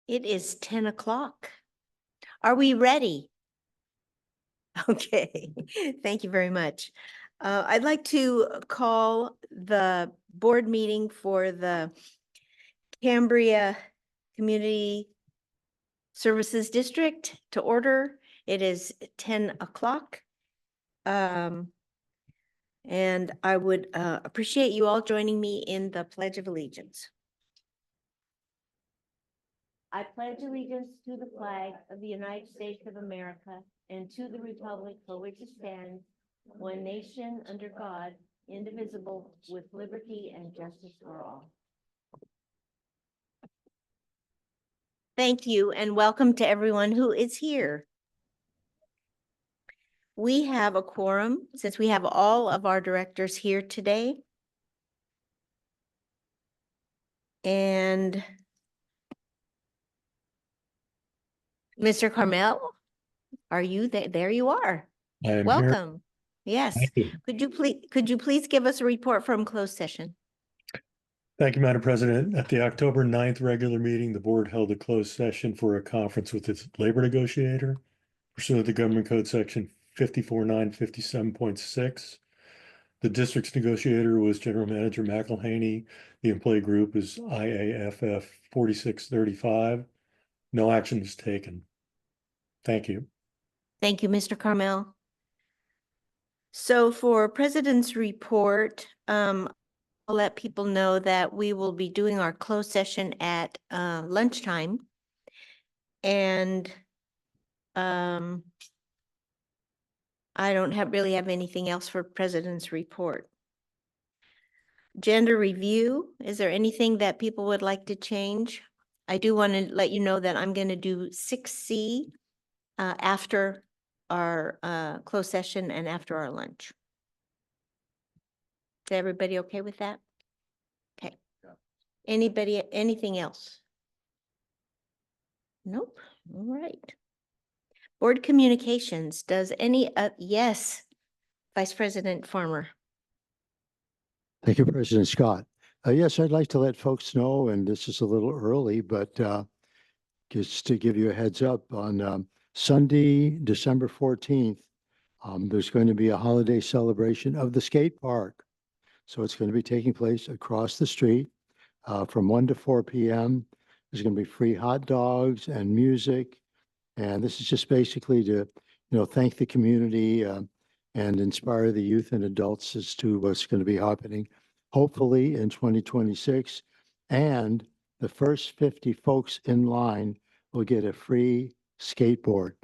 It is 10 o'clock. Are we ready? Okay, thank you very much. I'd like to call the board meeting for the Cambria Community Services District to order. It is 10 o'clock. And I would appreciate you all joining me in the Pledge of Allegiance. I pledge allegiance to the flag of the United States of America and to the republic for which it stands, one nation under God, indivisible, with liberty and justice for all. Thank you and welcome to everyone who is here. We have a quorum since we have all of our directors here today. And Mr. Carmel, are you there? There you are. I am Welcome. Yes. Thank you. Could you please give us a report from closed session? Thank you, Madam President. At the October 9th regular meeting, the board held a closed session for a conference with its labor negotiator pursuant to Government Code Section 54957.6. The district's negotiator was General Manager McElhaney. The employee group is IAFF 4635. No action was taken. Thank you. Thank you, Mr. Carmel. So for President's report, I'll let people know that we will be doing our closed session at lunchtime. And I don't really have anything else for President's report. Gender review, is there anything that people would like to change? I do want to let you know that I'm going to do 6C after our closed session and after our lunch. Is everybody okay with that? Okay. Anybody, anything else? Nope. All right. Board communications, does any, yes, Vice President Farmer. Thank you, President Scott. Yes, I'd like to let folks know, and this is a little early, but just to give you a heads up, on Sunday, December 14th, there's going to be a holiday celebration of the skate park. So it's going to be taking place across the street from 1 to 4 p.m. There's going to be free hot dogs and music. And this is just basically to, thank the community and inspire the youth and adults as to what's going to be happening, hopefully in 2026. And the first 50 folks in line will get a free skateboard.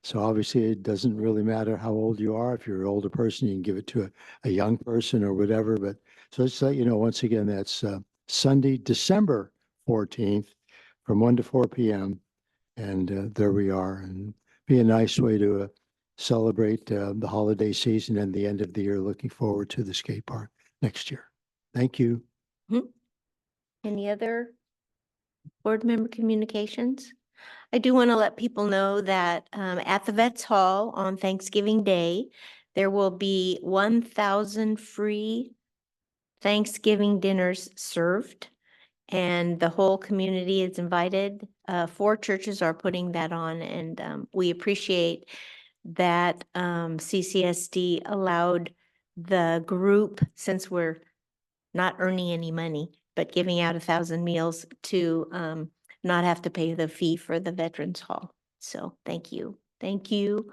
So obviously it doesn't really matter how old you are. If you're an older person, you can give it to a young person or whatever. But so let's let you know, once again, that's Sunday, December 14th from 1 to 4 p.m. And there we are. And be a nice way to celebrate the holiday season and the end of the year. Looking forward to the skate park next year. Thank you. Any other board member communications? I do want to let people know that at the Vets Hall on Thanksgiving Day, there will be 1,000 free Thanksgiving dinners served, and the whole community is invited. 4 churches are putting that on, and we appreciate that CCSD allowed the group, since we're not earning any money, but giving out 1,000 meals, to not have to pay the fee for the Veterans Hall. So thank you. Thank you,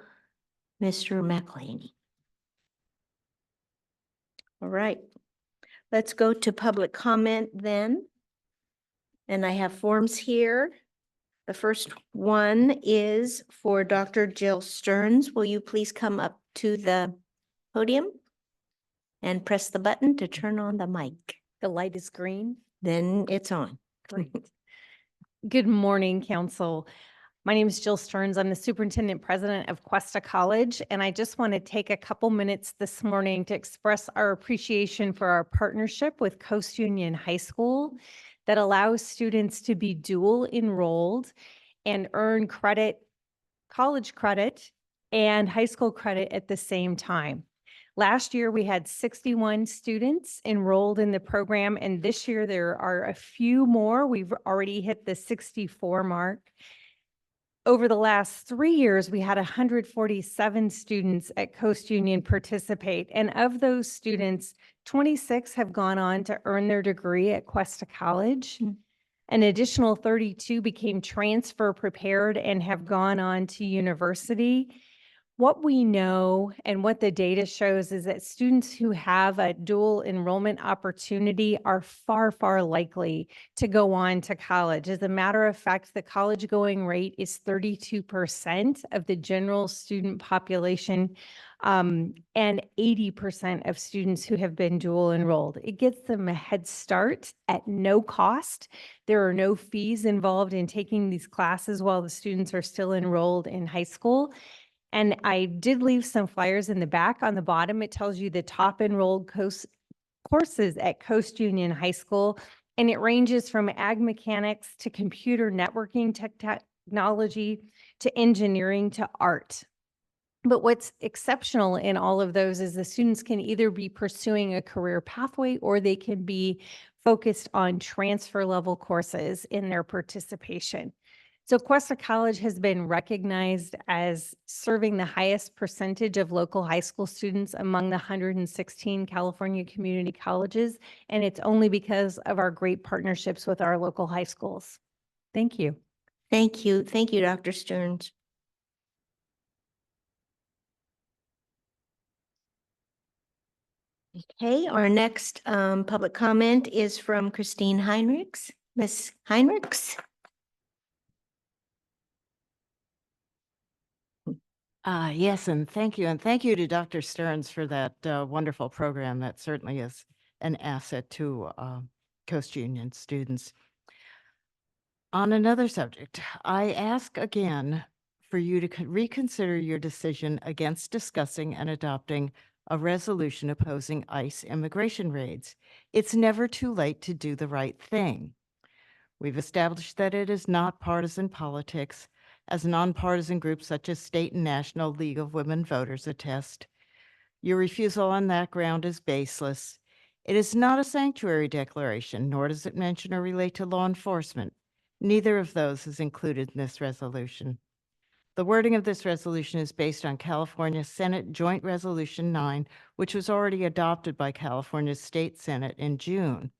Mr. McElhaney. All right, let's go to public comment then. And I have forms here. The first one is for Dr. Jill Stearns. Will you please come up to the podium and press the button to turn on the mic? The light is green. Then it's on. Good morning, Council. My name is Jill Stearns. I'm the Superintendent President of Cuesta College, and I just want to take a couple minutes this morning to express our appreciation for our partnership with Coast Union High School that allows students to be dual enrolled and earn credit, college credit and high school credit at the same time. Last year, we had 61 students enrolled in the program, and this year there are a few more. We've already hit the 64 mark. Over the last 3 years, we had 147 students at Coast Union participate. And of those students, 26 have gone on to earn their degree at Cuesta College. An additional 32 became transfer prepared and have gone on to university. What we know and what the data shows is that students who have a dual enrollment opportunity are far, far likely to go on to college. As a matter of fact, the college going rate is 32% of the general student population, and 80% of students who have been dual enrolled. It gets them a head start at no cost. There are no fees involved in taking these classes while the students are still enrolled in high school. And I did leave some flyers in the back. On the bottom, it tells you the top enrolled courses at Coast Union High School. And it ranges from ag mechanics to computer networking technology to engineering to art. But what's exceptional in all of those is the students can either be pursuing a career pathway or they can be focused on transfer level courses in their participation. So Cuesta College has been recognized as serving the highest percentage of local high school students among the 116 California community colleges, and it's only because of our great partnerships with our local high schools. Thank you. Thank you. Thank you, Dr. Stearns. Okay, our next public comment is from Christine Heinrichs. Ms. Heinrichs? Yes, and thank you. And thank you to Dr. Stearns for that wonderful program. That certainly is an asset to Coast Union students. On another subject, I ask again for you to reconsider your decision against discussing and adopting a resolution opposing ICE immigration raids. It's never too late to do the right thing. We've established that it is not partisan politics, as nonpartisan groups such as State and National League of Women Voters attest. Your refusal on that ground is baseless. It is not a sanctuary declaration, nor does it mention or relate to law enforcement. Neither of those is included in this resolution. The wording of this resolution is based on California Senate Joint Resolution 9, which was already adopted by California's State Senate in June.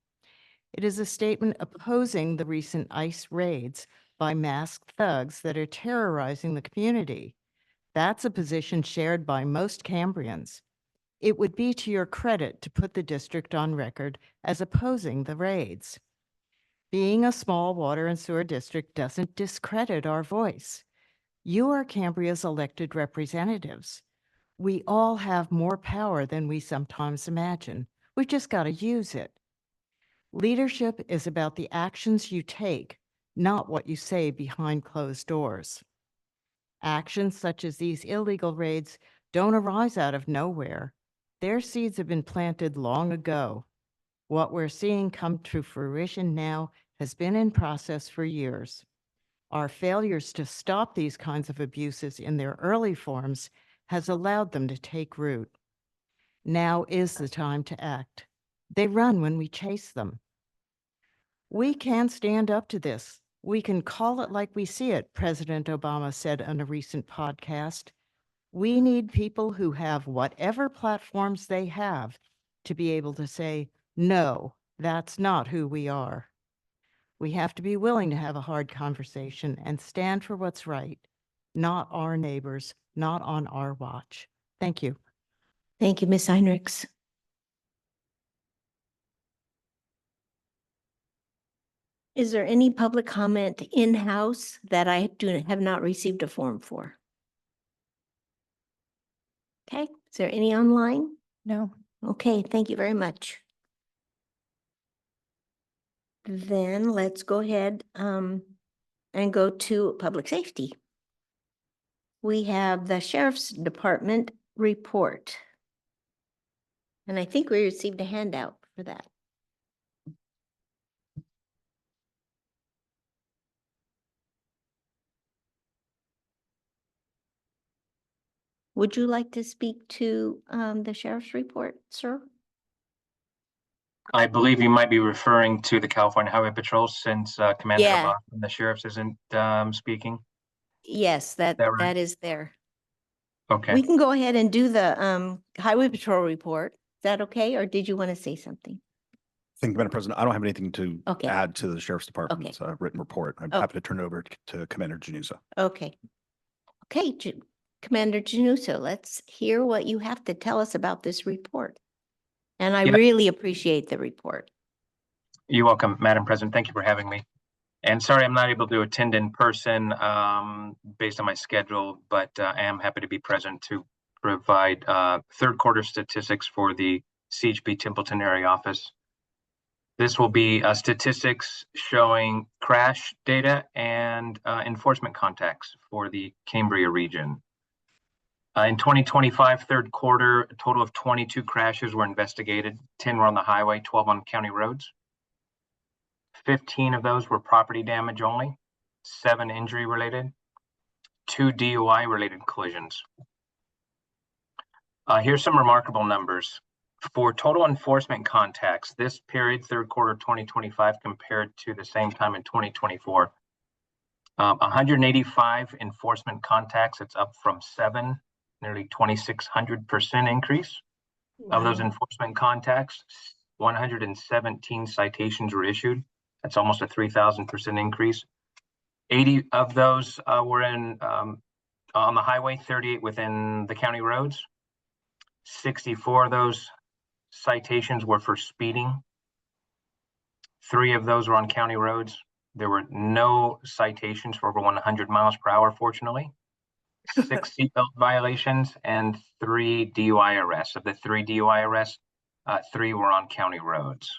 It is a statement opposing the recent ICE raids by masked thugs that are terrorizing the community. That's a position shared by most Cambrians. It would be to your credit to put the district on record as opposing the raids. Being a small water and sewer district doesn't discredit our voice. You are Cambria's elected representatives. We all have more power than we sometimes imagine. We've just got to use it. Leadership is about the actions you take, not what you say behind closed doors. Actions such as these illegal raids don't arise out of nowhere. Their seeds have been planted long ago. What we're seeing come to fruition now has been in process for years. Our failures to stop these kinds of abuses in their early forms has allowed them to take root. Now is the time to act. They run when we chase them. We can stand up to this. We can call it like we see it, President Obama said on a recent podcast. We need people who have whatever platforms they have to be able to say, no, that's not who we are. We have to be willing to have a hard conversation and stand for what's right, not our neighbors, not on our watch. Thank you. Thank you, Ms. Heinrichs. Is there any public comment in-house that I have not received a form for? Okay, is there any online? No. Okay, thank you very much. Then let's go ahead and go to public safety. We have the Sheriff's Department report. And I think we received a handout for that. Would you like to speak to the sheriff's report, sir? I believe you might be referring to the California Highway Patrol since Commander Yeah. Haba from the sheriff's isn't speaking. Yes, that right? that is there. Okay. We can go ahead and do the highway patrol report. Is that okay, or did you want to say something? Thank you, Madam President. I don't have anything to Okay. add to the Sheriff's Department's written report. I'm Oh. happy to turn it over to Commander Janusa. Okay. Okay, Commander Januso, let's hear what you have to tell us about this report. And I Yeah. really appreciate the report. You're welcome, Madam President. Thank you for having me. And sorry, I'm not able to attend in person based on my schedule, but I am happy to be present to provide third quarter statistics for the CHP Templeton area office. This will be statistics showing crash data and enforcement contacts for the Cambria region. In 2025 third quarter, a total of 22 crashes were investigated. 10 were on the highway, 12 on county roads. 15 of those were property damage only, 7 injury related, 2 DUI related collisions. Here's some remarkable numbers. For total enforcement contacts, this period, third quarter 2025 compared to the same time in 2024, 185 enforcement contacts. It's up from 7, nearly 2,600% increase. Of those enforcement contacts, 117 citations were issued. That's almost a 3,000% increase. 80 of those were on the highway, 38 within the county roads. 64 of those citations were for speeding. 3 of those were on county roads. There were no citations for over 100 miles per hour, fortunately. 6 seatbelt violations and 3 DUI arrests. Of the 3 DUI arrests, 3 were on county roads.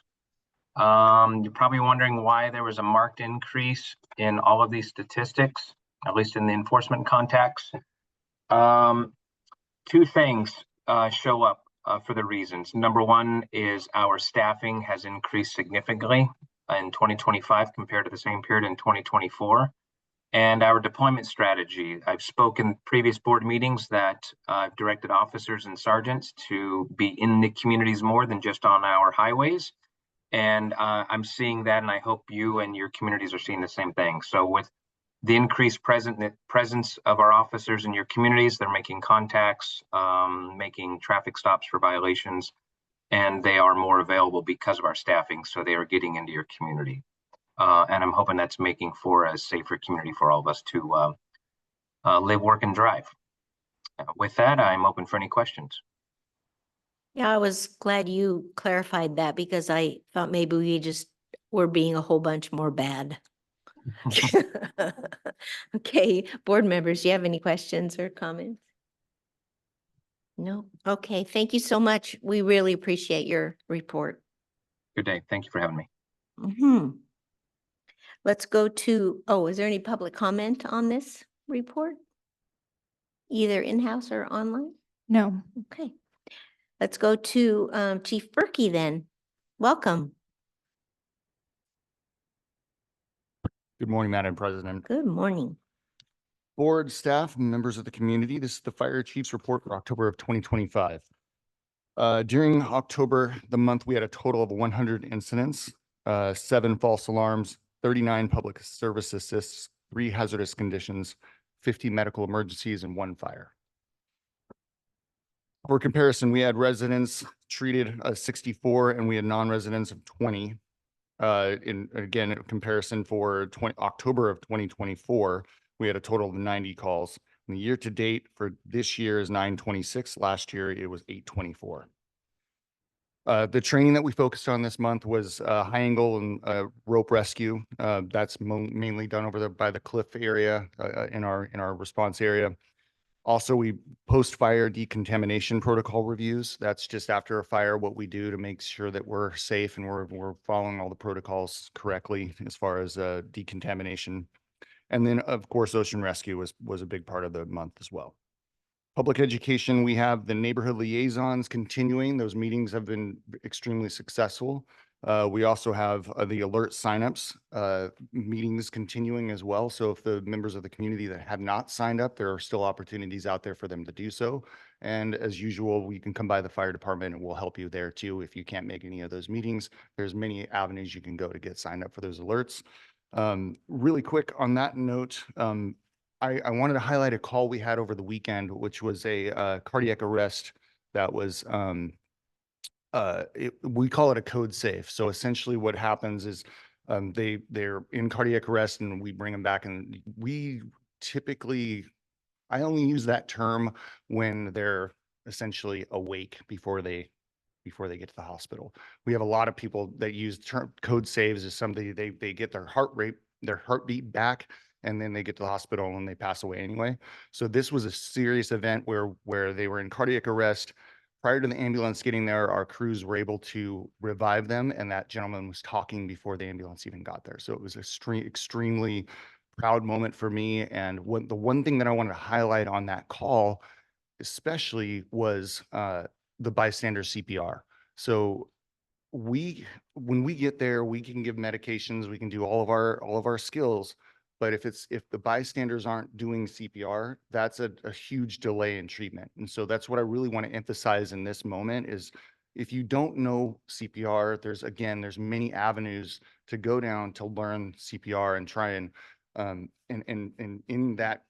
You're probably wondering why there was a marked increase in all of these statistics, at least in the enforcement contacts. 2 things show up for the reasons. Number one is our staffing has increased significantly in 2025 compared to the same period in 2024. And our deployment strategy. I've spoken previous board meetings that I've directed officers and sergeants to be in the communities more than just on our highways. And I'm seeing that, and I hope you and your communities are seeing the same thing. So with the increased presence of our officers in your communities, they're making contacts, making traffic stops for violations, and they are more available because of our staffing. So they are getting into your community. And I'm hoping that's making for a safer community for all of us to live, work, and drive. With that, I'm open for any questions. Yeah, I was glad you clarified that because I thought maybe we just were being a whole bunch more bad. Okay, board members, do you have any questions or comments? No? Okay, thank you so much. We really appreciate your report. Good day. Thank you for having me. Let's go to, is there any public comment on this report? Either in-house or online? No. Okay. Let's go to Chief Berkey then. Welcome. Good morning, Madam President. Good morning. Board, staff, and members of the community. This is the Fire Chief's report for October of 2025. During October, the month, we had a total of 100 incidents, 7 false alarms, 39 public service assists, 3 hazardous conditions, 50 medical emergencies, and 1 fire. For comparison, we had residents treated 64 and we had non-residents of 20. In comparison for October of 2024, we had a total of 90 calls. And the year to date for this year is 926. Last year, it was 824. The training that we focused on this month was high angle and rope rescue. That's mainly done over there by the cliff area in our response area. Also, we post-fire decontamination protocol reviews. That's just after a fire, what we do to make sure that we're safe and we're following all the protocols correctly as far as decontamination. And then, of course, ocean rescue was a big part of the month as well. Public education, we have the neighborhood liaisons continuing. Those meetings have been extremely successful. We also have the alert signups meetings continuing as well. So if the members of the community that have not signed up, there are still opportunities out there for them to do so. And as usual, you can come by the fire department and we'll help you there too. If you can't make any of those meetings, there's many avenues you can go to get signed up for those alerts. Really quick on that note, I wanted to highlight a call we had over the weekend, which was a cardiac arrest that was we call it a code safe. So essentially what happens is they're in cardiac arrest and we bring them back, and we typically, I only use that term when they're essentially awake before they get to the hospital. We have a lot of people that use term code saves as somebody they get their heartbeat back, and then they get to the hospital and they pass away anyway. So this was a serious event where they were in cardiac arrest. Prior to the ambulance getting there, our crews were able to revive them, and that gentleman was talking before the ambulance even got there. So it was extremely proud moment for me. And the one thing that I wanted to highlight on that call, especially, was the bystander CPR. So when we get there, we can give medications, we can do all of our skills, but if the bystanders aren't doing CPR, that's a huge delay in treatment. And so that's what I really want to emphasize in this moment is, if you don't know CPR, there's many avenues to go down to learn CPR and try and in that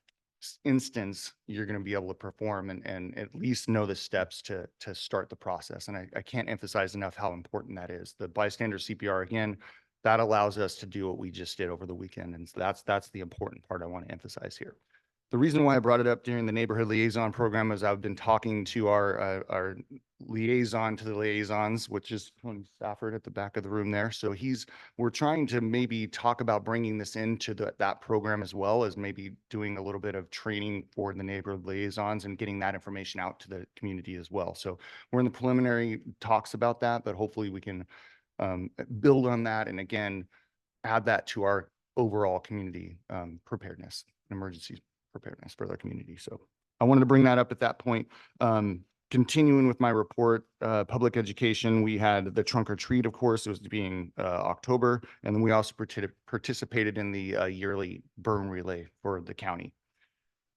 instance, you're going to be able to perform and at least know the steps to start the process. And I can't emphasize enough how important that is. The bystander CPR, again, that allows us to do what we just did over the weekend. And so that's the important part I want to emphasize here. The reason why I brought it up during the neighborhood liaison program is I've been talking to our liaison to the liaisons, which is Tony Stafford at the back of the room there. So we're trying to maybe talk about bringing this into that program, as well as maybe doing a little bit of training for the neighborhood liaisons and getting that information out to the community as well. So we're in the preliminary talks about that, but hopefully we can build on that and again, add that to our overall community preparedness and emergency preparedness for their community. So I wanted to bring that up at that point. Continuing with my report, public education, we had the trunk or treat, of course, it was being October. And then we also participated in the yearly burn relay for the county.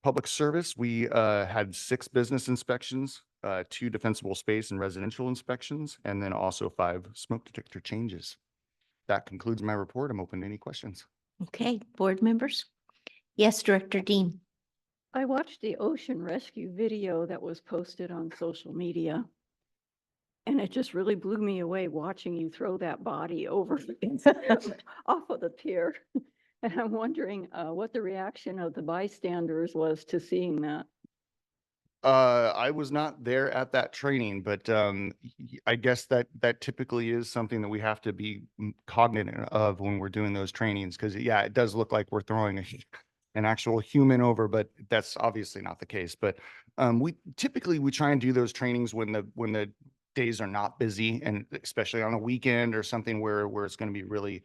Public service, we had 6 business inspections, 2 defensible space and residential inspections, and then also 5 smoke detector changes. That concludes my report. I'm open to any questions. Okay, board members? Yes, Director Dean. I watched the ocean rescue video that was posted on social media, and it just really blew me away watching you throw that body over off of the pier. And I'm wondering what the reaction of the bystanders was to seeing that. I was not there at that training, but I guess that typically is something that we have to be cognizant of when we're doing those trainings, because yeah, it does look like we're throwing an actual human over, but that's obviously not the case. But we try and do those trainings when the days are not busy, and especially on a weekend or something where it's going to be really,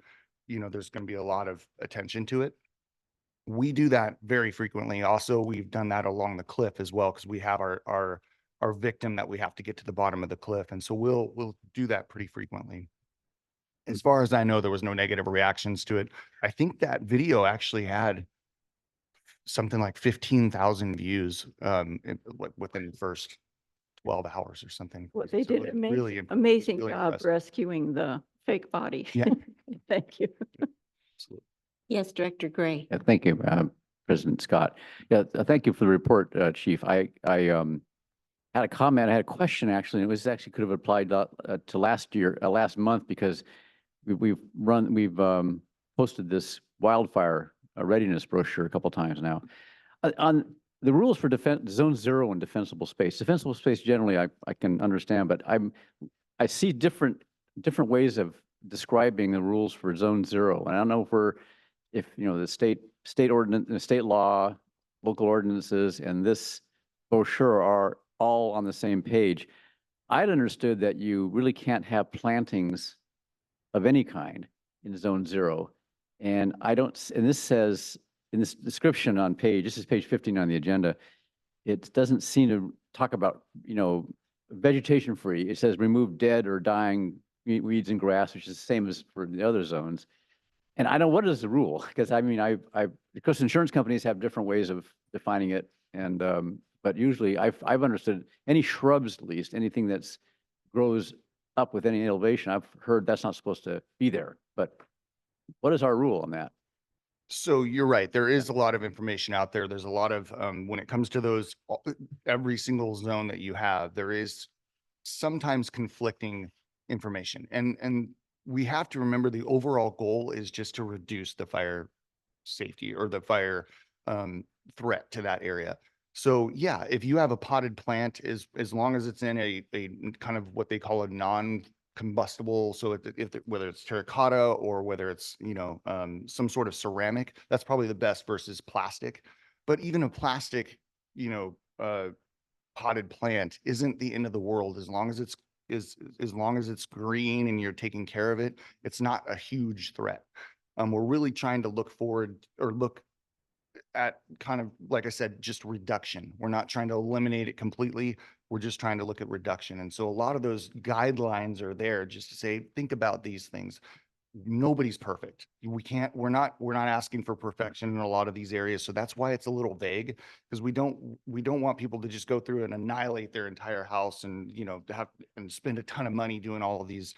there's going to be a lot of attention to it. We do that very frequently. Also, we've done that along the cliff as well, because we have our victim that we have to get to the bottom of the cliff. And so we'll do that pretty frequently. As far as I know, there was no negative reactions to it. I think that video actually had something like 15,000 views within the first 12 hours or something. Well, they So did it amazing really job impressive. rescuing the fake body. Yeah. Thank you. Absolutely. Yes, Director Gray. Yeah, thank you, President Scott. Yeah, thank you for the report, Chief. I had a comment, I had a question actually, and it was actually could have applied to last month, because we've posted this wildfire readiness brochure a couple times now. On the rules for zone 0 and defensible space. Defensible space generally I can understand, but I see different ways of describing the rules for zone 0. And I don't know if the state ordinance, the state law, local ordinances, and this brochure are all on the same page. I'd understood that you really can't have plantings of any kind in zone 0. And this says in this description on this is page 15 on the agenda, it doesn't seem to talk about, vegetation free. It says remove dead or dying weeds and grass, which is the same as for the other zones. And I don't, what is the rule? Because I mean, because insurance companies have different ways of defining it. And, but usually I've understood any shrubs, at least, anything that's grows up with any elevation, I've heard that's not supposed to be there. But what is our rule on that? So you're right. There is a lot of information out there. There's a lot of, when it comes to those, every single zone that you have, there is sometimes conflicting information. And we have to remember the overall goal is just to reduce the fire safety or the fire threat to that area. So yeah, if you have a potted plant, as long as it's in a kind of what they call a non-combustible, so whether it's terracotta or whether it's, you know, some sort of ceramic, that's probably the best versus plastic. But even a plastic, you know, potted plant isn't the end of the world as long as it's as long as it's green and you're taking care of it. It's not a huge threat. We're really trying to look forward or look at kind of, like I said, just reduction. We're not trying to eliminate it completely. We're just trying to look at reduction. And so a lot of those guidelines are there just to say, think about these things. Nobody's perfect. We're not asking for perfection in a lot of these areas. So that's why it's a little vague, because we don't want people to just go through and annihilate their entire house and, you know, have and spend a ton of money doing all of these.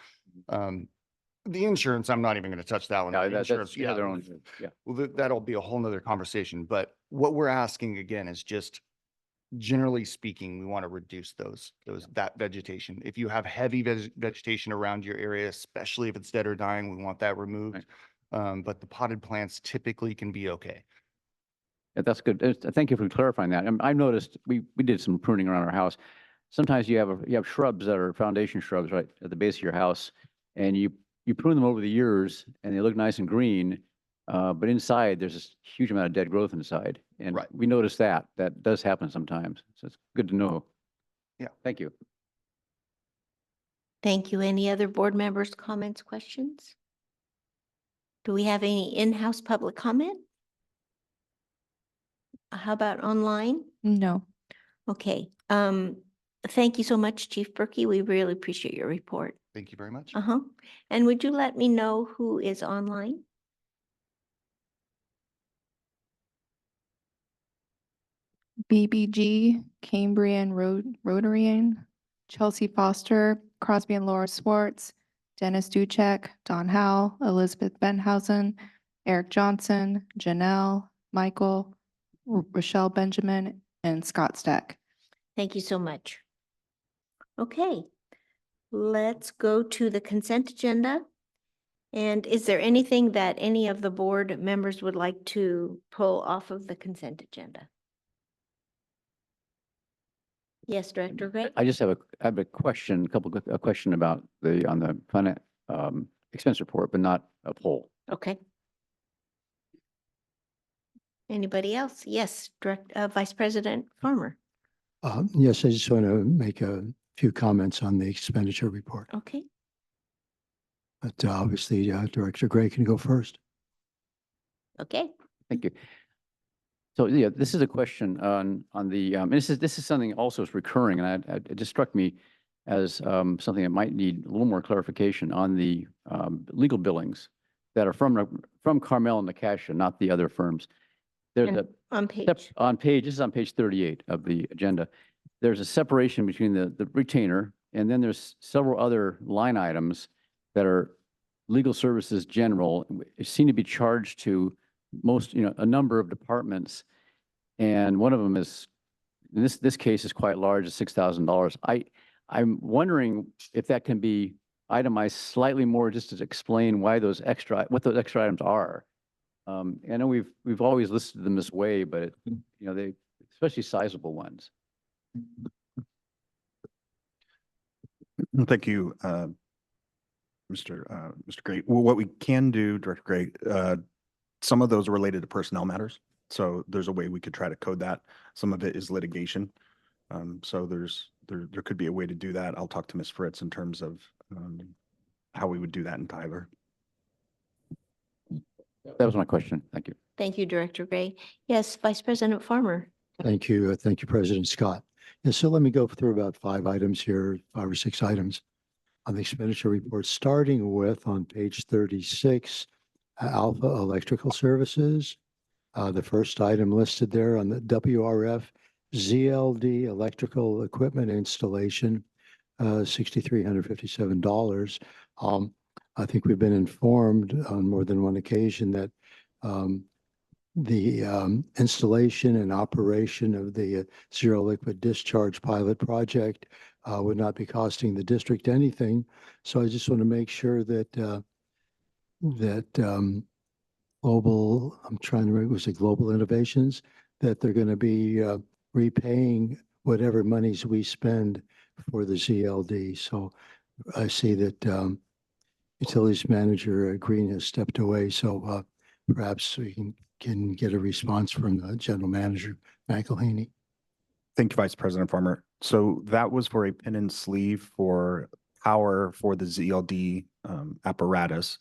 The insurance, I'm not even going to touch that one. No, The insurance, yeah, their own, yeah. well, that'll be a whole nother conversation. But what we're asking again is just, generally speaking, we want to reduce that vegetation. If you have heavy vegetation around your area, especially if it's dead or dying, we want that removed. But the potted plants typically can be okay. Yeah, that's good. Thank you for clarifying that. I've noticed we did some pruning around our house. Sometimes you have shrubs that are foundation shrubs right at the base of your house, and you prune them over the years, and they look nice and green. But inside, there's this huge amount of dead growth inside, and Right. we noticed that does happen sometimes. So it's good to know. Yeah. Thank you. Thank you. Any other board members, comments, questions? Do we have any in-house public comment? How about online? No. Okay. Thank you so much, Chief Berkey. We really appreciate your report. Thank you very much. And would you let me know who is online? BBG, Cambrian Rotarian, Chelsea Foster, Crosby and Laura Swartz, Dennis Duchek, Don Howell, Elizabeth Benhausen, Eric Johnson, Janelle, Michael, Rochelle Benjamin, and Scott Steck. Thank you so much. Okay, let's go to the consent agenda. And is there anything that any of the board members would like to pull off of the consent agenda? Yes, Director Gray? I just have a question, a question about on the fund expense report, but not a poll. Okay. Anybody else? Yes, Vice President Farmer. Yes, I just want to make a few comments on the expenditure report. Okay. But obviously, Director Gray can go first. Okay. Thank you. So yeah, this is a question on the this is something also is recurring, and it just struck me as something that might need a little more clarification on the legal billings that are from Carmel and Acacia, not the other firms. There's on page. This is on page 38 of the agenda. There's a separation between the retainer, and then there's several other line items that are legal services general. It seem to be charged to most, a number of departments. And one of them is, in this case is quite large, at $6,000. I'm wondering if that can be itemized slightly more, just to explain why what those extra items are. I know we've always listed them this way, but they, especially sizable ones. Thank you, Mr. Gray. Well, what we can do, Director Gray, some of those are related to personnel matters. So there's a way we could try to code that. Some of it is litigation. So there could be a way to do that. I'll talk to Ms. Fritz in terms of how we would do that in Tyler. That was my question. Thank you. Thank you, Director Gray. Yes, Vice President Farmer. Thank you. Thank you, President Scott. Yeah, so let me go through about 5 items here, 5 or 6 items. on the expenditure report, starting with on page 36, Alpha Electrical Services. The first item listed there on the WRF ZLD electrical equipment installation, $6,357. I think we've been informed on more than one occasion that the installation and operation of the zero liquid discharge pilot project would not be costing the district anything. So I just want to make sure that global, I'm trying to remember, was it Global Innovations, that they're going to be repaying whatever monies we spend for the ZLD. So I see that Utilities Manager Green has stepped away. So perhaps we can get a response from the General Manager McElhaney. Thank you, Vice President Farmer. So that was for a pin and sleeve for power for the ZLD apparatus.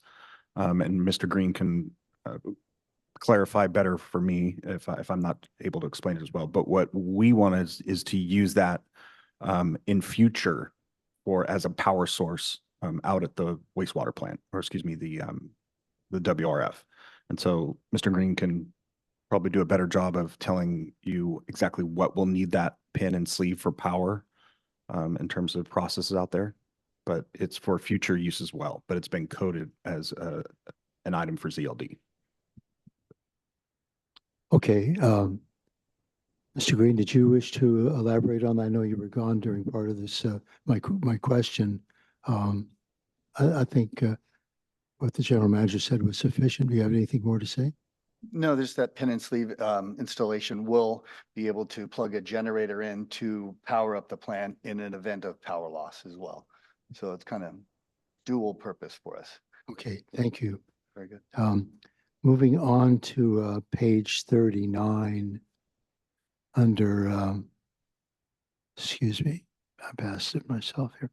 And Mr. Green can clarify better for me if I'm not able to explain it as well. But what we want is to use that in future or as a power source out at the wastewater plant, or excuse me, the WRF. And so Mr. Green can probably do a better job of telling you exactly what will need that pin and sleeve for power in terms of processes out there. But it's for future use as well. But it's been coded as an item for ZLD. Okay. Mr. Green, did you wish to elaborate on that? I know you were gone during part of this, my question. I think what the General Manager said was sufficient. Do you have anything more to say? No, there's that pin and sleeve installation will be able to plug a generator in to power up the plant in an event of power loss as well. So it's kind of dual purpose for us. Okay, thank you. Very good. Moving on to page 39 under, excuse me, I passed it myself here,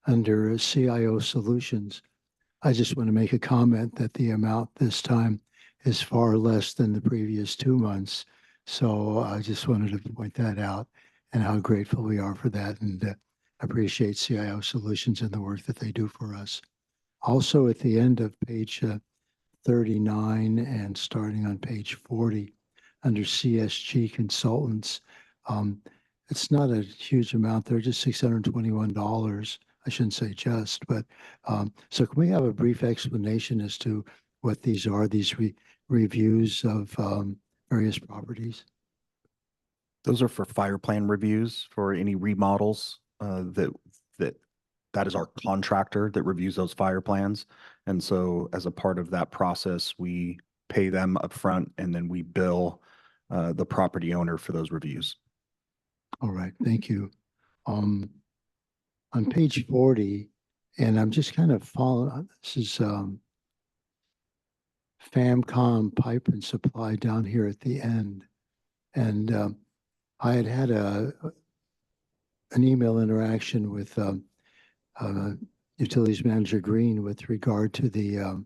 under CIO Solutions. I just want to make a comment that the amount this time is far less than the previous 2 months. So I just wanted to point that out and how grateful we are for that, and appreciate CIO Solutions and the work that they do for us. Also at the end of page 39 and starting on page 40 under CSG Consultants, it's not a huge amount. They're just $621. I shouldn't say just, but so can we have a brief explanation as to what these are, these reviews of various properties? Those are for fire plan reviews for any remodels that is our contractor that reviews those fire plans. And so as a part of that process, we pay them upfront and then we bill the property owner for those reviews. All right, thank you. On page 40, and I'm just kind of following, this is FAMCOM Pipe and Supply down here at the end. And I had an email interaction with Utilities Manager Green with regard to the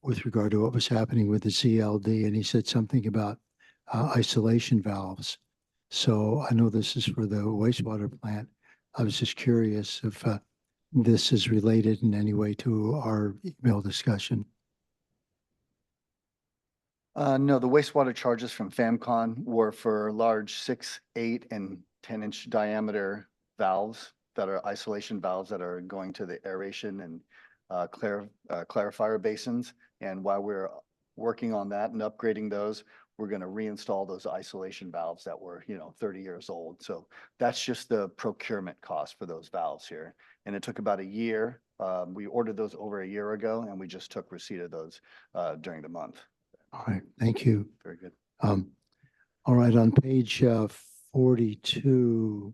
what was happening with the ZLD, and he said something about isolation valves. So I know this is for the wastewater plant. I was just curious if this is related in any way to our email discussion. No, the wastewater charges from FAMCON were for large 6, 8, and 10-inch diameter valves that are isolation valves that are going to the aeration and clarifier basins. And while we're working on that and upgrading those, we're going to reinstall those isolation valves that were, 30 years old. So that's just the procurement cost for those valves here. And it took about a year. We ordered those over a year ago, and we just took receipt of those during the month. All right, thank you. Very good. All right, on page 42,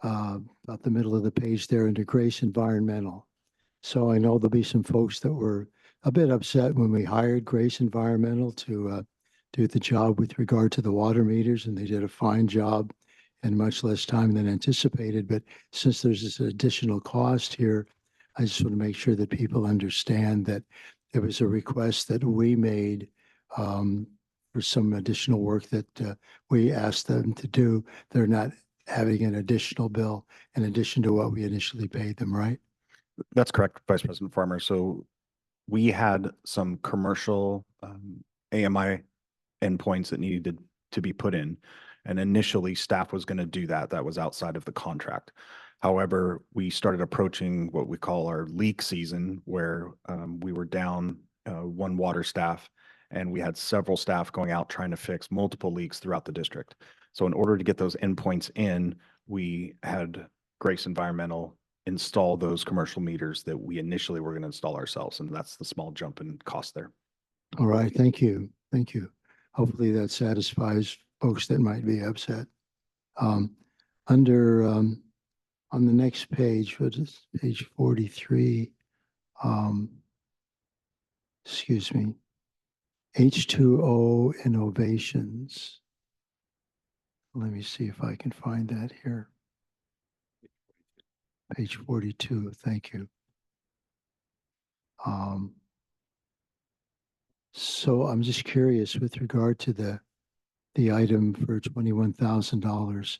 about the middle of the page there under Grace Environmental. So I know there'll be some folks that were a bit upset when we hired Grace Environmental to do the job with regard to the water meters, and they did a fine job in much less time than anticipated. But since there's this additional cost here, I just want to make sure that people understand that it was a request that we made for some additional work that we asked them to do. They're not having an additional bill in addition to what we initially paid them, right? That's correct, Vice President Farmer. So we had some commercial AMI endpoints that needed to be put in. And initially staff was going to do that. That was outside of the contract. However, we started approaching what we call our leak season, where we were down one water staff, and we had several staff going out trying to fix multiple leaks throughout the district. So in order to get those endpoints in, we had Grace Environmental install those commercial meters that we initially were going to install ourselves. And that's the small jump in cost there. All right, thank you. Thank you. Hopefully that satisfies folks that might be upset. Under, on the next page, what is page 43, excuse me, H2O innovations. Let me see if I can find that here. Page 42, thank you. So I'm just curious with regard to the item for $21,000,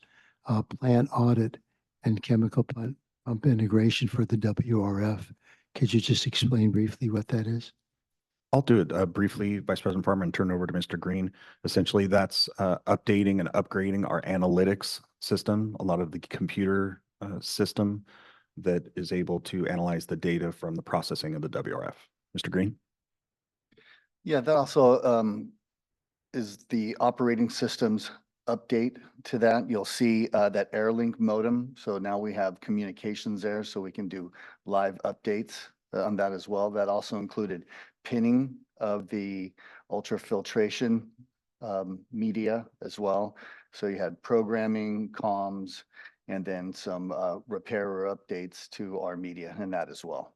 plant audit and chemical pump integration for the WRF. Could you just explain briefly what that is? I'll do it briefly, Vice President Farmer, and turn it over to Mr. Green. Essentially, that's updating and upgrading our analytics system, a lot of the computer system that is able to analyze the data from the processing of the WRF. Mr. Green? Yeah, that also is the operating systems update to that. You'll see that AirLink modem. So now we have communications there, so we can do live updates on that as well. That also included pinning of the ultrafiltration media as well. So you had programming, comms, and then some repair or updates to our media and that as well.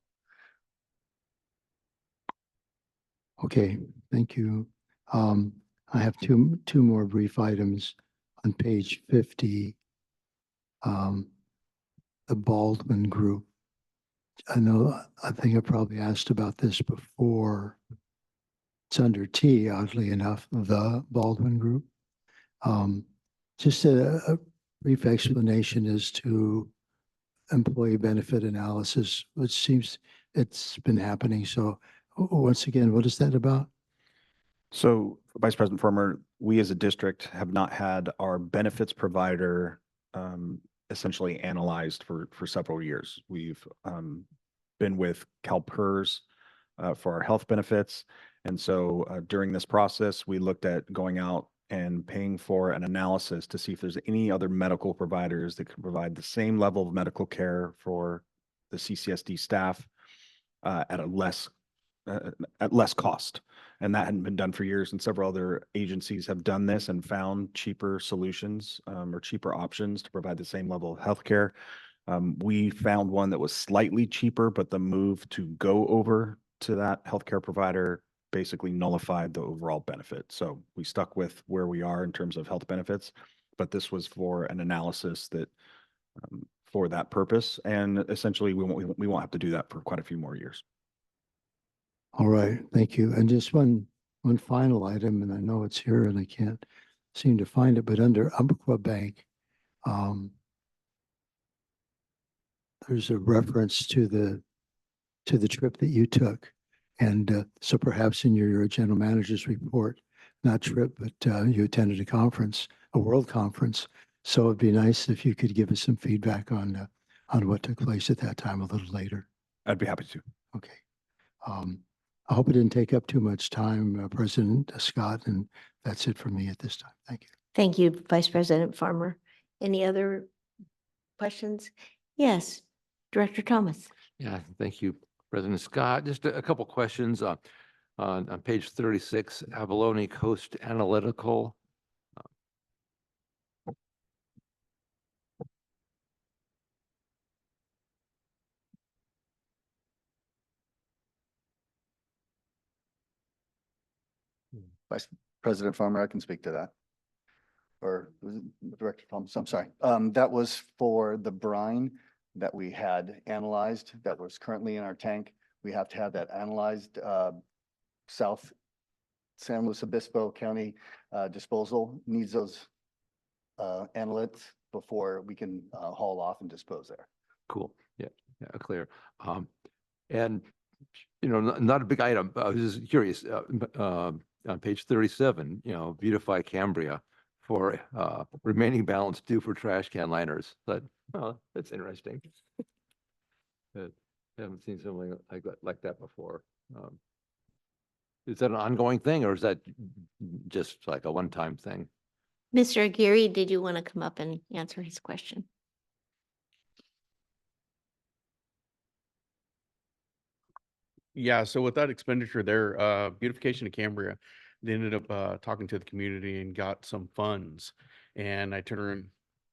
Okay, thank you. I have two more brief items on page 50. The Baldwin Group. I think I probably asked about this before. It's under T, oddly enough, the Baldwin Group. Just a brief explanation as to employee benefit analysis, which seems it's been happening. So once again, what is that about? So, Vice President Farmer, we as a district have not had our benefits provider essentially analyzed for several years. We've been with CalPERS for our health benefits. And so during this process, we looked at going out and paying for an analysis to see if there's any other medical providers that could provide the same level of medical care for the CCSD staff at less cost. And that hadn't been done for years, and several other agencies have done this and found cheaper solutions or cheaper options to provide the same level of healthcare. We found one that was slightly cheaper, but the move to go over to that healthcare provider basically nullified the overall benefit. So we stuck with where we are in terms of health benefits, but this was for an analysis that for that purpose. And essentially we won't have to do that for quite a few more years. All right, thank you. And just one final item, and I know it's here and I can't seem to find it, but under Umpqua Bank, there's a reference to the trip that you took. And so perhaps in your general manager's report, not trip, but you attended a conference, a world conference. So it'd be nice if you could give us some feedback on what took place at that time a little later. I'd be happy to. Okay. I hope it didn't take up too much time, President Scott, and that's it for me at this time. Thank you. Thank you, Vice President Farmer. Any other questions? Yes, Director Thomas. Yeah, thank you, President Scott. Just a couple questions on page 36, Abalone Coast Analytical. Vice President Farmer, I can speak to that. Or was it Director Thomas? I'm sorry. That was for the brine that we had analyzed that was currently in our tank. We have to have that analyzed. South San Luis Obispo County disposal needs those analytics before we can haul off and dispose there. Cool. Yeah, yeah, clear. And, you know, not a big item, I was just curious, on page 37, you know, beautify Cambria for remaining balance due for trash can liners. But, oh, that's interesting. I haven't seen something like that before. Is that an ongoing thing, or is that just like a one-time thing? Mr. Aguirre, did you want to come up and answer his question? Yeah, so with that expenditure there, beautification of Cambria, they ended up talking to the community and got some funds. And I turned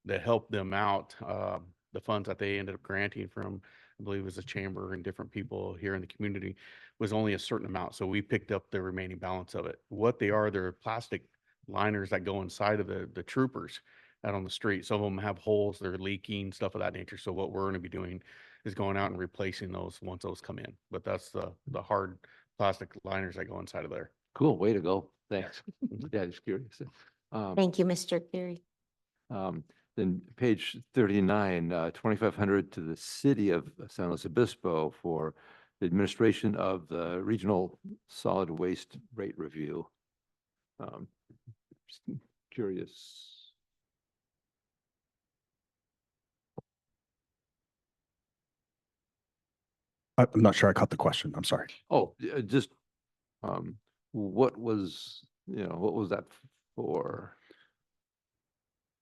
that helped them out. The funds that they ended up granting from, I believe it was the chamber and different people here in the community, was only a certain amount. So we picked up the remaining balance of it. What they are, they're plastic liners that go inside of the troopers out on the street. Some of them have holes, they're leaking, stuff of that nature. So what we're going to be doing is going out and replacing those once those come in. But that's the hard plastic liners that go inside of there. Cool, way to go. Thanks. Yeah, just curious. Thank you, Mr. Aguirre. Then page 39, 2,500 to the city of San Luis Obispo for the administration of the regional solid waste rate review. Just curious. I'm not sure I caught the question. I'm sorry. Oh, just what was, what was that for?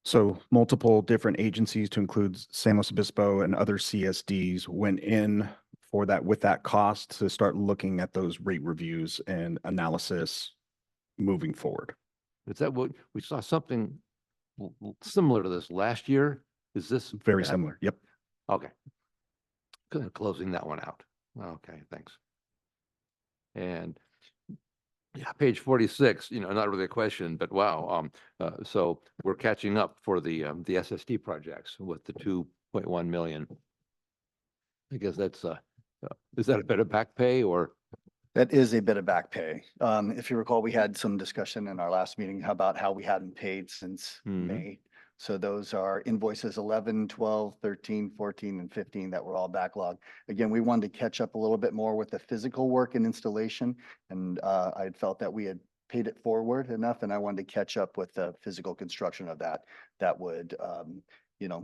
So multiple different agencies to include San Luis Obispo and other CSDs went in for that with that cost to start looking at those rate reviews and analysis moving forward. Is that what we saw something similar to this last year? Is this Very that? similar. Yep. Okay. Kind of closing that one out. Okay, thanks. And yeah, page 46, not really a question, but wow. So we're catching up for the SSD projects with the 2.1 million. I guess that's is that a bit of back pay or? That is a bit of back pay. If you recall, we had some discussion in our last meeting about how we hadn't paid since May. So those are invoices 11, 12, 13, 14, and 15 that were all backlogged. Again, we wanted to catch up a little bit more with the physical work and installation. And I had felt that we had paid it forward enough, and I wanted to catch up with the physical construction of that. That would,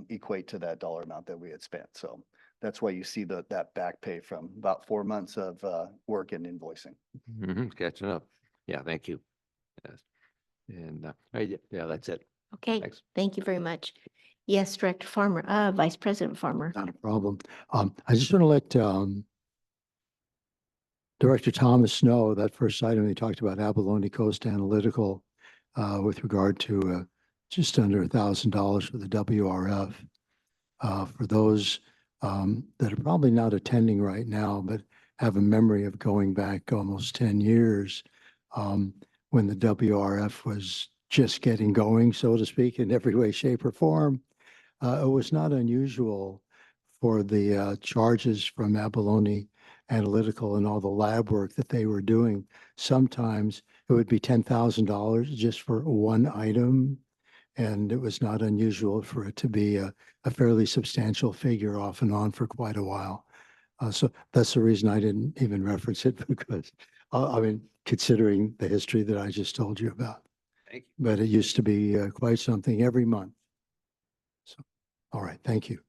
equate to that dollar amount that we had spent. So that's why you see that back pay from about 4 months of work and invoicing. Catching up. Yeah, thank you. Yes. And yeah, that's it. Okay, Thanks. thank you very much. Yes, Director Farmer, Vice President Farmer. Not a problem. I just want to let Director Thomas know that first item he talked about Abalone Coast Analytical with regard to just under $1,000 for the WRF. For those that are probably not attending right now, but have a memory of going back almost 10 years when the WRF was just getting going, so to speak, in every way, shape, or form. It was not unusual for the charges from Abalone Analytical and all the lab work that they were doing. Sometimes it would be $10,000 just for one item. And it was not unusual for it to be a fairly substantial figure off and on for quite a while. So that's the reason I didn't even reference it because, considering the history that I just told you about. Thank you. But it used to be quite something every month. So, all right, thank you.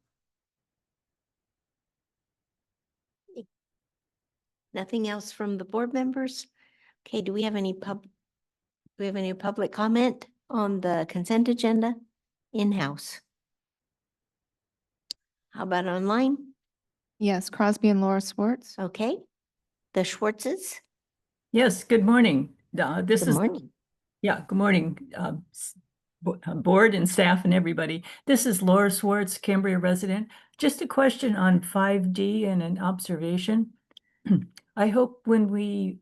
Nothing else from the board members? Okay, do we have any public comment on the consent agenda in-house? How about online? Yes, Crosby and Laura Swartz. Okay, the Schwartzes, Yes, good morning. This good is, morning. yeah, good morning, board and staff and everybody. This is Laura Swartz, Cambria resident. Just a question on 5D and an observation. I hope when we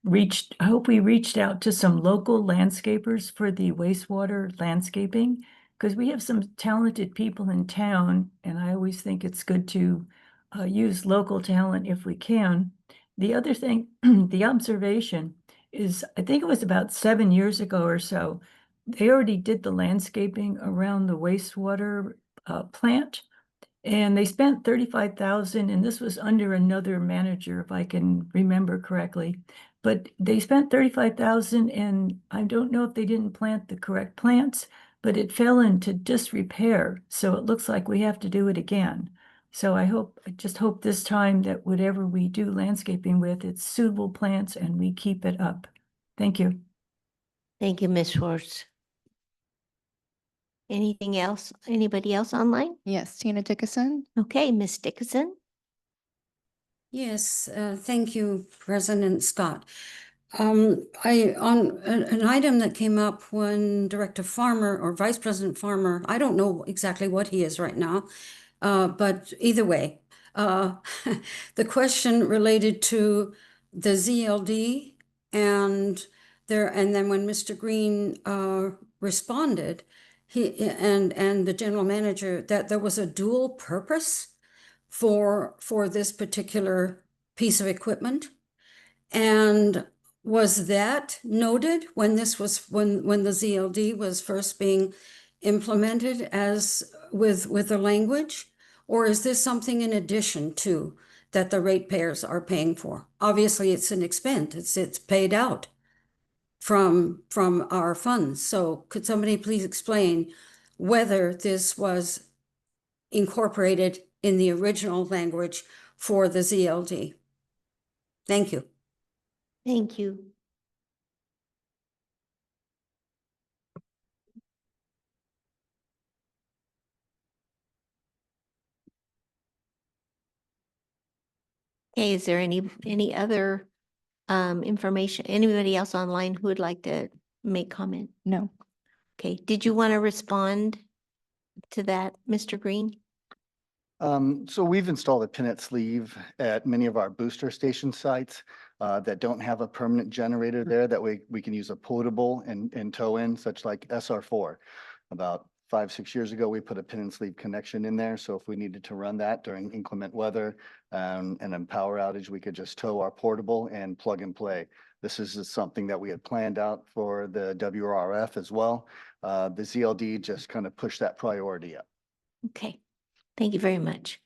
reached out to some local landscapers for the wastewater landscaping, because we have some talented people in town, and I always think it's good to use local talent if we can. The other thing, the observation is, I think it was about 7 years ago or so, they already did the landscaping around the wastewater plant. And they spent 35,000, and this was under another manager, if I can remember correctly. But they spent 35,000, and I don't know if they didn't plant the correct plants, but it fell into disrepair. So it looks like we have to do it again. So I just hope this time that whatever we do landscaping with, it's suitable plants and we keep it up. Thank you. Thank you, Ms. Schwartz. Anything else? Anybody else online? Yes, Tina Dickinson. Okay, Ms. Dickinson. Yes, thank you, President Scott. On an item that came up when Director Farmer or Vice President Farmer, I don't know exactly what he is right now, but either way, the question related to the ZLD and then when Mr. Green responded, and the general manager, that there was a dual purpose for this particular piece of equipment. And was that noted when this was when the ZLD was first being implemented as with the language? Or is this something in addition to that the ratepayers are paying for? Obviously, it's an expense. It's paid out from our funds. So could somebody please explain whether this was incorporated in the original language for the ZLD? Thank you. Thank you. Okay, is there any other information? Anybody else online who would like to make comment? No. Okay, did you want to respond to that, Mr. Green? So we've installed a pin sleeve at many of our booster station sites that don't have a permanent generator there that we can use a portable and tow in, such like SR4. About 5-6 years ago, we put a pin and sleeve connection in there. So if we needed to run that during inclement weather and a power outage, we could just tow our portable and plug and play. This is something that we had planned out for the WRF as well. The ZLD just kind of pushed that priority up. Okay, thank you very much.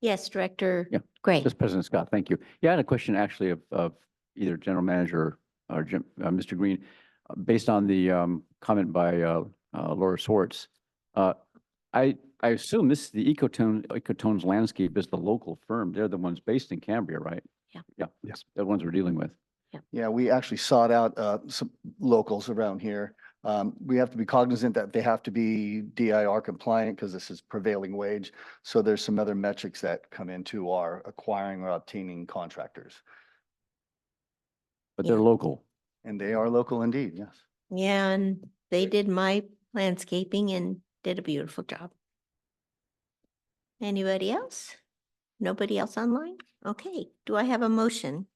Yes, Director Yeah, Gray. Just President Scott, thank you. Yeah, I had a question actually of either General Manager or Mr. Green, based on the comment by Laura Swartz. I assume this the Ecotones Landscape is the local firm. They're the ones based in Cambria, right? Yeah. Yeah, yes, the ones we're dealing with. Yeah, we actually sought out some locals around here. We have to be cognizant that they have to be DIR compliant because this is prevailing wage. So there's some other metrics that come into our acquiring or obtaining contractors. But they're local. And they are local indeed, yes. Yeah, and they did my landscaping and did a beautiful job. Anybody else? Nobody else online? Okay, do I have a motion?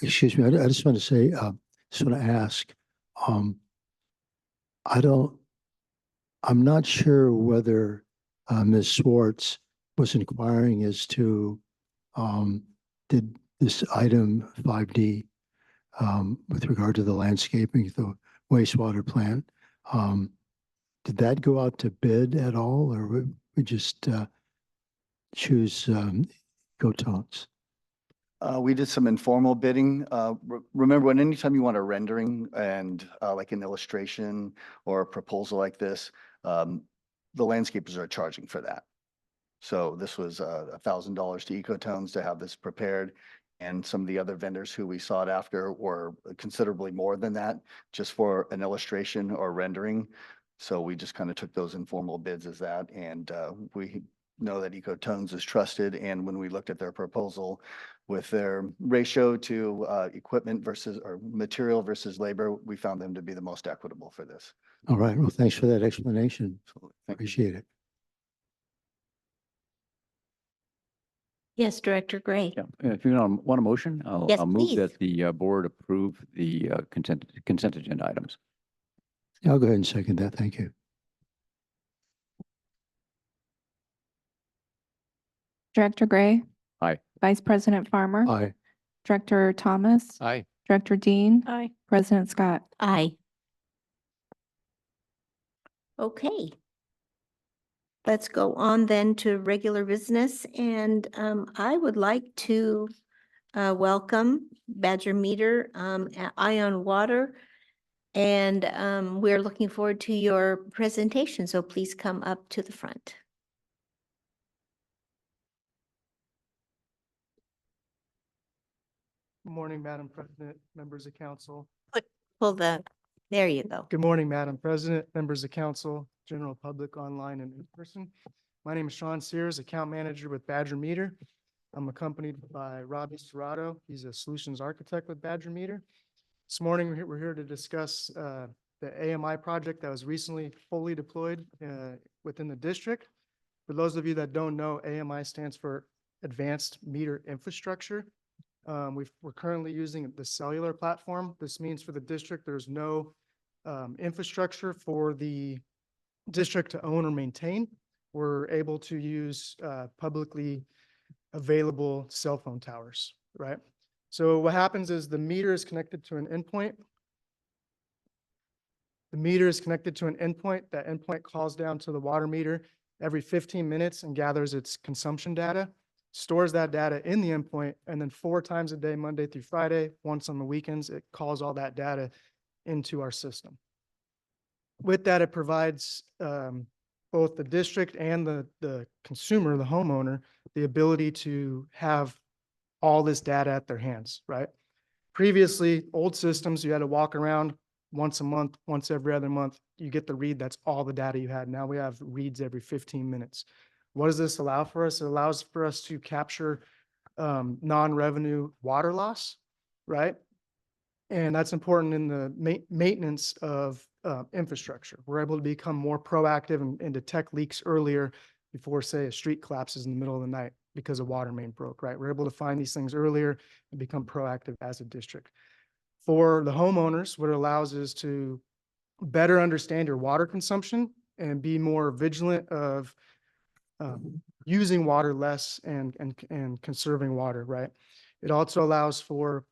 Excuse me, I just want to say, just want to ask, I'm not sure whether Ms. Swartz was inquiring as to, did this item 5D with regard to the landscaping, the wastewater plant, did that go out to bid at all, or would we just choose Ecotones? We did some informal bidding. Remember, when anytime you want a rendering and like an illustration or a proposal like this, the landscapers are charging for that. So this was $1,000 to Ecotones to have this prepared. And some of the other vendors who we sought after were considerably more than that, just for an illustration or rendering. So we just kind of took those informal bids as that. And we know that Ecotones is trusted. And when we looked at their proposal with their ratio to equipment versus or material versus labor, we found them to be the most equitable for this. All right, well, thanks for that explanation. Absolutely. Thank you. Appreciate it. Yes, Director Gray. Yeah, if you want a motion, Yes, I'll move please. that the board approve the consent agenda items. Yeah, I'll go ahead and second that. Thank you. Director Gray. Aye. Vice President Farmer. Aye. Director Thomas. Aye. Director Dean, Aye. President Scott. Aye. Okay. Let's go on then to regular business, and I would like to welcome Badger Meter, Ion Water, and we're looking forward to your presentation, so please come up to the front. Good morning, Madam President, members of council. Pull the, there you go. Good morning, Madam President, members of council, general public online and in person. My name is Sean Sears, account manager with Badger Meter. I'm accompanied by Robbie Serrato. He's a solutions architect with Badger Meter. This morning, we're here to discuss the AMI project that was recently fully deployed within the district. For those of you that don't know, AMI stands for Advanced Meter Infrastructure. We're currently using the cellular platform. This means for the district, there's no infrastructure for the district to own or maintain. We're able to use publicly available cell phone towers, right? So what happens is the meter is connected to an endpoint. The meter is connected to an endpoint. That endpoint calls down to the water meter every 15 minutes and gathers its consumption data, stores that data in the endpoint, and then 4 times a day, Monday through Friday, once on the weekends, it calls all that data into our system. With that, it provides both the district and the consumer, the homeowner, the ability to have all this data at their hands, right? Previously, old systems, you had to walk around once a month, once every other month, you get the read, that's all the data you had. Now we have reads every 15 minutes. What does this allow for us? It allows for us to capture non-revenue water loss, right? And that's important in the maintenance of infrastructure. We're able to become more proactive and detect leaks earlier before, say, a street collapses in the middle of the night because a water main broke, right? We're able to find these things earlier and become proactive as a district. For the homeowners, what it allows is to better understand your water consumption and be more vigilant of using water less and conserving water, right? It also allows for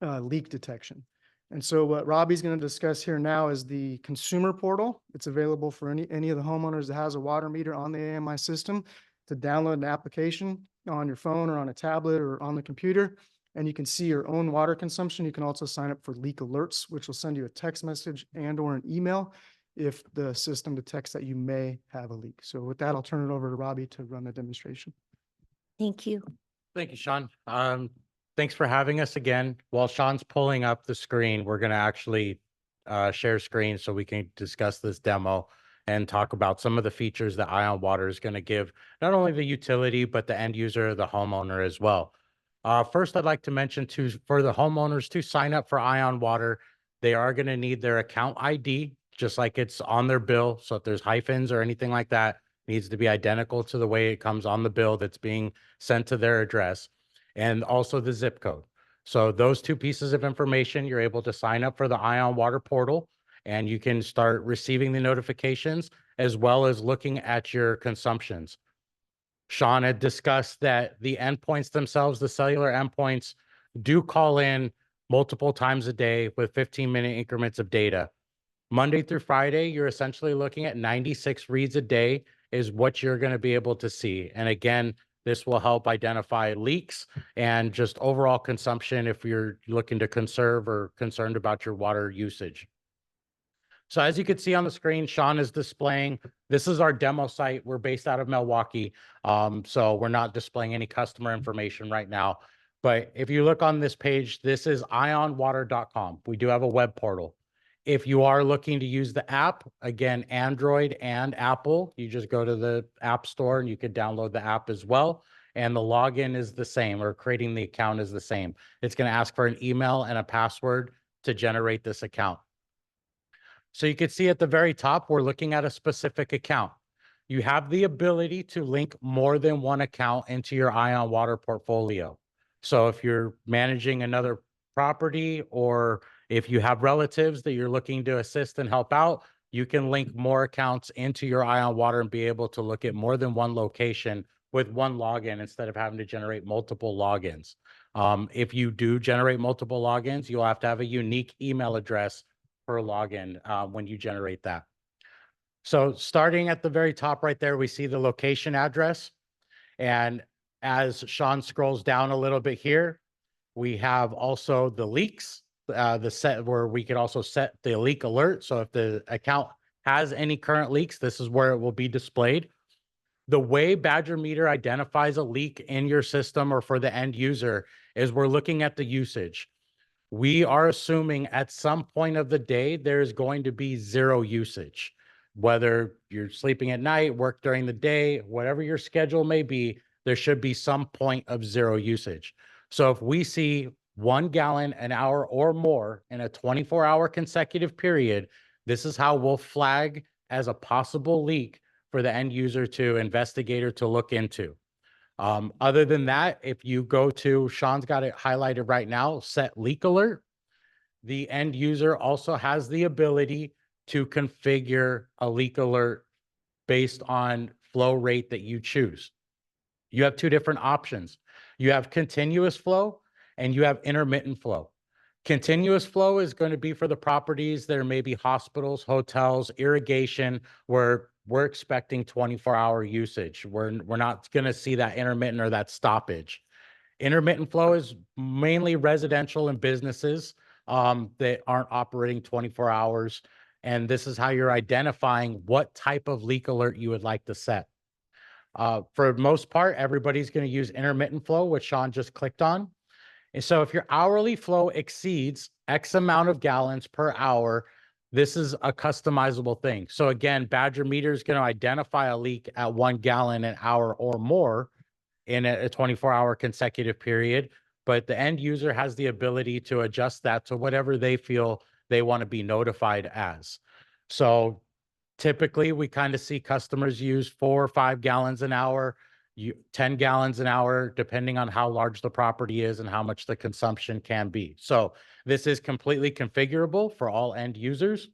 leak detection. And so what Robbie's going to discuss here now is the consumer portal. It's available for any of the homeowners that has a water meter on the AMI system to download an application on your phone or on a tablet or on the computer, and you can see your own water consumption. You can also sign up for leak alerts, which will send you a text message and or an email if the system detects that you may have a leak. So with that, I'll turn it over to Robbie to run the demonstration. Thank you. Thank you, Sean. Thanks for having us again. While Sean's pulling up the screen, we're going to actually share screen so we can discuss this demo and talk about some of the features that Ion Water is going to give not only the utility, but the end user, the homeowner as well. First, I'd like to mention for the homeowners to sign up for Ion Water, they are going to need their account ID, just like it's on their bill. So if there's hyphens or anything like that, it needs to be identical to the way it comes on the bill that's being sent to their address, and also the zip code. So those 2 pieces of information, you're able to sign up for the Ion Water portal, and you can start receiving the notifications as well as looking at your consumptions. Sean had discussed that the endpoints themselves, the cellular endpoints, do call in multiple times a day with 15-minute increments of data. Monday through Friday, you're essentially looking at 96 reads a day is what you're going to be able to see. And again, this will help identify leaks and just overall consumption if you're looking to conserve or concerned about your water usage. So as you can see on the screen, Sean is displaying, this is our demo site. We're based out of Milwaukee. So we're not displaying any customer information right now. But if you look on this page, this is ionwater.com. We do have a web portal. If you are looking to use the app, again, Android and Apple, you just go to the App Store and you can download the app as well. And the login is the same, or creating the account is the same. It's going to ask for an email and a password to generate this account. So you can see at the very top, we're looking at a specific account. You have the ability to link more than one account into your Ion Water portfolio. So if you're managing another property, or if you have relatives that you're looking to assist and help out, you can link more accounts into your Ion Water and be able to look at more than one location with one login instead of having to generate multiple logins. If you do generate multiple logins, you'll have to have a unique email address per login when you generate that. So starting at the very top right there, we see the location address. And as Sean scrolls down a little bit here, we have also the leaks, the set where we could also set the leak alert. So if the account has any current leaks, this is where it will be displayed. The way Badger Meter identifies a leak in your system or for the end user is we're looking at the usage. We are assuming at some point of the day, there's going to be zero usage. Whether you're sleeping at night, work during the day, whatever your schedule may be, there should be some point of zero usage. So if we see 1 gallon an hour or more in a 24-hour consecutive period, this is how we'll flag as a possible leak for the end user to investigate or to look into. Other than that, if you go to, Sean's got it highlighted right now, set leak alert, the end user also has the ability to configure a leak alert based on flow rate that you choose. You have two different options. You have continuous flow and you have intermittent flow. Continuous flow is going to be for the properties that are maybe hospitals, hotels, irrigation, where we're expecting 24-hour usage. We're not going to see that intermittent or that stoppage. Intermittent flow is mainly residential and businesses that aren't operating 24 hours. And this is how you're identifying what type of leak alert you would like to set. For the most part, everybody's going to use intermittent flow, which Sean just clicked on. And so if your hourly flow exceeds X amount of gallons per hour, this is a customizable thing. So again, Badger Meter is going to identify a leak at 1 gallon an hour or more in a 24-hour consecutive period, but the end user has the ability to adjust that to whatever they feel they want to be notified as. So typically we kind of see customers use 4 or 5 gallons an hour, 10 gallons an hour, depending on how large the property is and how much the consumption can be. So this is completely configurable for all end users.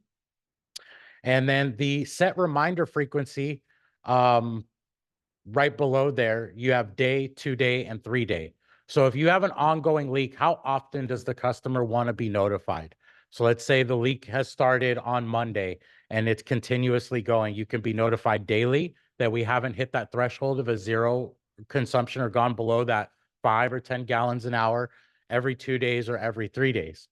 And then the set reminder frequency, right below there, you have day, 2 day, and 3 day. So if you have an ongoing leak, how often does the customer want to be notified? So let's say the leak has started on Monday and it's continuously going. You can be notified daily that we haven't hit that threshold of a zero consumption or gone below that 5 or 10 gallons an hour every 2 days or every 3 days.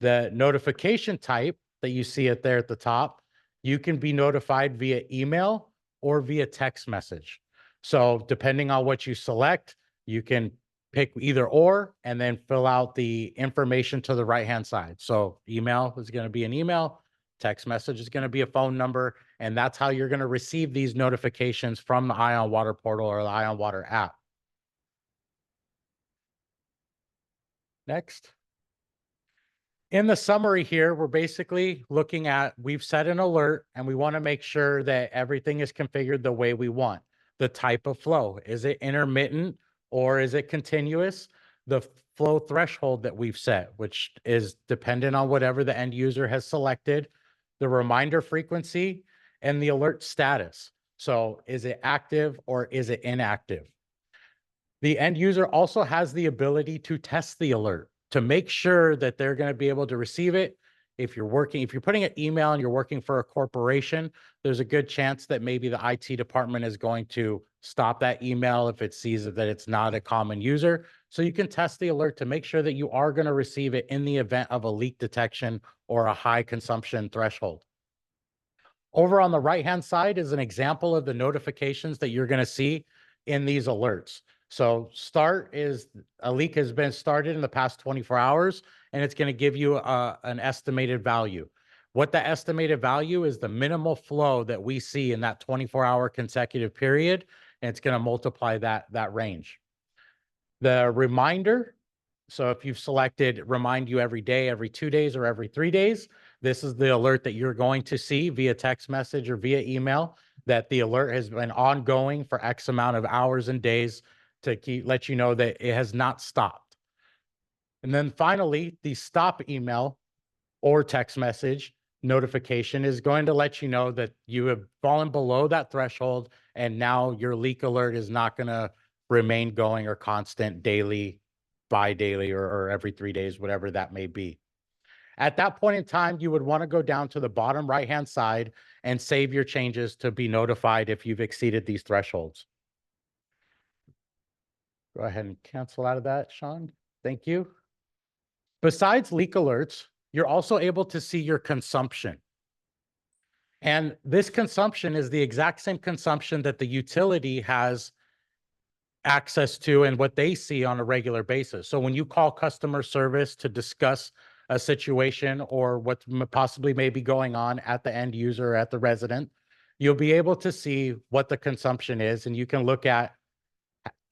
The notification type that you see it there at the top, you can be notified via email or via text message. So depending on what you select, you can pick either or and then fill out the information to the right-hand side. So email is going to be an email, text message is going to be a phone number, and that's how you're going to receive these notifications from the Ion Water portal or the Ion Water app. Next. In the summary here, we're basically looking at, we've set an alert and we want to make sure that everything is configured the way we want. The type of flow, is it intermittent or is it continuous? The flow threshold that we've set, which is dependent on whatever the end user has selected, the reminder frequency, and the alert status. So is it active or is it inactive? The end user also has the ability to test the alert to make sure that they're going to be able to receive it. If you're putting an email and you're working for a corporation, there's a good chance that maybe the IT department is going to stop that email if it sees that it's not a common user. So you can test the alert to make sure that you are going to receive it in the event of a leak detection or a high consumption threshold. Over on the right-hand side is an example of the notifications that you're going to see in these alerts. So start is a leak has been started in the past 24 hours, and it's going to give you an estimated value. What the estimated value is the minimal flow that we see in that 24-hour consecutive period, and it's going to multiply that range. The reminder, so if you've selected remind you every day, every 2 days, or every 3 days, this is the alert that you're going to see via text message or via email that the alert has been ongoing for X amount of hours and days to let you know that it has not stopped. And then finally, the stop email or text message notification is going to let you know that you have fallen below that threshold and now your leak alert is not going to remain going or constant daily bi-daily or every 3 days, whatever that may be. At that point in time, you would want to go down to the bottom right-hand side and save your changes to be notified if you've exceeded these thresholds. Go ahead and cancel out of that, Sean. Thank you. Besides leak alerts, you're also able to see your consumption. And this consumption is the exact same consumption that the utility has access to and what they see on a regular basis. So when you call customer service to discuss a situation or what possibly may be going on at the end user, at the resident, you'll be able to see what the consumption is, and you can look at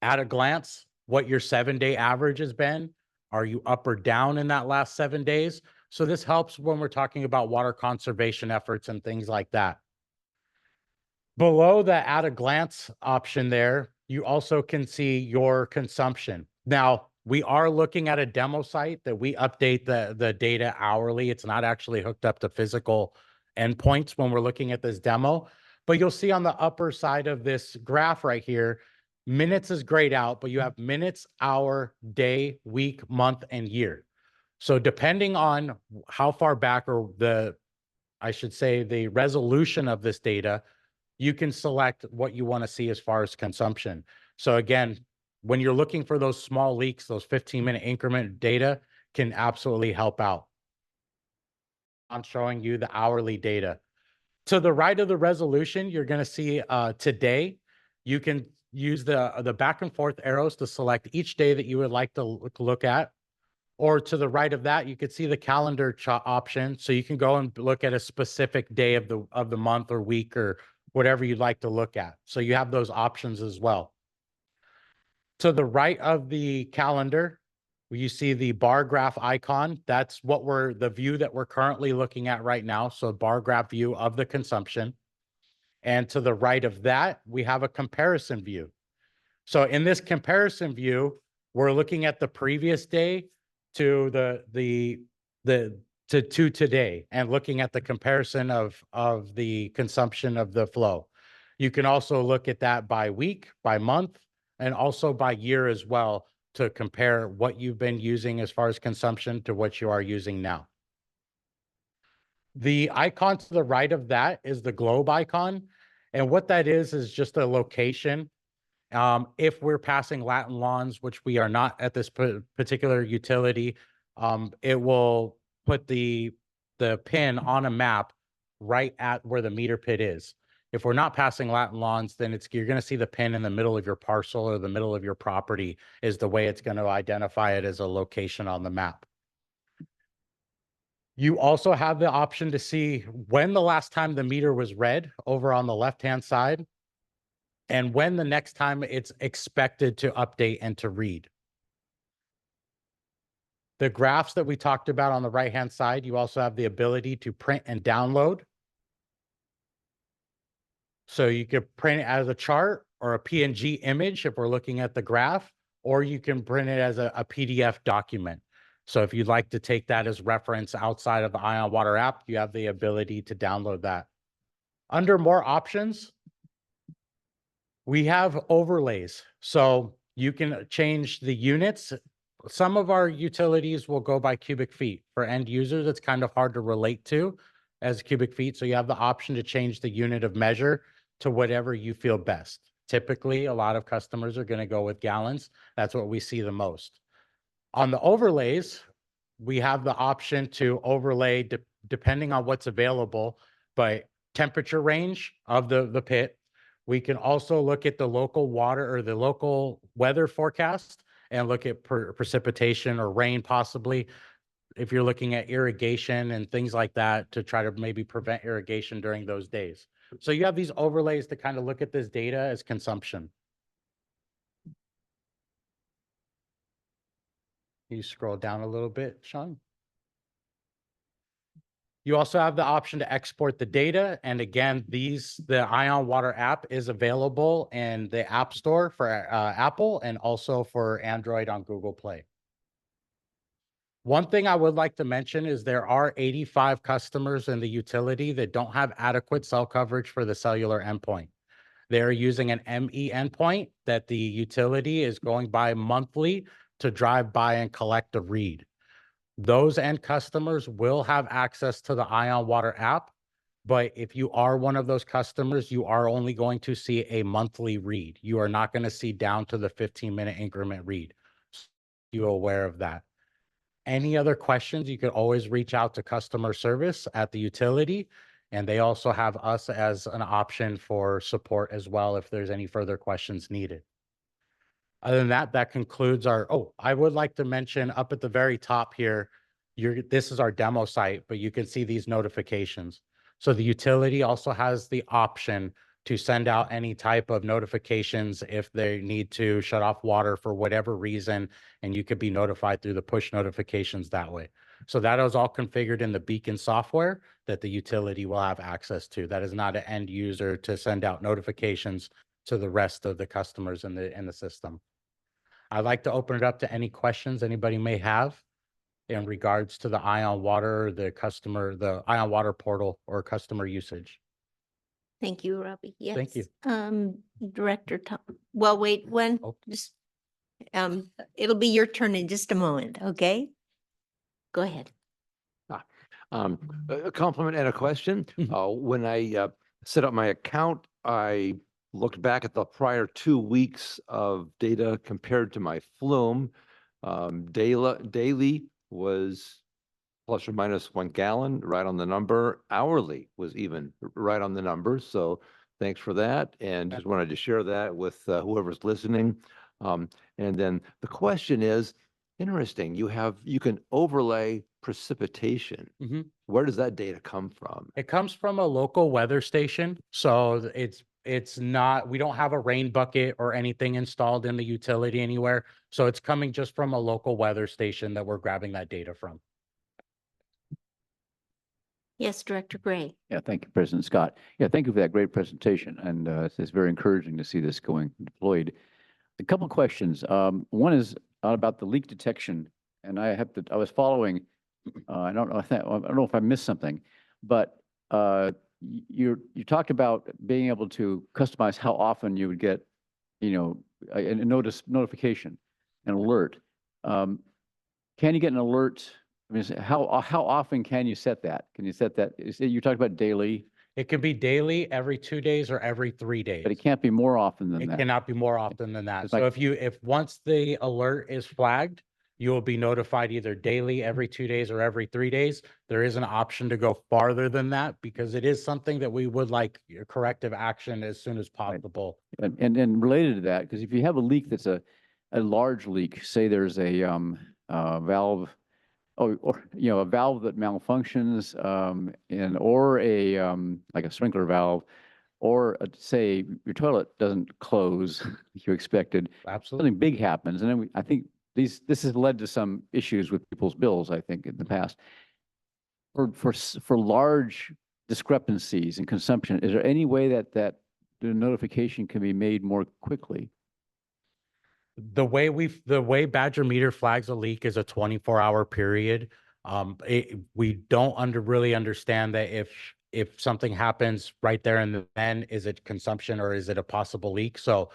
a glance what your 7-day average has been. Are you up or down in that last 7 days? So this helps when we're talking about water conservation efforts and things like that. Below the at a glance option there, you also can see your consumption. Now, we are looking at a demo site that we update the data hourly. It's not actually hooked up to physical endpoints when we're looking at this demo, but you'll see on the upper side of this graph right here, minutes is grayed out, but you have minutes, hour, day, week, month, and year. So depending on how far back or I should say the resolution of this data, you can select what you want to see as far as consumption. So again, when you're looking for those small leaks, those 15-minute increment data can absolutely help out. I'm showing you the hourly data. To the right of the resolution, you're going to see today. You can use the back and forth arrows to select each day that you would like to look at. Or to the right of that, you could see the calendar option. So you can go and look at a specific day of the month or week or whatever you'd like to look at. So you have those options as well. To the right of the calendar, you see the bar graph icon. That's the view that we're currently looking at right now. So bar graph view of the consumption. And to the right of that, we have a comparison view. So in this comparison view, we're looking at the previous day to to today and looking at the comparison of the consumption of the flow. You can also look at that by week, by month, and also by year as well to compare what you've been using as far as consumption to what you are using now. The icon to the right of that is the globe icon. And what that is just a location. If we're passing Latin lawns, which we are not at this particular utility, it will put the pin on a map right at where the meter pit is. If we're not passing Latin lawns, then you're going to see the pin in the middle of your parcel or the middle of your property is the way it's going to identify it as a location on the map. You also have the option to see when the last time the meter was read over on the left-hand side, and when the next time it's expected to update and to read. The graphs that we talked about on the right-hand side, you also have the ability to print and download. So you could print it as a chart or a PNG image if we're looking at the graph, or you can print it as a PDF document. So if you'd like to take that as reference outside of the Ion Water app, you have the ability to download that. Under more options, we have overlays. So you can change the units. Some of our utilities will go by cubic feet. For end users, it's kind of hard to relate to as cubic feet. So you have the option to change the unit of measure to whatever you feel best. Typically, a lot of customers are going to go with gallons. That's what we see the most. On the overlays, we have the option to overlay depending on what's available by temperature range of the pit. We can also look at the local water or the local weather forecast and look at precipitation or rain possibly. If you're looking at irrigation and things like that to try to maybe prevent irrigation during those days. So you have these overlays to kind of look at this data as consumption. You scroll down a little bit, Sean. You also have the option to export the data. And again, the Ion Water app is available in the App Store for Apple and also for Android on Google Play. One thing I would like to mention is there are 85 customers in the utility that don't have adequate cell coverage for the cellular endpoint. They're using an ME endpoint that the utility is going by monthly to drive by and collect a read. Those end customers will have access to the Ion Water app, but if you are one of those customers, you are only going to see a monthly read. You are not going to see down to the 15-minute increment read. So you aware of that. Any other questions, you could always reach out to customer service at the utility, and they also have us as an option for support as well if there's any further questions needed. Other than that, that concludes our, I would like to mention up at the very top here, this is our demo site, but you can see these notifications. So the utility also has the option to send out any type of notifications if they need to shut off water for whatever reason, and you could be notified through the push notifications that way. So that is all configured in the Beacon software that the utility will have access to. That is not an end user to send out notifications to the rest of the customers in the system. I'd like to open it up to any questions anybody may have in regards to the Ion Water, the Ion Water portal or customer usage. Thank you, Robbie. Yes. Thank you. Director Tom, well, wait, just, it'll be your turn in just a moment, okay? Go ahead. A compliment and a question. When I set up my account, I looked back at the prior 2 weeks of data compared to my flume. Daily was plus or minus 1 gallon, right on the number. Hourly was even right on the number. So thanks for that. And just wanted to share that with whoever's listening. And then the question is, interesting, you can overlay precipitation. Where does that data come from? It comes from a local weather station. So it's not, we don't have a rain bucket or anything installed in the utility anywhere. So it's coming just from a local weather station that we're grabbing that data from. Yes, Director Gray. Yeah, thank you, President Scott. Yeah, thank you for that great presentation. And it's very encouraging to see this going deployed. A couple of questions. One is about the leak detection. And I was following, I don't know if I missed something, but you talked about being able to customize how often you would get, a notification, an alert. Can you get an alert? I mean, how often can you set that? Can you set that? You talked about daily. It can be daily, every 2 days, or every 3 days. But it can't be more often than that. It cannot be more often than that. It's So like- if once the alert is flagged, you will be notified either daily, every 2 days, or every 3 days. There is an option to go farther than that because it is something that we would like corrective action as soon as possible. And related to that, because if you have a leak that's a large leak, say there's a valve, or a valve that malfunctions, or like a sprinkler valve, or say your toilet doesn't close like you expected. Absolutely. Something big happens, and then I think this has led to some issues with people's bills, I think, in the past. For large discrepancies in consumption, is there any way that the notification can be made more quickly? The way Badger Meter flags a leak is a 24-hour period. We don't really understand that if something happens right there and then, is it consumption or is it a possible leak? So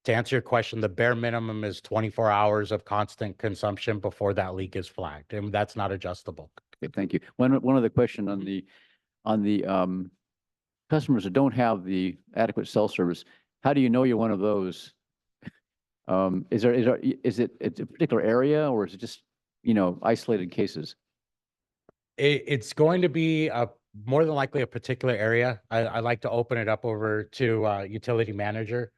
to answer your question, the bare minimum is 24 hours of constant consumption before that leak is flagged, and that's not adjustable. Okay, thank you. One other question on the customers that don't have the adequate cell service. How do you know you're one of those? Is it a particular area, or is it just isolated cases? It's going to be more than likely a particular area. I like to open it up over to utility manager.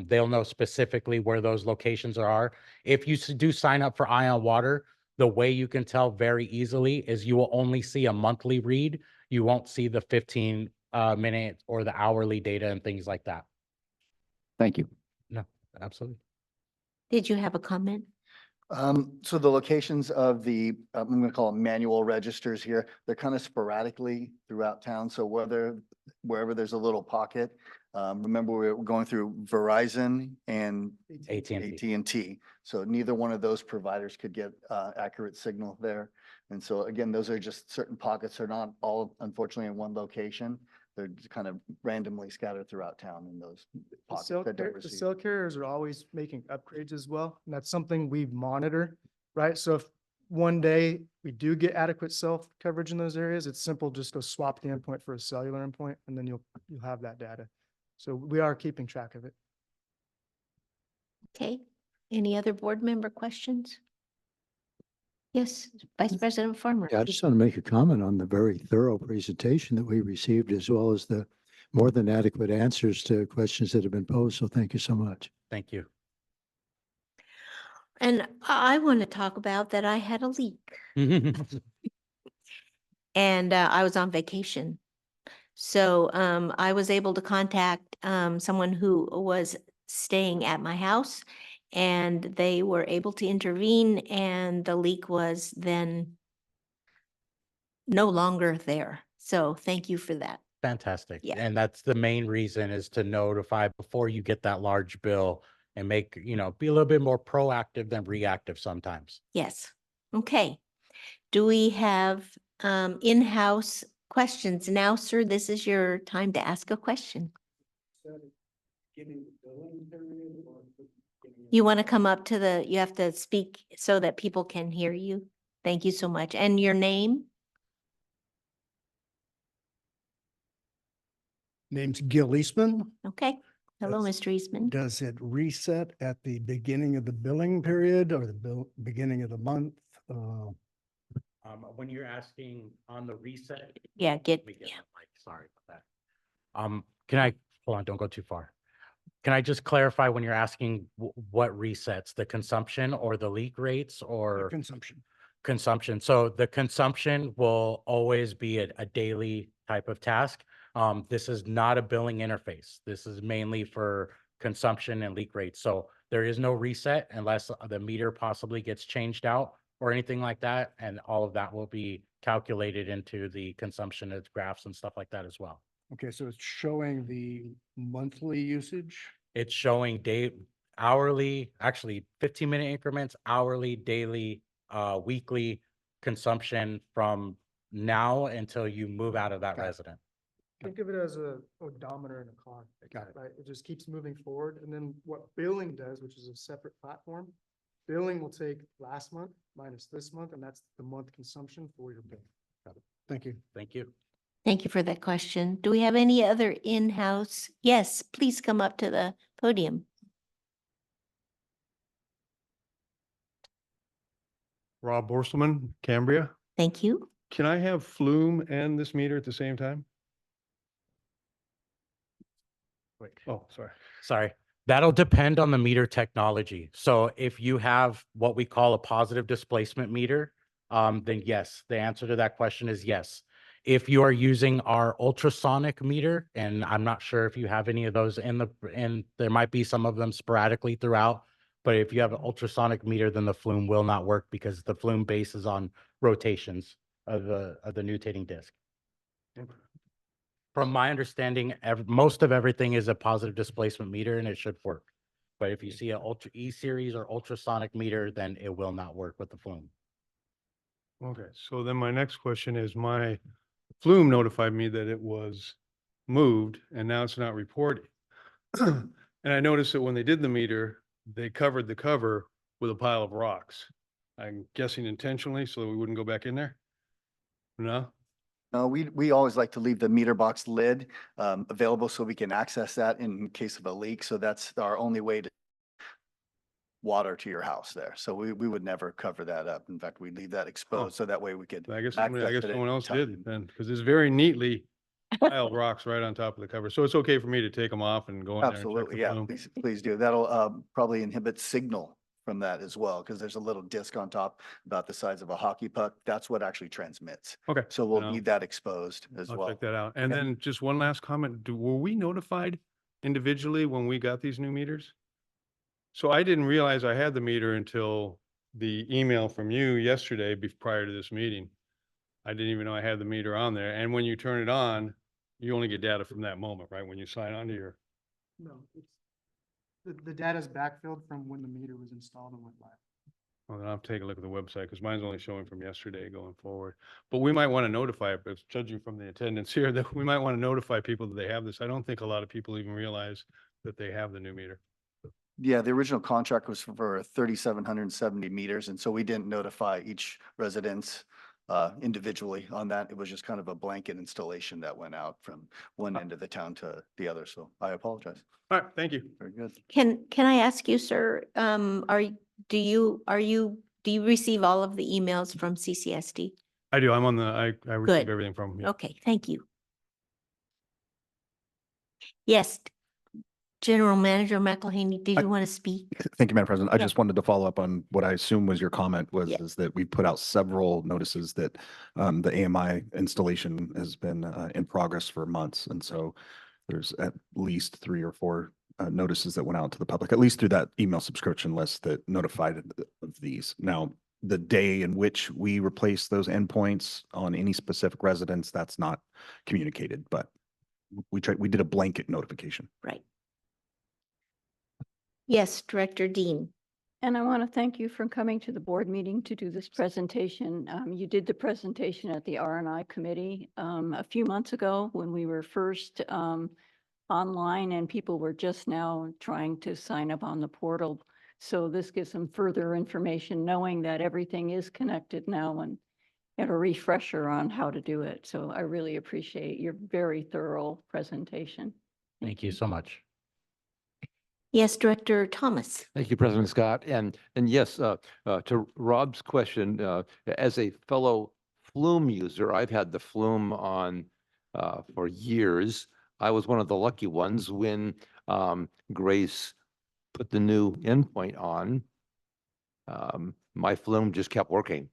They'll know specifically where those locations are. If you do sign up for Ion Water, the way you can tell very easily is you will only see a monthly read. You won't see the 15-minute or the hourly data and things like that. Thank you. No, absolutely. Did you have a comment? So the locations of the, I'm going to call them manual registers here, they're kind of sporadically throughout town. So wherever there's a little pocket, remember we were going through Verizon and AT&T. So neither one of those providers could get accurate signal there. And so again, those are just certain pockets. They're not all unfortunately in one location. They're just kind of randomly scattered throughout town in those pockets that don't The receive. cell carriers are always making upgrades as well, and that's something we monitor, right? So if one day we do get adequate cell coverage in those areas, it's simple, just go swap the endpoint for a cellular endpoint, and then you'll have that data. So we are keeping track of it. Okay, any other board member questions? Yes, Vice President Farmer. Yeah, I just want to make a comment on the very thorough presentation that we received, as well as the more than adequate answers to questions that have been posed. So thank you so much. Thank you. And I want to talk about that I had a leak and I was on vacation. So I was able to contact someone who was staying at my house, and they were able to intervene, and the leak was then no longer there. So thank you for that. Fantastic. Yeah. And that's the main reason, is to notify before you get that large bill and make, be a little bit more proactive than reactive sometimes. Yes. Okay. Do we have in-house questions? Now, sir, this is your time to ask a question. You want to come up to you have to speak so that people can hear you. Thank you so much. And your name? Name's Gil Eastman. Okay. Hello, Does- Mr. Eastman. Does it reset at the beginning of the billing period or the beginning of the month? When you're asking on the reset. Yeah, let me get my mic. Sorry about that. Can I, hold on, don't go too far. Can I just clarify when you're asking what resets, the consumption or the leak rates or? Consumption. Consumption. So the consumption will always be a daily type of task. This is not a billing interface. This is mainly for consumption and leak rates. So there is no reset unless the meter possibly gets changed out or anything like that. And all of that will be calculated into the consumption of graphs and stuff like that as well. Okay, so it's showing the monthly usage? It's showing hourly, actually 15-minute increments, hourly, daily, weekly consumption from now until you move out of that resident. Think of it as a odometer in a car. Got it. Right? It just keeps moving forward. And then what billing does, which is a separate platform, billing will take last month minus this month, and that's the month consumption for your bill. Got it. Thank you. Thank you. Thank you for that question. Do we have any other in-house? Yes, please come up to the podium. Rob Borstelman, Cambria. Thank you. Can I have Flume and this meter at the same time? Wait. Oh, sorry. Sorry. That'll depend on the meter technology. So if you have what we call a positive displacement meter, then yes, the answer to that question is yes. If you are using our ultrasonic meter, and I'm not sure if you have any of those and there might be some of them sporadically throughout, but if you have an ultrasonic meter, then the flume will not work because the flume base is on rotations of the nutating disc. From my understanding, most of everything is a positive displacement meter and it should work. But if you see an Ultra E series or ultrasonic meter, then it will not work with the flume. Okay, so then my next question is, my Flume notified me that it was moved and now it's not reporting. And I noticed that when they did the meter, they covered the cover with a pile of rocks. I'm guessing intentionally so that we wouldn't go back in there? No? No, we always like to leave the meter box lid available so we can access that in case of a leak. So that's our only way to water to your house there. So we would never cover that up. In fact, we leave that exposed so that way we could. I guess access it at someone any else time. did then, because it's very neatly piled rocks right on top of the cover. So it's okay for me to take them off and go in there and check Absolutely, the yeah, flume. please do. That'll probably inhibit signal from that as well, because there's a little disc on top about the size of a hockey puck. That's what actually transmits. Okay. So we'll then need that exposed as I'll well. check that out. And Okay. then just one last comment. Were we notified individually when we got these new meters? So I didn't realize I had the meter until the email from you yesterday prior to this meeting. I didn't even know I had the meter on there. And when you turn it on, you only get data from that moment, right? When you sign on to your, No, it's the data is backfilled from when the meter was installed and went live. Well, then I'll take a look at the website because mine's only showing from yesterday going forward. But we might want to notify, if judging from the attendance here, that we might want to notify people that they have this. I don't think a lot of people even realize that they have the new meter. Yeah, the original contract was for 3,770 meters, and so we didn't notify each residence individually on that. It was just kind of a blanket installation that went out from one end of the town to the other, so I apologize. All right, thank you. Very good. Can I ask you, sir, do you receive all of the emails from CCSD? I do. I'm on the, I receive Good. everything from you. Okay, thank you. Yes, General Manager McElhaney, did you want to speak? Thank you, Madam President. I Yeah. just wanted to follow up on what I assume was your comment was, Yeah. is that we put out several notices that the AMI installation has been in progress for months. And so there's at least 3 or 4 notices that went out to the public, at least through that email subscription list that notified of these. Now, the day in which we replace those endpoints on any specific residence, that's not communicated, but we did a blanket notification. Right. Yes, Director Dean. And I want to thank you for coming to the board meeting to do this presentation. You did the presentation at the R&I committee a few months ago when we were first online and people were just now trying to sign up on the portal. So this gives them further information, knowing that everything is connected now and a refresher on how to do it. So I really appreciate your very thorough presentation. Thank you so much. Yes, Director Thomas. Thank you, President Scott. And yes, to Rob's question, as a fellow Flume user, I've had the Flume on for years. I was one of the lucky ones when Grace put the new endpoint on. My Flume just kept working.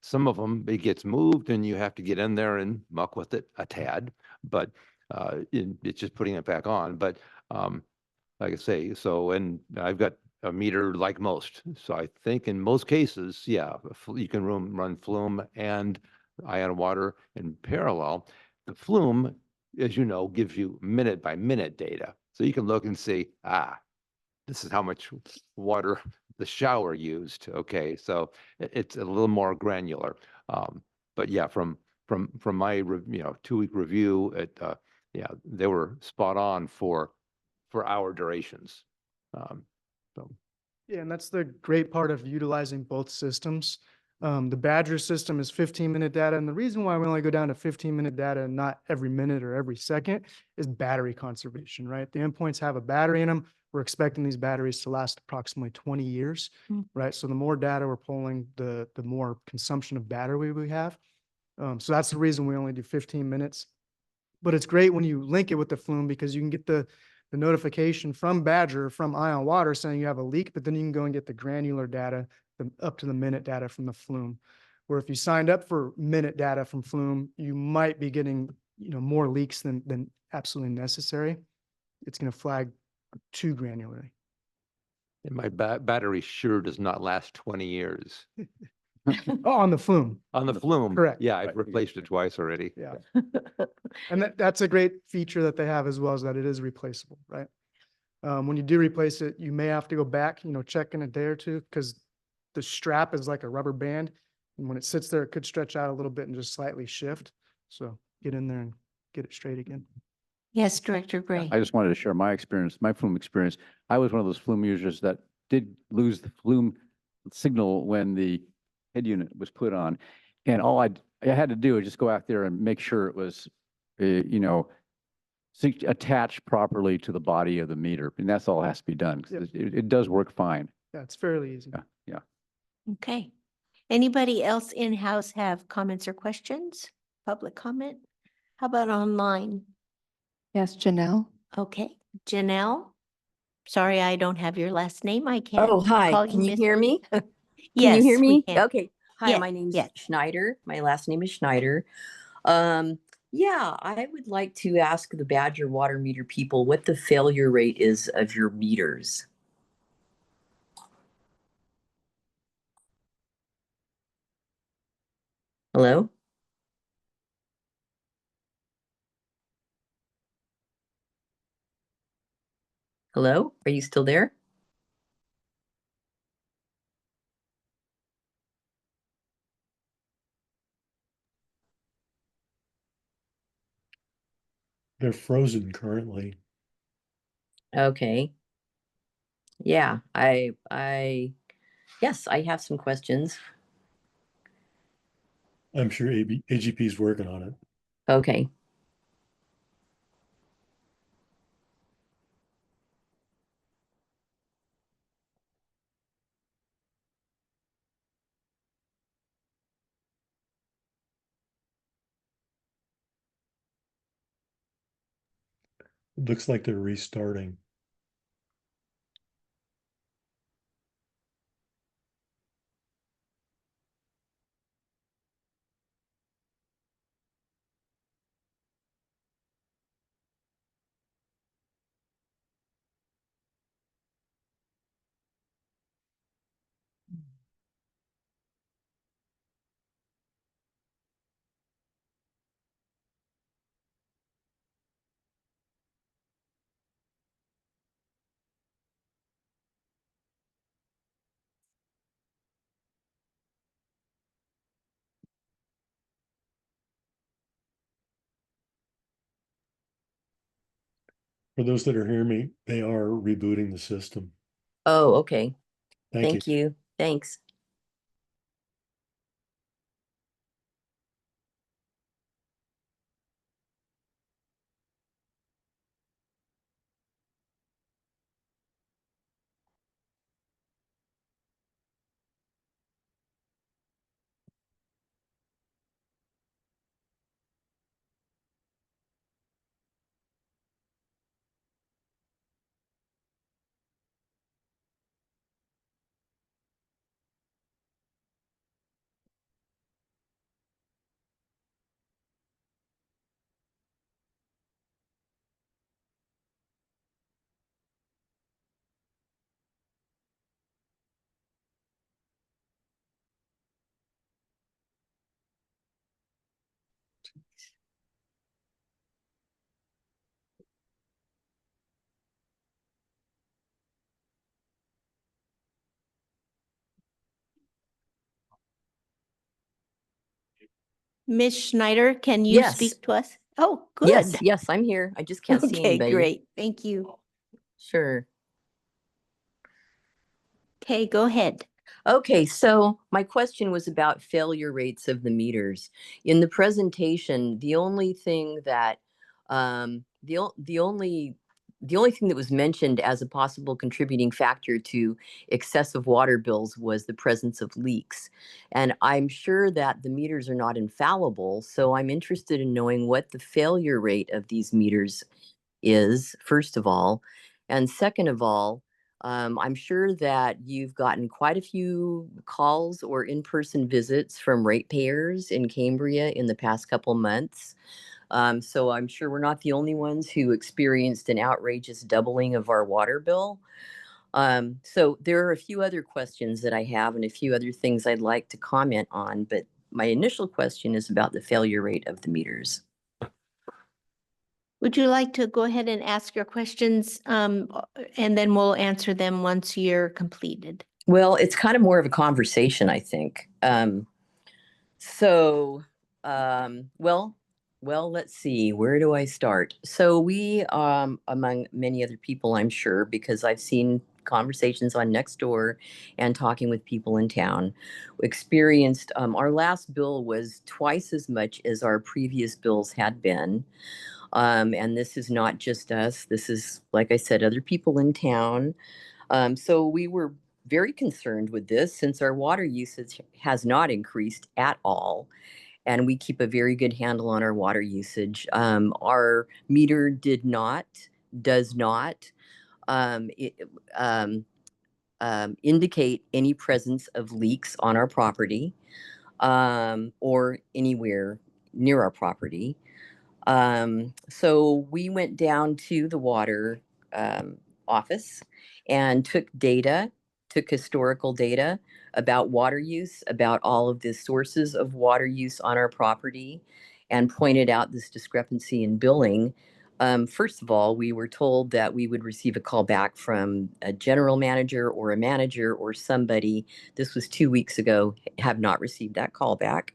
Some of them, it gets moved and you have to get in there and muck with it a tad, but it's just putting it back on. But like I say, so, and I've got a meter like most. So I think in most cases, yeah, you can run Flume and ion water in parallel. The Flume, as you know, gives you minute by minute data. So you can look and see, this is how much water the shower used. Okay, so it's a little more granular. But yeah, from my 2-week review, yeah, they were spot on for hour durations. So Yeah, and that's the great part of utilizing both systems. The Badger system is 15-minute data, and the reason why we only go down to 15-minute data and not every minute or every second is battery conservation, right? The endpoints have a battery in them. We're expecting these batteries to last approximately 20 years, right? So the more data we're pulling, the more consumption of battery we have. So that's the reason we only do 15 minutes. But it's great when you link it with the Flume because you can get the notification from Badger, from Ion Water saying you have a leak, but then you can go and get the granular data, up to the minute data from the Flume. Where if you signed up for minute data from Flume, you might be getting more leaks than absolutely necessary. It's going to flag too granularly. and my battery sure does not last 20 years. Oh, on the Flume. On the Flume. Correct. Yeah, I've replaced it twice already. Yeah. And that's a great feature that they have as well, is that it is replaceable, right? When you do replace it, you may have to go back, check in a day or two because the strap is like a rubber band. And when it sits there, it could stretch out a little bit and just slightly shift. So get in there and get it straight again. Yes, Director Gray. I just wanted to share my experience, my Flume experience. I was one of those Flume users that did lose the Flume signal when the head unit was put on. And all I had to do was just go out there and make sure it was, attached properly to the body of the meter. And that's all has to be done. 'Cause Yep. it does work fine. Yeah, it's fairly easy. Yeah. Okay. Anybody else in-house have comments or questions? Public comment? How about online? Yes, Janelle. Okay, Janelle? Sorry, I don't have your last name. I can't. Oh, hi. call Can you Miss hear me? Lee. Can you hear Yes, we me? can. Okay. Hi, Yeah, my name's yeah. Schneider. My last name is Schneider. Yeah, I would like to ask the Badger water meter people what the failure rate is of your meters. Hello? Hello? Are you still there? They're frozen currently. Okay. Yeah, yes, I have some questions. I'm sure AGP is working on it. Okay. It looks like they're restarting. For those that are hearing me, they are rebooting the system. Oh, okay. Thank you. Thank you. Thanks. Ms. Schneider, can you Yes. speak to us? Oh, Yes, good. yes, I'm here. I just can't see Okay, anybody. great. Thank you. Sure. Okay, go ahead. Okay, so my question was about failure rates of the meters. In the presentation, the only thing that the only thing that was mentioned as a possible contributing factor to excessive water bills was the presence of leaks. And I'm sure that the meters are not infallible, so I'm interested in knowing what the failure rate of these meters is, first of all. And second of all, I'm sure that you've gotten quite a few calls or in-person visits from ratepayers in Cambria in the past couple months. So I'm sure we're not the only ones who experienced an outrageous doubling of our water bill. So there are a few other questions that I have and a few other things I'd like to comment on, but my initial question is about the failure rate of the meters. Would you like to go ahead and ask your questions, and then we'll answer them once you're completed? Well, it's kind of more of a conversation, I think. Well, let's see, where do I start? So we, among many other people, I'm sure, because I've seen conversations on Nextdoor and talking with people in town, experienced, our last bill was twice as much as our previous bills had been. And this is not just us. This is, like I said, other people in town. So we were very concerned with this since our water usage has not increased at all. And we keep a very good handle on our water usage. Our meter does not um, it, indicate any presence of leaks on our property or anywhere near our property. So we went down to the water office and took historical data about water use, about all of the sources of water use on our property, and pointed out this discrepancy in billing. First of all, we were told that we would receive a call back from a general manager or a manager or somebody. This was 2 weeks ago, have not received that call back.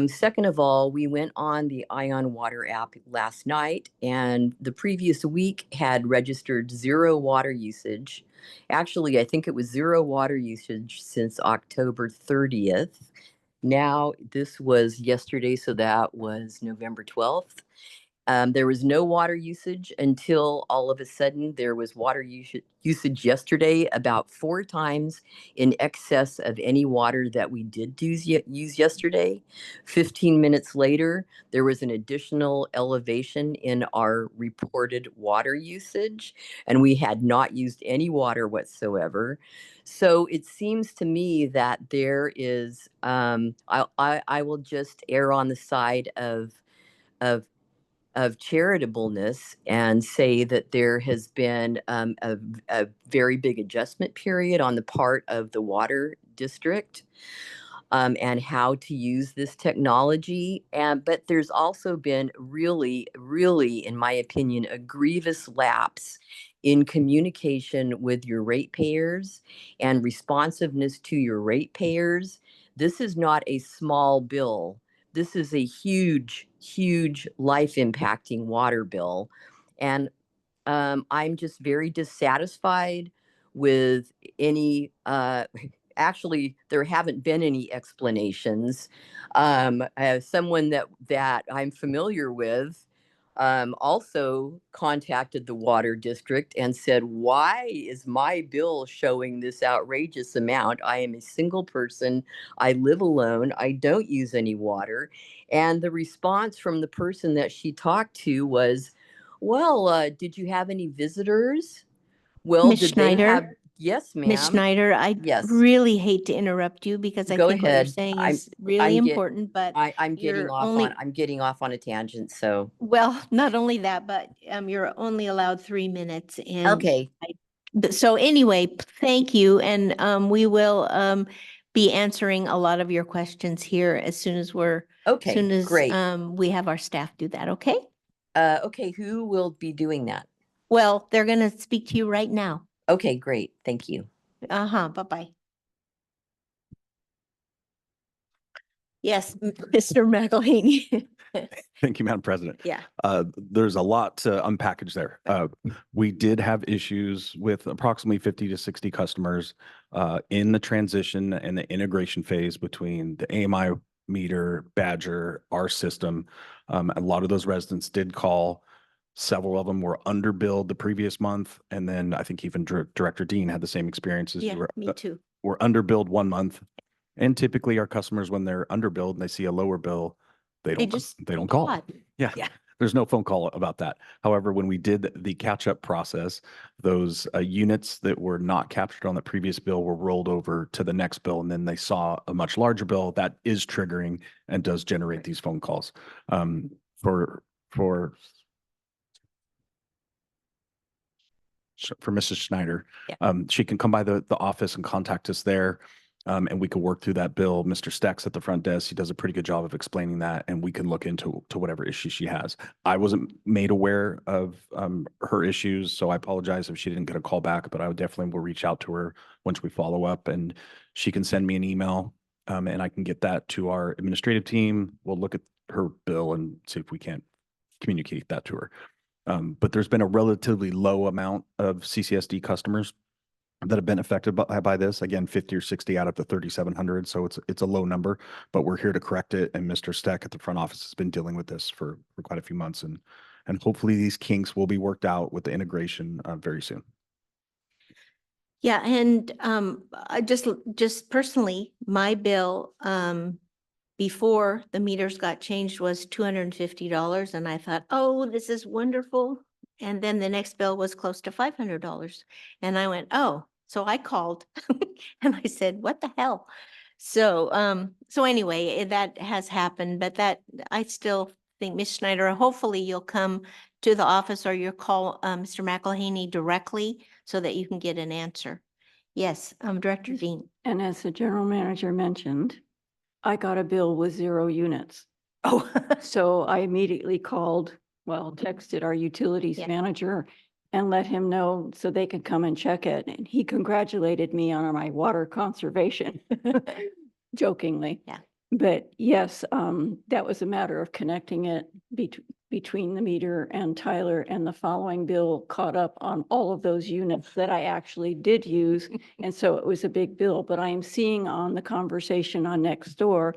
Second of all, we went on the Ion Water app last night, and the previous week had registered 0 water usage. Actually, I think it was 0 water usage since October 30th. Now, this was yesterday, so that was November 12th. There was no water usage until all of a sudden there was water usage yesterday, about 4 times in excess of any water that we did use yesterday. 15 minutes later, there was an additional elevation in our reported water usage, and we had not used any water whatsoever. So it seems to me that there is, I will just err on the side of charitableness and say that there has been a very big adjustment period on the part of the water district, and how to use this technology. But there's also been really, in my opinion, a grievous lapse in communication with your ratepayers and responsiveness to your ratepayers. This is not a small bill. This is a huge, life impacting water bill. And I'm just very dissatisfied with any, actually, there haven't been any explanations. As someone that I'm familiar with also contacted the water district and said, why is my bill showing this outrageous amount? I am a single person. I live alone. I don't use any water. And the response from the person that she talked to was, well, did you have any visitors? Well, Ms. did they Schneider? have? Yes, ma'am. Ms. Schneider, I Yes. really hate to interrupt you because I Go think what you're ahead. saying I'm- is really I'm get- important, but I'm getting you're off only, on, I'm getting off on a tangent, so. well, not only that, but you're only allowed 3 minutes and Okay. so anyway, thank you. And we will be answering a lot of your questions here as soon as Okay, soon as great. we have our staff do that, okay? Okay, who will be doing that? Well, they're gonna speak to you right now. Okay, great. Thank you. Bye-bye. Yes, Mr. McElhaney. Thank you, Madam President. Yeah. There's a lot to unpackage there. We did have issues with approximately 50 to 60 customers in the transition and the integration phase between the AMI meter, Badger, our system. A lot of those residents did call. Several of them were underbilled the previous month. And then I think even Director Dean had the same experiences. Yeah, me too. We're underbilled 1 month. And typically our customers, when they're underbilled and they see a lower bill, they don't call. God. Yeah. There's no phone call about that. However, when we did the catch-up process, those units that were not captured on the previous bill were rolled over to the next bill, and then they saw a much larger bill that is triggering and does generate these phone calls. For Mrs. Schneider, she can come by the office and contact us there. And we can work through that bill. Mr. Steck's at the front desk. He does a pretty good job of explaining that, and we can look into whatever issue she has. I wasn't made aware of her issues, so I apologize if she didn't get a call back, but I would definitely will reach out to her once we follow up, and she can send me an email, and I can get that to our administrative team. We'll look at her bill and see if we can't communicate that to her. But there's been a relatively low amount of CCSD customers that have been affected by this. Again, 50 or 60 out of the 3,700. So it's a low number, but we're here to correct it. And Mr. Steck at the front office has been dealing with this for quite a few months. And hopefully these kinks will be worked out with the integration very soon. Yeah, and I just personally, my bill before the meters got changed was $250, and I thought, oh, this is wonderful. And then the next bill was close to $500, and I went, oh. So I called and I said, what the hell? So so anyway, that has happened, but that I still think, Ms. Schneider, hopefully you'll come to the office or you'll call Mr. McElhaney directly so that you can get an answer. Yes, Director Dean. And as the general manager mentioned, I got a bill with 0 units. Oh. So I immediately texted our utilities manager and let him know so they could come and check it. And he congratulated me on my water conservation, jokingly. Yeah. But yes, that was a matter of connecting it between the meter and Tyler, and the following bill caught up on all of those units that I actually did use. And so it was a big bill, but I am seeing on the conversation on Nextdoor,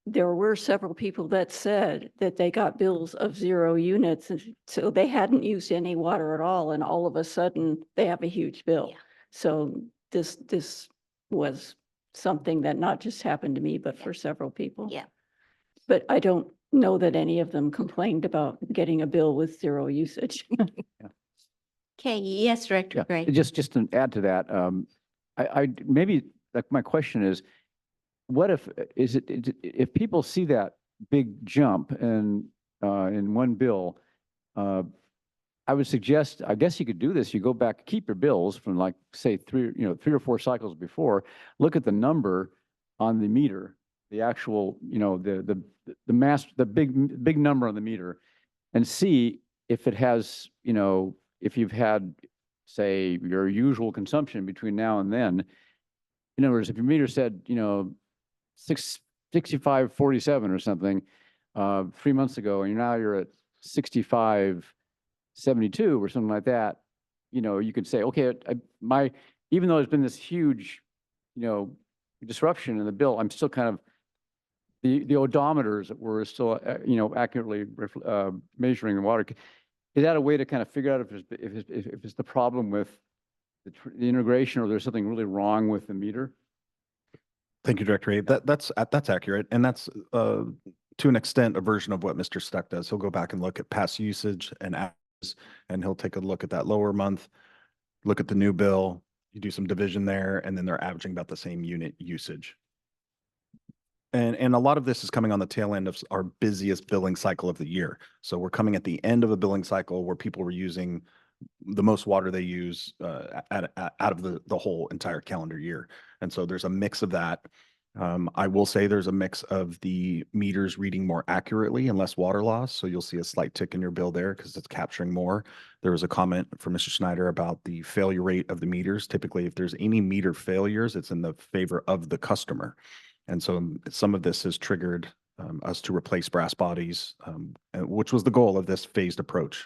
there were several people that said that they got bills of 0 units. And so they hadn't used any water at all. And all of a sudden they have a huge bill. Yeah. So this was something that not just happened to me, but for several people. Yeah. But I don't know that any of them complained about getting a bill with 0 usage. Okay, yes, Director Yeah, Gray. just to add to that, I maybe like my question is, what if if people see that big jump in one bill, I would suggest, I guess you could do this. You go back, keep your bills from like say 3 or 4 cycles before. Look at the number on the meter, the actual the big number on the meter, and see if it has if you've had say your usual consumption between now and then. In other words, if your meter said 6547 or something 3 months ago, and now you're at 6572 or something like that, you could say, okay, even though there's been this huge, disruption in the bill, I'm still kind of the odometers were still, accurately measuring the water. Is that a way to kind of figure out if it's the problem with the integration, or there's something really wrong with the meter? Thank you, Director A. That's accurate. And that's to an extent a version of what Mr. Stuck does. He'll go back and look at past usage and averages, and he'll take a look at that lower month, look at the new bill, you do some division there, and then they're averaging about the same unit usage. And a lot of this is coming on the tail end of our busiest billing cycle of the year. So we're coming at the end of a billing cycle where people were using the most water they use out of the whole entire calendar year. And so there's a mix of that. I will say there's a mix of the meters reading more accurately and less water loss. So you'll see a slight tick in your bill there because it's capturing more. There was a comment from Mr. Schneider about the failure rate of the meters. Typically, if there's any meter failures, it's in the favor of the customer. And so some of this has triggered us to replace brass bodies, which was the goal of this phased approach.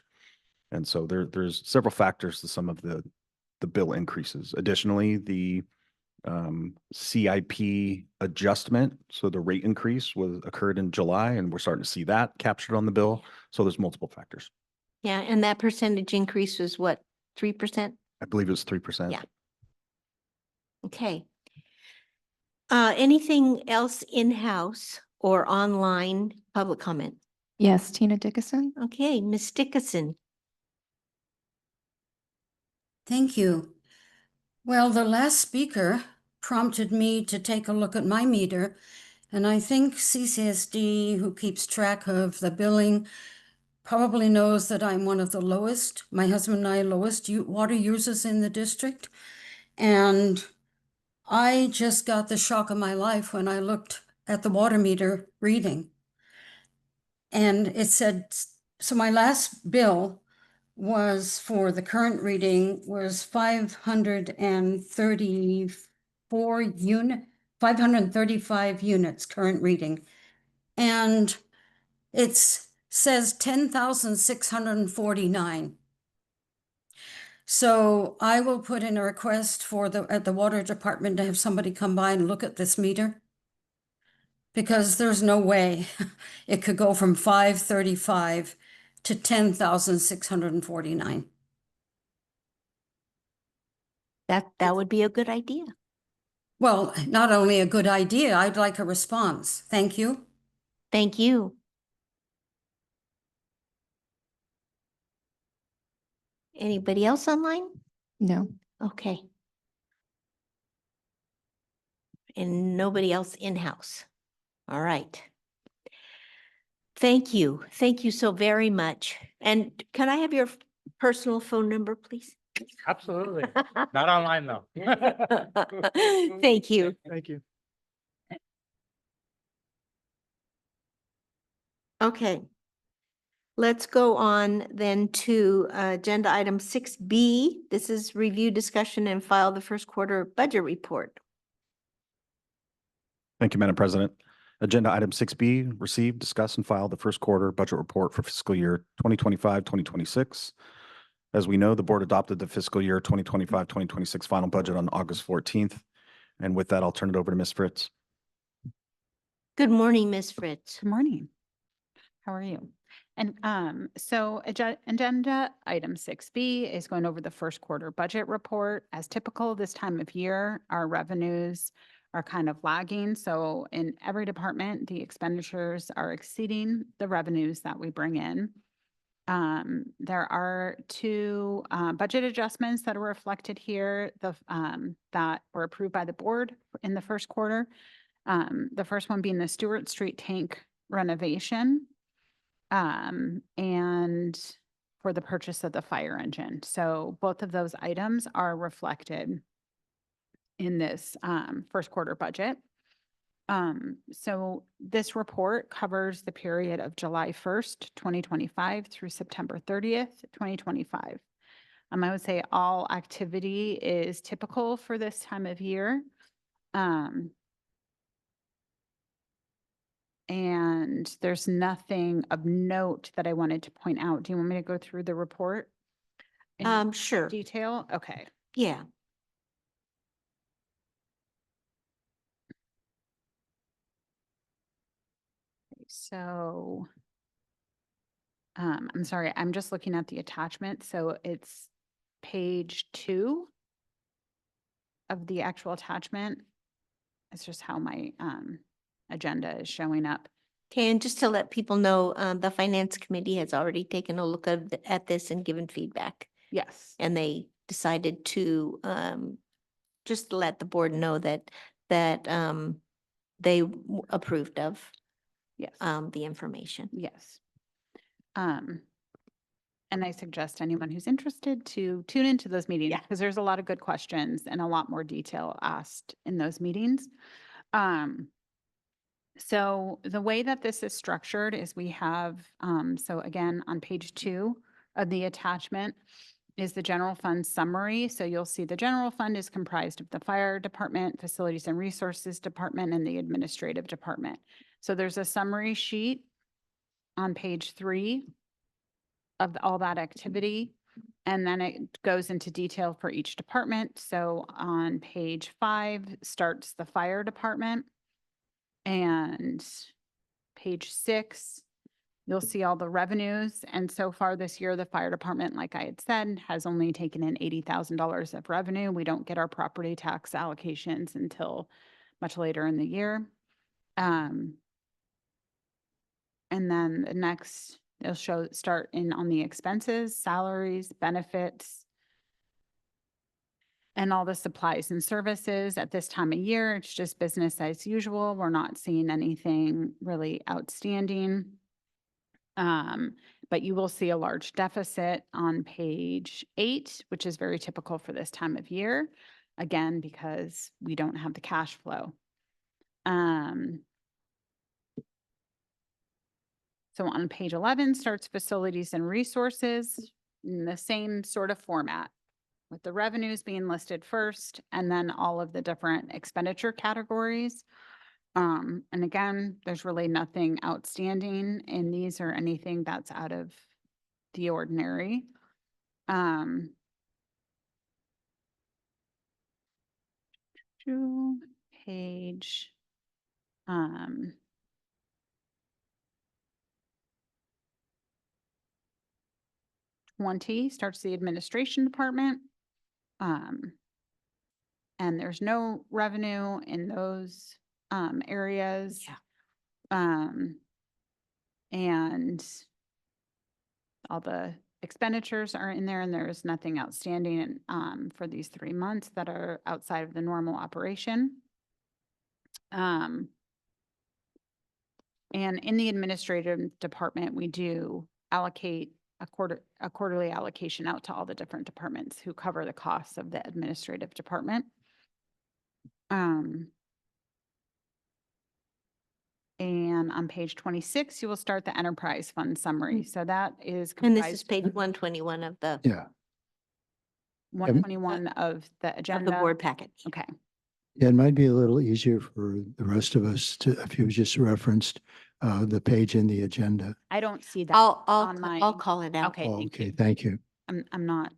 And so there's several factors to some of the bill increases. Additionally, the CIP adjustment, so the rate increase occurred in July, and we're starting to see that captured on the bill. So there's multiple factors. Yeah, and that percentage increase was what, 3%? I believe it was 3%. Yeah. Okay. Anything else in-house or online public comment? Yes, Tina Dickinson. Okay, Ms. Dickinson. Thank you. Well, the last speaker prompted me to take a look at my meter, and I think CSD, who keeps track of the billing, probably knows that I'm one of the lowest, my husband and I, lowest water users in the district. And I just got the shock of my life when I looked at the water meter reading. And it said, so my last bill was for the current reading was 535 units current reading. And it says 10,649. So I will put in a request at the water department to have somebody come by and look at this meter, because there's no way it could go from 535 to 10,649. That would be a good idea. Well, not only a good idea, I'd like a response. Thank you. Thank you. Anybody else online? No. Okay. And nobody else in-house. All right. Thank you. Thank you so very much. And can I have your personal phone number, please? Absolutely. Not online though. Thank you. Thank you. Okay. Let's go on then to agenda item 6B. This is review, discussion, and file the first quarter budget report. Thank you, Madam President. Agenda item 6B, receive, discuss, and file the first quarter budget report for fiscal year 2025-2026. As we know, the board adopted the fiscal year 2025-2026 final budget on August 14th. And with that, I'll turn it over to Ms. Fritz. Good morning, Ms. Fritz. Good morning. How are you? And so agenda item 6B is going over the first quarter budget report. As typical this time of year, our revenues are kind of lagging. So in every department, the expenditures are exceeding the revenues that we bring in. There are two budget adjustments that are reflected here that were approved by the board in the first quarter. The first one being the Stewart Street tank renovation and for the purchase of the fire engine. So both of those items are reflected in this first quarter budget. So this report covers the period of July 1st, 2025 through September 30th, 2025. I would say all activity is typical for this time of year. And there's nothing of note that I wanted to point out. Do you want me to go through the report? in Sure. Detail? Okay. Yeah. So, I'm sorry, I'm just looking at the attachment. So it's page 2 of the actual attachment. It's just how my agenda is showing up. Okay, and just to let people know, the finance committee has already taken a look at this and given feedback. Yes. And they decided to just let the board know that they approved of Yes. the information. Yes. And I suggest anyone who's interested to tune into those meetings because there's a lot of good questions and a lot more detail asked in those meetings. So the way that this is structured is we have, so again, on page 2 of the attachment is the general fund summary. So you'll see the general fund is comprised of the fire department, facilities and resources department, and the administrative department. So there's a summary sheet on page 3 of all that activity. And then it goes into detail for each department. So on page 5 starts the fire department. And page 6, you'll see all the revenues. And so far this year, the fire department, like I had said, has only taken in $80,000 of revenue. We don't get our property tax allocations until much later in the year. And then the next, they'll start in on the expenses, salaries, benefits, and all the supplies and services. At this time of year, it's just business as usual. We're not seeing anything really outstanding. But you will see a large deficit on page 8, which is very typical for this time of year. Again, because we don't have the cash flow. So on page 11 starts facilities and resources in the same sort of format, with the revenues being listed first and then all of the different expenditure categories. And again, there's really nothing outstanding in these or anything that's out of the ordinary. Page 20 starts the administration department. And there's no revenue in those areas. And all the expenditures are in there, and there's nothing outstanding for these 3 months that are outside of the normal operation. And in the administrative department, we do allocate a quarterly allocation out to all the different departments who cover the costs of the administrative department. And on page 26, you will start the enterprise fund summary. So that is And this is comprised page 121 of the 121 of the agenda. board package. Okay. Yeah, it might be a little easier for the rest of us to, if you just referenced the page in the agenda. I don't see that I'll on my. I'll call it out. Okay, Oh, thank okay, you. thank you. I'm not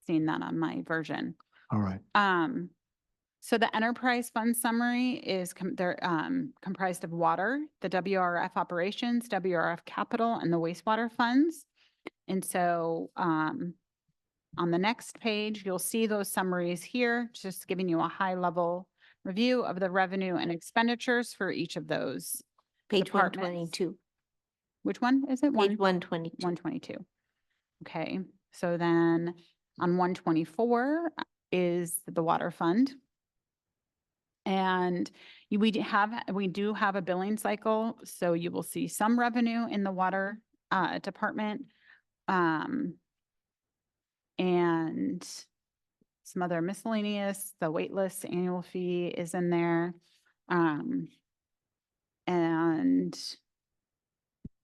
seeing that on my version. All right. So the enterprise fund summary is they're comprised of water, the WRF operations, WRF capital, and the wastewater funds. And so on the next page, you'll see those summaries here, just giving you a high level review of the revenue and expenditures for each of those Page departments. 122. Which one is it? Page 122. 122. Okay, so then on 124 is the water fund. And we do have a billing cycle, so you will see some revenue in the water department. And some other miscellaneous, the wait list annual fee is in there. And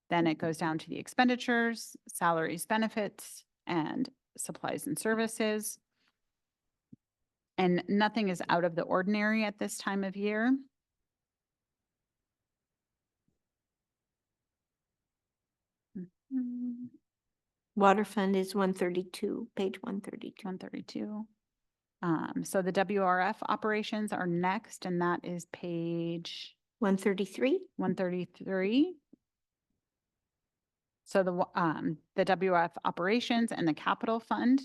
then it goes down to the expenditures, salaries, benefits, and supplies and services. And nothing is out of the ordinary at this time of year. Water fund is 132, page 132. 132. So the WRF operations are next, and that is page 133. 133. So the WRF operations and the capital fund.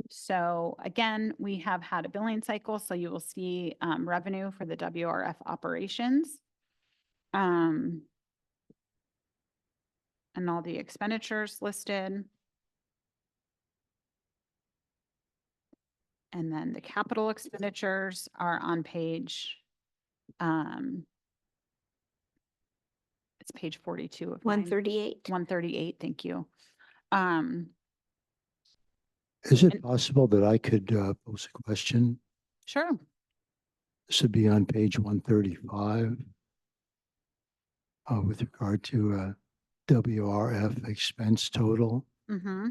So again, we have had a billing cycle, so you will see revenue for the WRF operations. And all the expenditures listed. And then the capital expenditures are on page, it's page 42 of mine. 138. 138, thank you. Is it possible that I could pose a question? Sure. This would be on page 135 with regard to WRF expense total. Mm-hmm.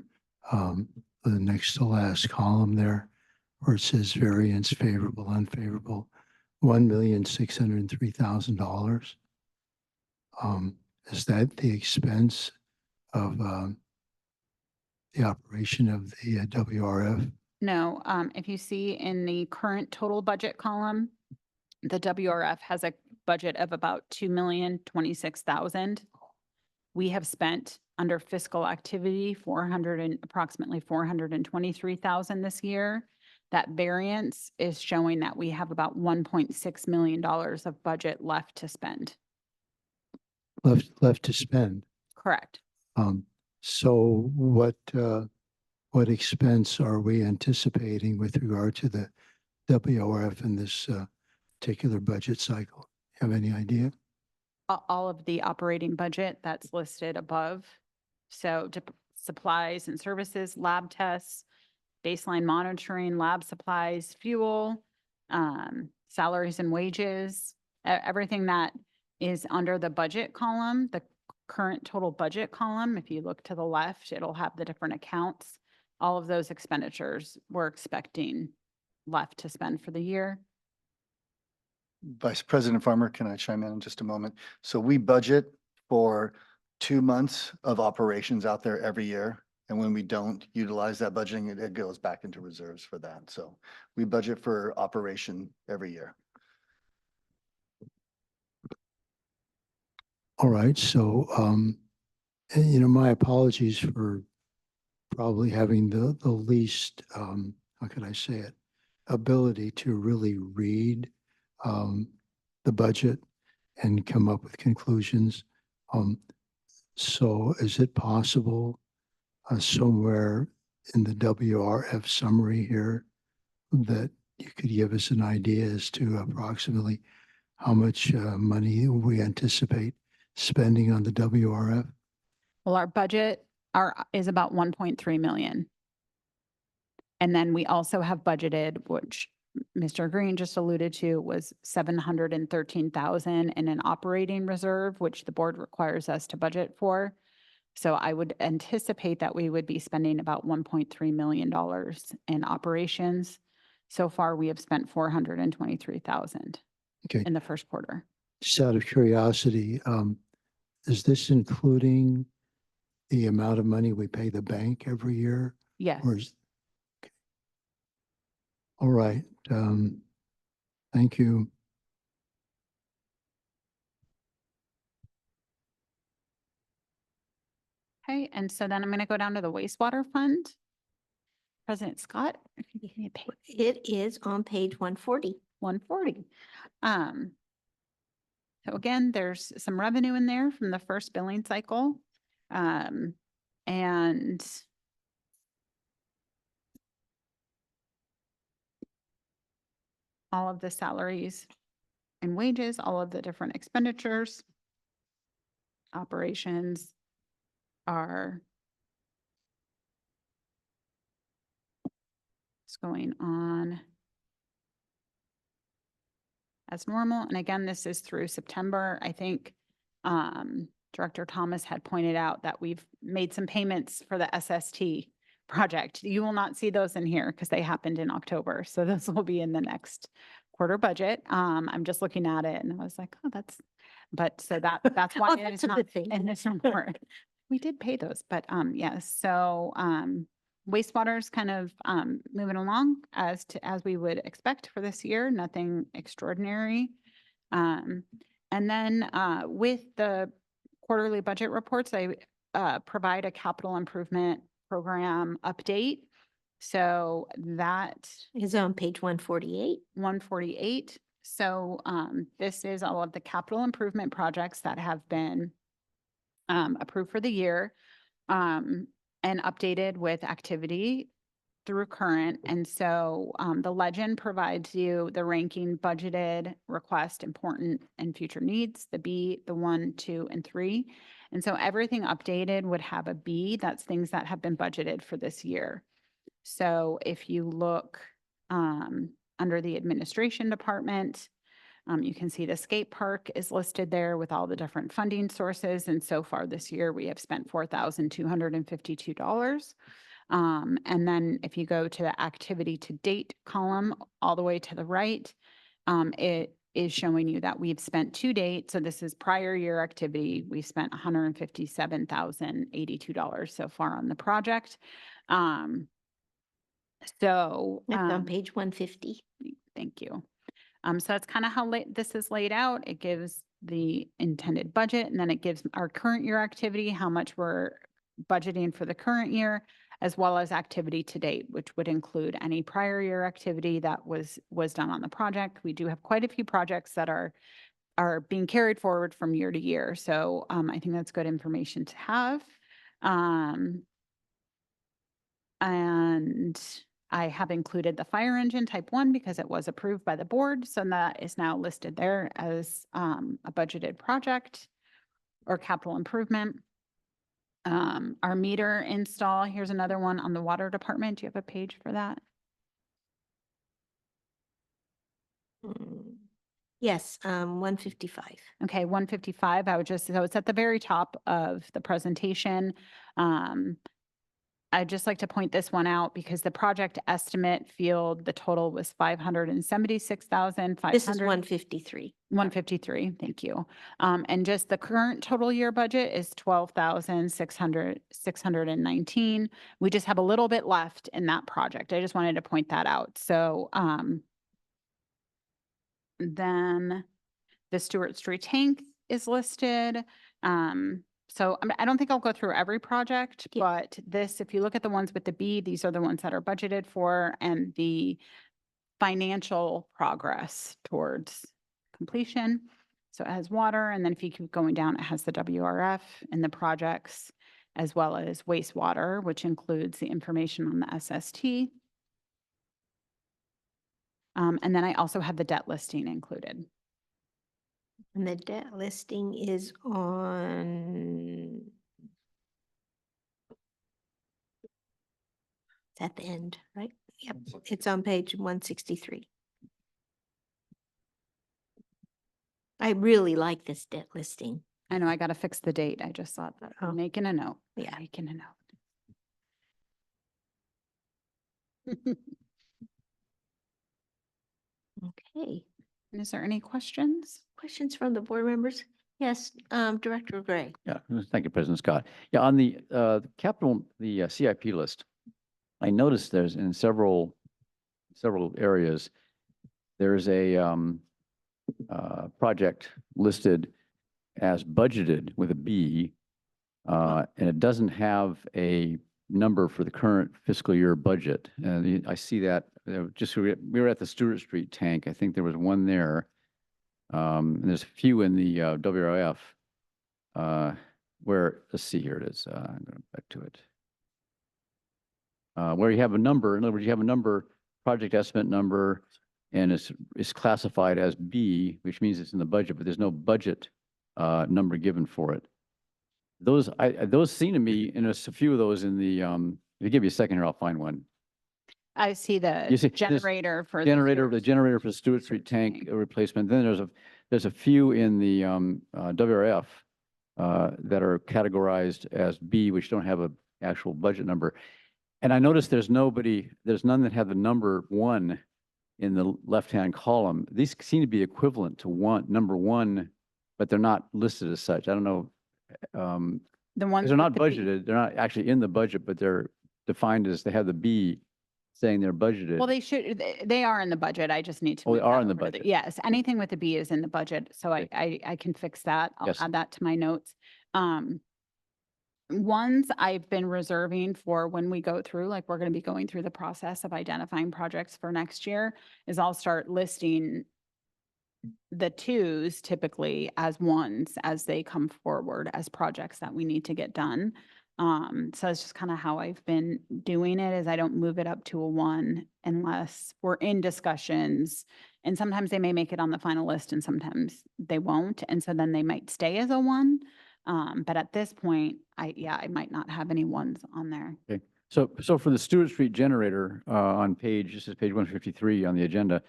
The next to last column there, where it says variance favorable, unfavorable, $1,603,000. Is that the expense of the operation of the WRF? No, if you see in the current total budget column, the WRF has a budget of about $2,026,000. We have spent under fiscal activity approximately $423,000 this year. That variance is showing that we have about $1.6 million of budget left to spend. Left to spend. Correct. So what expense are we anticipating with regard to the WRF in this particular budget cycle? Have any idea? All of the operating budget that's listed above. So supplies and services, lab tests, baseline monitoring, lab supplies, fuel, salaries and wages, everything that is under the budget column, the current total budget column. If you look to the left, it'll have the different accounts. All of those expenditures we're expecting left to spend for the year. Vice President Farmer, can I chime in just a moment? So we budget for 2 months of operations out there every year. And when we don't utilize that budgeting, it goes back into reserves for that. So we budget for operation every year. All right, so, my apologies for probably having the least, how can I say it, ability to really read the budget and come up with conclusions. So is it possible somewhere in the WRF summary here that you could give us an idea as to approximately how much money we anticipate spending on the WRF? Well, our budget is about 1.3 million. And then we also have budgeted, which Mr. Green just alluded to, was 713,000 in an operating reserve, which the board requires us to budget for. So I would anticipate that we would be spending about $1.3 million in operations. So far, we have spent 423,000 Okay, in the first quarter. just out of curiosity, is this including the amount of money we pay the bank every year? Yes. Or is, okay. All right, thank you. Okay, and so then I'm going to go down to the wastewater fund. President Scott, if you give me a page. It is on page 140. 140. So again, there's some revenue in there from the first billing cycle. And all of the salaries and wages, all of the different expenditures, operations are going on as normal. And again, this is through September. I think Director Thomas had pointed out that we've made some payments for the SST project. You will not see those in here because they happened in October. So those will be in the next quarter budget. I'm just looking at it and I was like, oh, that's, but so that's why Oh, it that's is a not good thing. in this report. We did pay those, but yes. So wastewater's kind of moving along as we would expect for this year, nothing extraordinary. And then with the quarterly budget reports, I provide a capital improvement program update. So that is on page 148. 148. So this is all of the capital improvement projects that have been approved for the year and updated with activity through current. And so the legend provides you the ranking budgeted, request, important, and future needs, the B, the 1, 2, and 3. And so everything updated would have a B. That's things that have been budgeted for this year. So if you look under the administration department, you can see the skate park is listed there with all the different funding sources. And so far this year, we have spent $4,252. And then if you go to the activity to date column all the way to the right, it is showing you that we've spent to date. So this is prior year activity. We've spent $157,082 so far on the project. So That's on page 150. thank you. So that's kind of how this is laid out. It gives the intended budget, and then it gives our current year activity, how much we're budgeting for the current year, as well as activity to date, which would include any prior year activity that was done on the project. We do have quite a few projects that are being carried forward from year to year. So I think that's good information to have. And I have included the fire engine type 1 because it was approved by the board. So that is now listed there as a budgeted project or capital improvement. Our meter install, here's another one on the water department. Do you have a page for that? Yes, 155. Okay, 155. I would just, so it's at the very top of the presentation. I'd just like to point this one out because the project estimate field, the total was 576,500. This is 153. 153, thank you. And just the current total year budget is 12,619. We just have a little bit left in that project. I just wanted to point that out. So then the Stewart Street tank is listed. So I don't think I'll go through every project, but this, if you look at the ones with the B, these are the ones that are budgeted for and the financial progress towards completion. So it has water, and then if you keep going down, it has the WRF and the projects, as well as wastewater, which includes the information on the SST. And then I also have the debt listing included. And the debt listing is on, it's at the end, right? Yep, it's on page 163. I really like this debt listing. I know I got to fix the date. I just thought that. Oh. I'm making a note. Yeah. Making a note. Okay. And is there any questions? Questions from the board members? Yes, Director Gray. Yeah, thank you, President Scott. Yeah, on the capital, the CIP list, I noticed there's in several areas, there's a project listed as budgeted with a B, and it doesn't have a number for the current fiscal year budget. And I see that we were at the Stewart Street tank. I think there was one there. And there's a few in the WRF where, let's see, here it is. I'm going back to it. Where you have a number, in other words, you have a number, project estimate number, and it's classified as B, which means it's in the budget, but there's no budget number given for it. Those seem to me, and there's a few of those in the, if you give me a second here, I'll find one. I see You the see this generator for the generator for the Stewart Street tank replacement. Then there's a few in the WRF that are categorized as B, which don't have an actual budget number. And I noticed there's none that have the number 1 in the left-hand column. These seem to be equivalent to number 1, but they're not listed as such. I don't know. the ones They're not with the B. budgeted. They're not actually in the budget, but they're defined as they have the B saying they're budgeted. Well, they are in the budget. I just need to. Oh, they move are that in the over to budget. Yes, anything with the B is in the budget. So I can fix that. I'll Yes. add that to my notes. Ones I've been reserving for when we go through, like we're going to be going through the process of identifying projects for next year, is I'll start listing the 2s typically as 1s as they come forward as projects that we need to get done. So it's just kind of how I've been doing it, is I don't move it up to a 1 unless we're in discussions. And sometimes they may make it on the final list and sometimes they won't. And so then they might stay as a 1. But at this point, I might not have any 1s on there. Okay. So for the Stewart Street generator this is page 153 on the agenda,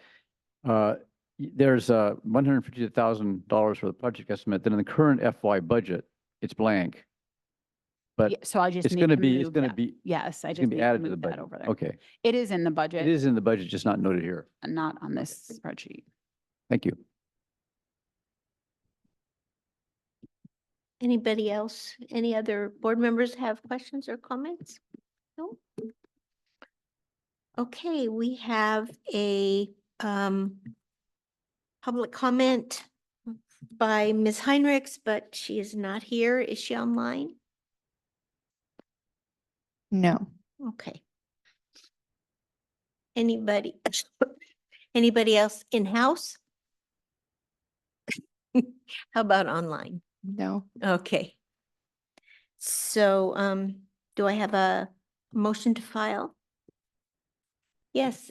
there's $150,000 for the project estimate. Then in the current FY budget, it's blank. But Yeah, so I just it's need going to to be, it's move going to that. be, Yes, I it's just going to need be to added to the move that budget. over there. Okay. It is in the It budget, is in the budget, just not noted here. and not on this spreadsheet. Thank you. Anybody else? Any other board members have questions or comments? No? Okay, we have a public comment by Ms. Heinrichs, but she is not here. Is she online? No. Okay. Anybody else in-house? How about online? No. Okay. So, do I have a motion to file? Yes,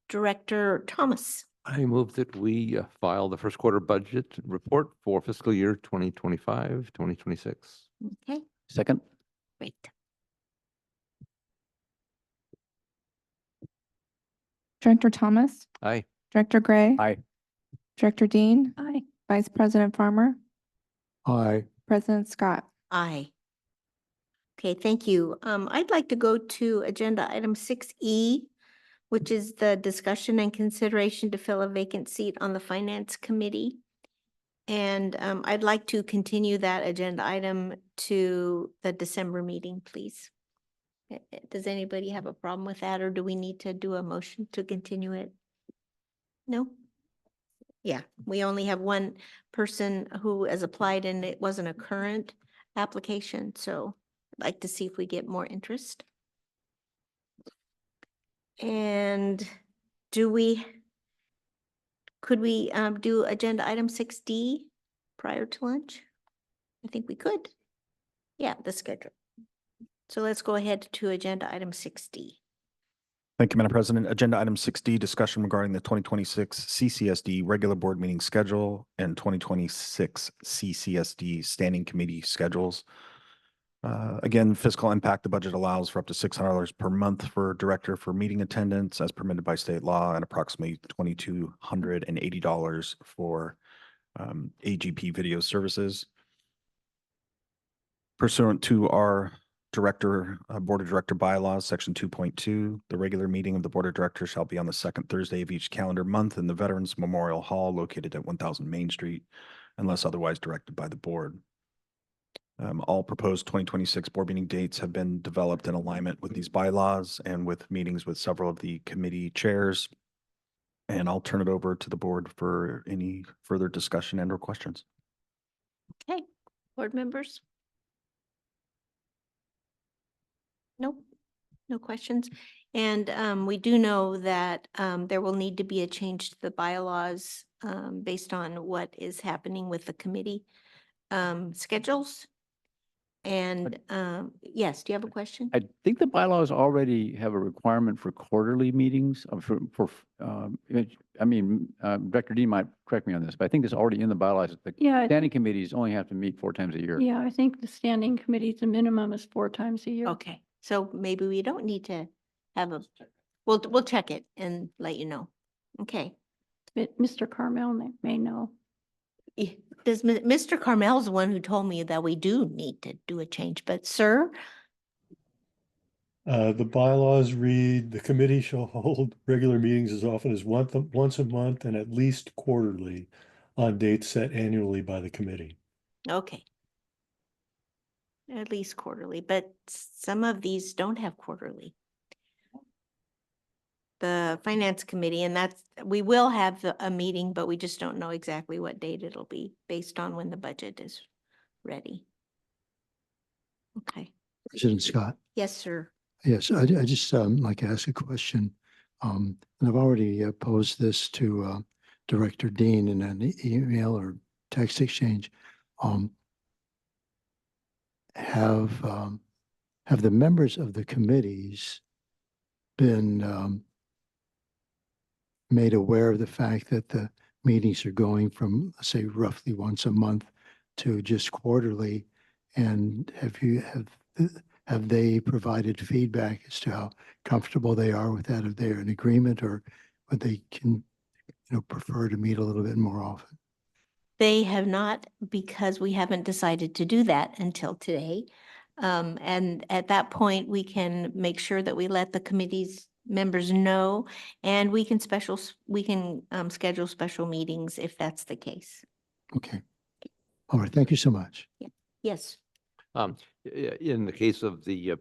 Director Thomas. I move that we file the first quarter budget report for fiscal year 2025, 2026. Okay, Second? great. Director Thomas, Aye. Director Gray. Aye. Director Dean, Aye. Vice President Farmer, Aye. President Scott. Aye. Okay, thank you. I'd like to go to agenda item 6E, which is the discussion and consideration to fill a vacant seat on the Finance Committee. And I'd like to continue that agenda item to the December meeting, please. Does anybody have a problem with that, or do we need to do a motion to continue it? No? Yeah, we only have one person who has applied and it wasn't a current application, so I'd like to see if we get more interest. And could we do agenda item 6D prior to lunch? I think we could. Yeah, the schedule. So let's go ahead to agenda item 6D. Thank you, Madam President. Agenda item 6D, discussion regarding the 2026 CCSD regular board meeting schedule and 2026 CCSD standing committee schedules. Again, fiscal impact, the budget allows for up to $600 per month for director for meeting attendance as permitted by state law, and approximately $2,280 for AGP video services. Pursuant to our Board of Director bylaws, section 2.2, the regular meeting of the Board of Directors shall be on the second Thursday of each calendar month in the Veterans Memorial Hall located at 1000 Main Street, unless otherwise directed by the board. All proposed 2026 board meeting dates have been developed in alignment with these bylaws and with meetings with several of the committee chairs. And I'll turn it over to the board for any further discussion and or questions. Okay, board members? Nope, no questions. And we do know that there will need to be a change to the bylaws based on what is happening with the committee schedules. And yes, do you have a question? I think the bylaws already have a requirement for quarterly meetings Director Dean might correct me on this, but I think it's already in the bylaws. The Yeah, standing committees only have to meet 4 times a year. yeah, I think the standing committee, the minimum is 4 times a year. Okay, so maybe we don't need to have a, we'll check it and let you know. Okay. But Mr. Carmel may know. Mr. Carmel's the one who told me that we do need to do a change, but sir? The bylaws read, the committee shall hold regular meetings as often as once a month and at least quarterly on dates set annually by the committee. Okay. At least quarterly, but some of these don't have quarterly. The finance committee, and we will have a meeting, but we just don't know exactly what date it'll be based on when the budget is ready. Okay. President Scott. Yes, sir. Yes, I just like to ask a question. And I've already posed this to Director Dean in an email or text exchange. Have the members of the committees been made aware of the fact that the meetings are going from, say, roughly once a month to just quarterly? And have they provided feedback as to how comfortable they are with that? If they're in agreement, or would they prefer to meet a little bit more often? They have not, because we haven't decided to do that until today. And at that point, we can make sure that we let the committee's members know, and we can schedule special meetings if that's the case. Okay. All right. Thank you so much. Yeah. Yes. In the case of the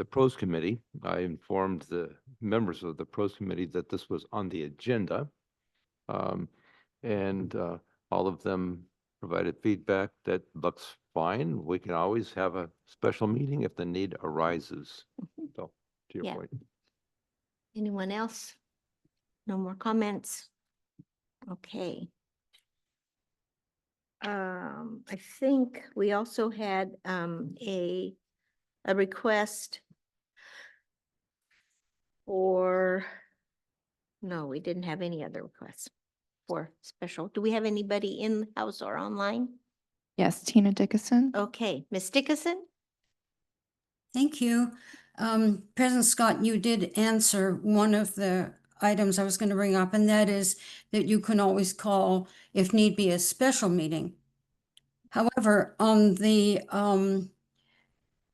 pros committee, I informed the members of the pros committee that this was on the agenda. And all of them provided feedback that looks fine. We can always have a special meeting if the need arises. So, to your point. Anyone else? No more comments? Okay. I think we also had a request for, no, we didn't have any other requests for special. Do we have anybody in the house or online? Yes, Tina Dickinson. Okay, Ms. Dickinson? Thank you. President Scott, you did answer one of the items I was going to bring up, and that is that you can always call, if need be, a special meeting. However, on the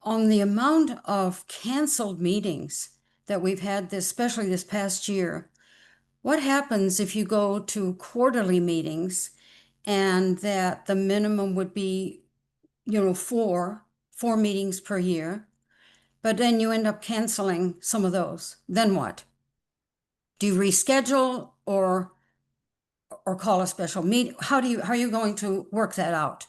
amount of canceled meetings that we've had, especially this past year, what happens if you go to quarterly meetings and that the minimum would be, four meetings per year, but then you end up canceling some of those? Then what? Do you reschedule or call a special meeting? How are you going to work that out?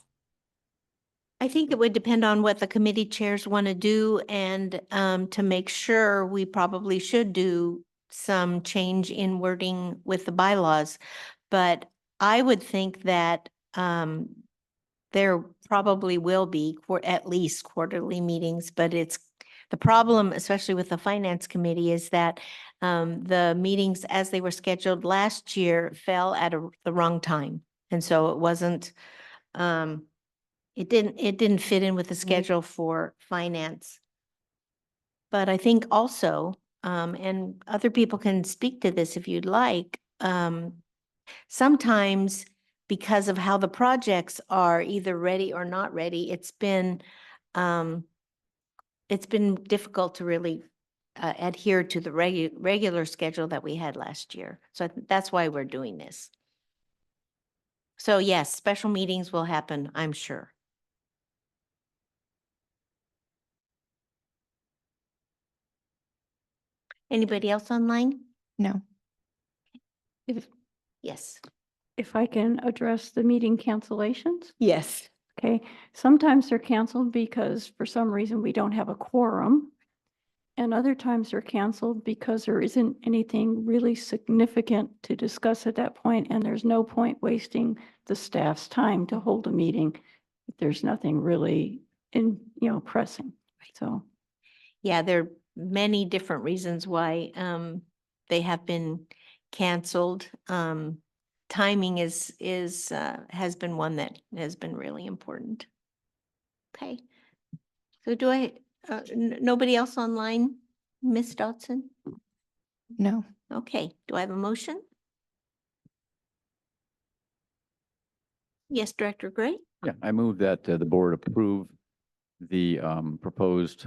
I think it would depend on what the committee chairs want to do, and to make sure, we probably should do some change in wording with the bylaws. But I would think that there probably will be at least quarterly meetings, but the problem, especially with the finance committee, is that the meetings as they were scheduled last year fell at the wrong time. And so it wasn't, it didn't fit in with the schedule for finance. But I think also, and other people can speak to this if you'd like, sometimes because of how the projects are either ready or not ready, it's been it's been difficult to really adhere to the regular schedule that we had last year. So that's why we're doing this. So yes, special meetings will happen, I'm sure. Anybody else online? No. Yes. If I can address the meeting cancellations? Yes. Okay, sometimes they're canceled because for some reason we don't have a quorum. And other times they're canceled because there isn't anything really significant to discuss at that point, and there's no point wasting the staff's time to hold a meeting if there's nothing really pressing. So, Yeah, there are many different reasons why they have been canceled. Timing has been one that has been really important. Okay. So do I, nobody else online, Ms. Dodson? No. Okay, do I have a motion? Yes, Director Gray? Yeah, I move that the board approve the proposed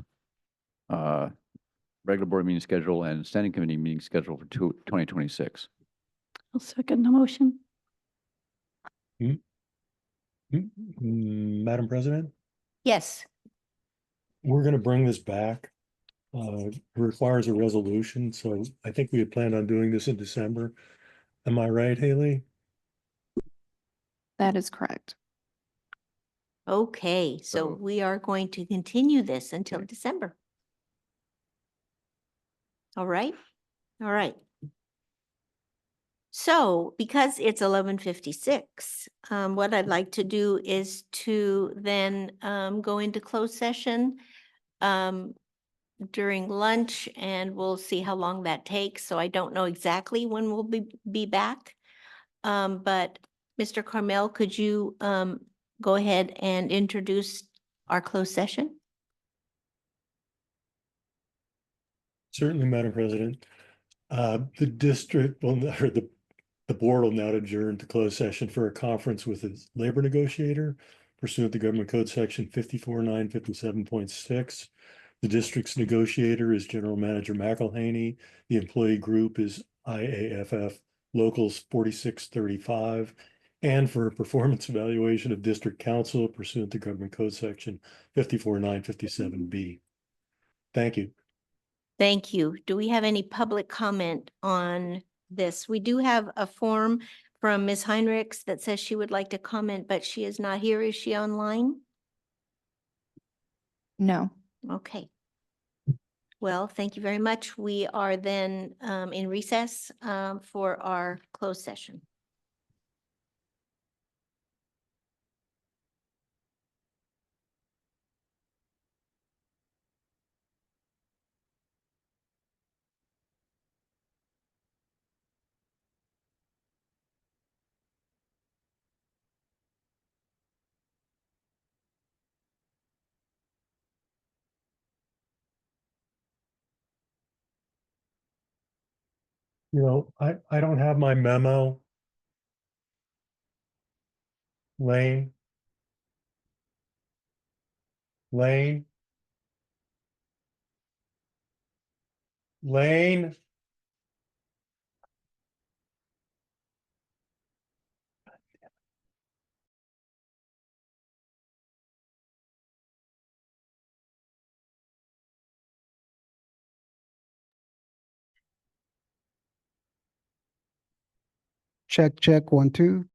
regular board meeting schedule and standing committee meeting schedule for 2026. I'll second the motion. Madam President, Yes. we're going to bring this back. It requires a resolution, so I think we had planned on doing this in December. Am I right, Haley? That is correct. Okay, so we are going to continue this until December. All right, all right. So because it's 11:56, what I'd like to do is to then go into closed session during lunch, and we'll see how long that takes. So I don't know exactly when we'll be back. But Mr. Carmel, could you go ahead and introduce our closed session? Certainly, Madam President. The district will, or the board will now adjourn to closed session for a conference with its labor negotiator pursuant to Government Code Section 54957.6. The district's negotiator is General Manager McElhaney. The employee group is IAFF Locals 4635. And for a performance evaluation of district council pursuant to Government Code Section 54957B. Thank you. Thank you. Do we have any public comment on this? We do have a form from Ms. Heinrichs that says she would like to comment, but she is not here. Is she online? No. Okay. Well, thank you very much. We are then in recess for our closed session. You know, I don't have my memo. Lane. Lane. Lane. Check, check, 1, 2.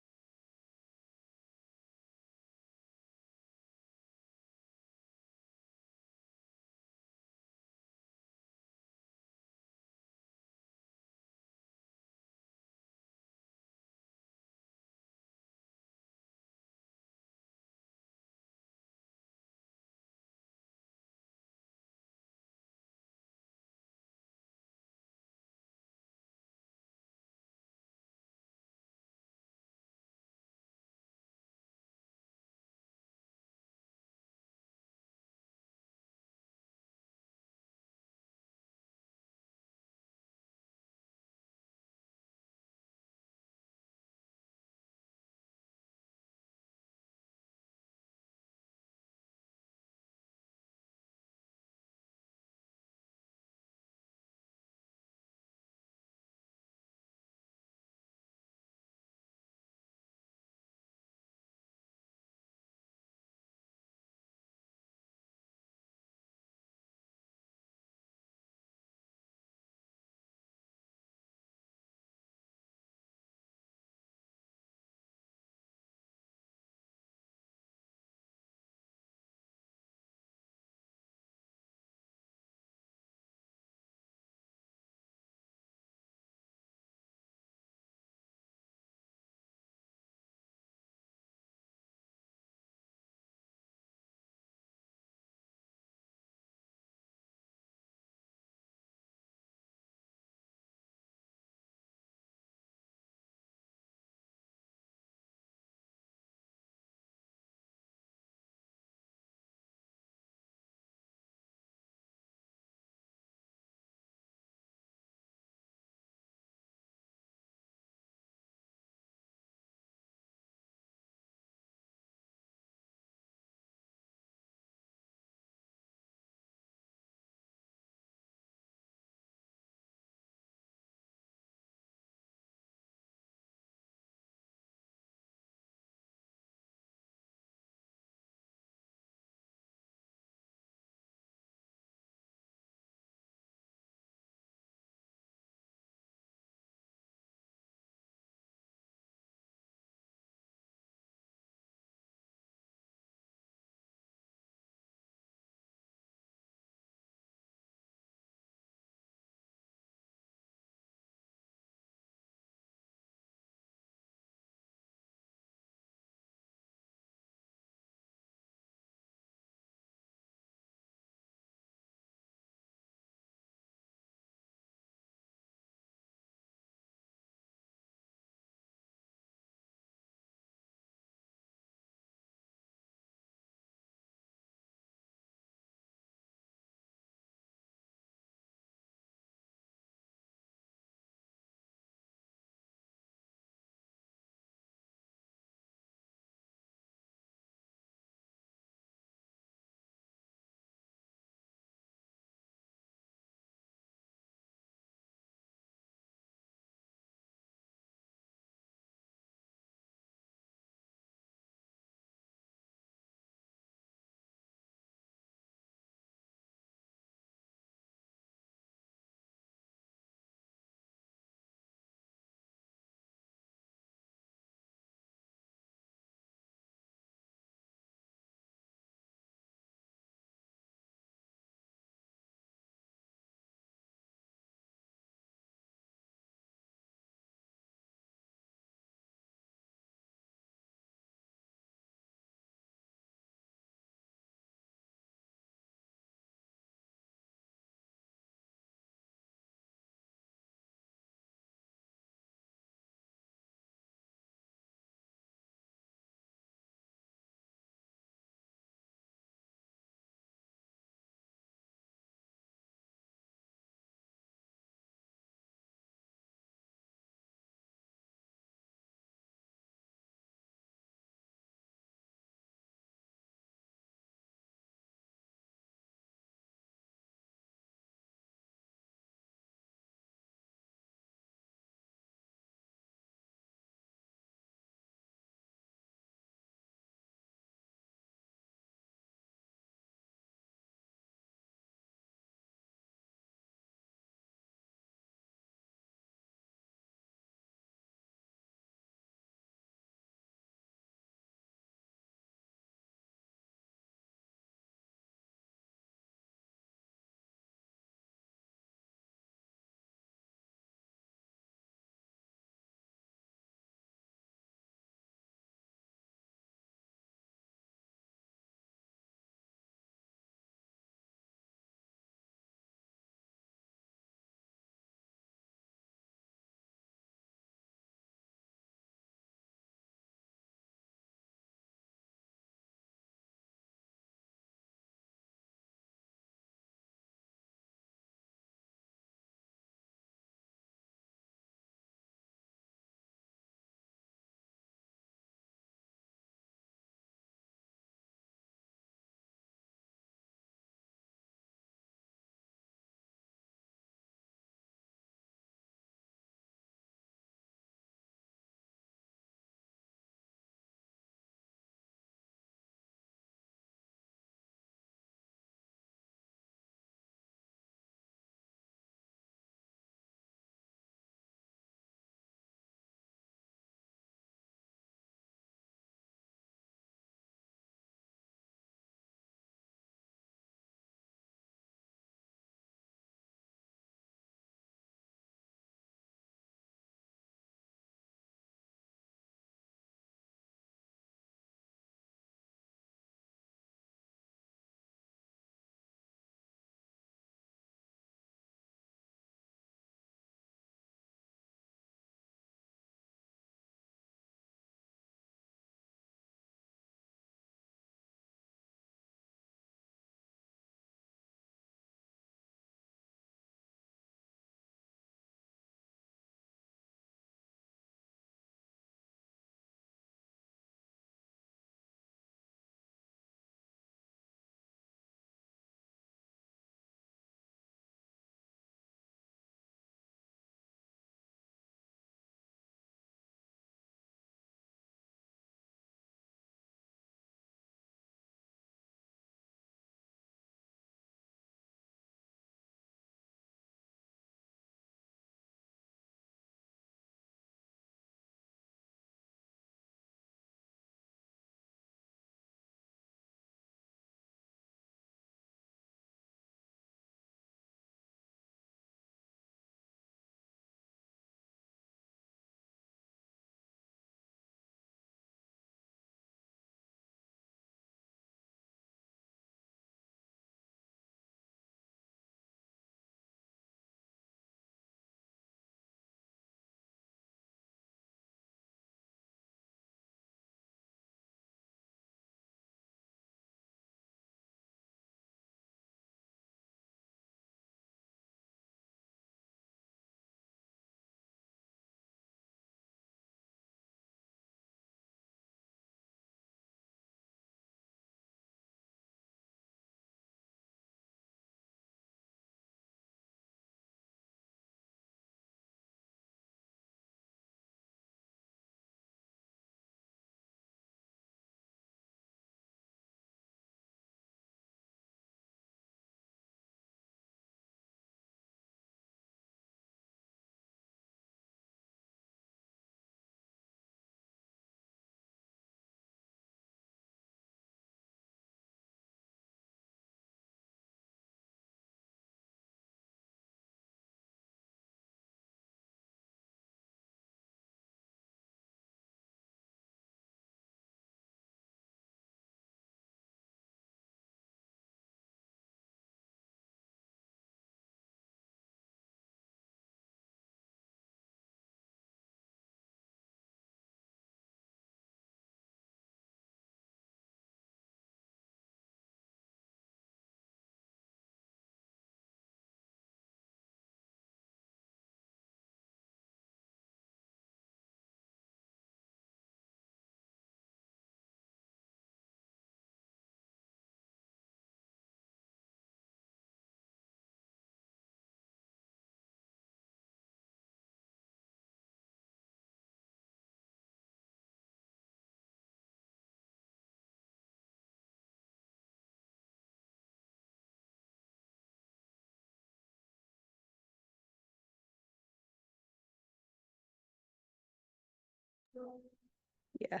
Yeah.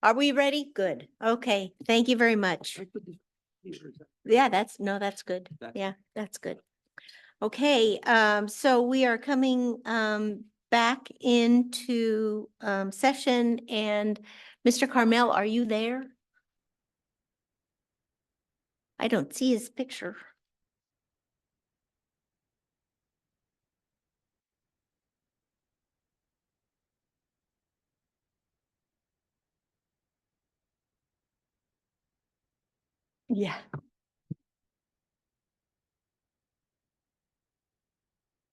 Are we ready? Good. Okay, thank you very much. Yeah, that's good. Yeah, that's good. Okay, so we are coming back into session, and Mr. Carmel, are you there? I don't see his picture. Yeah.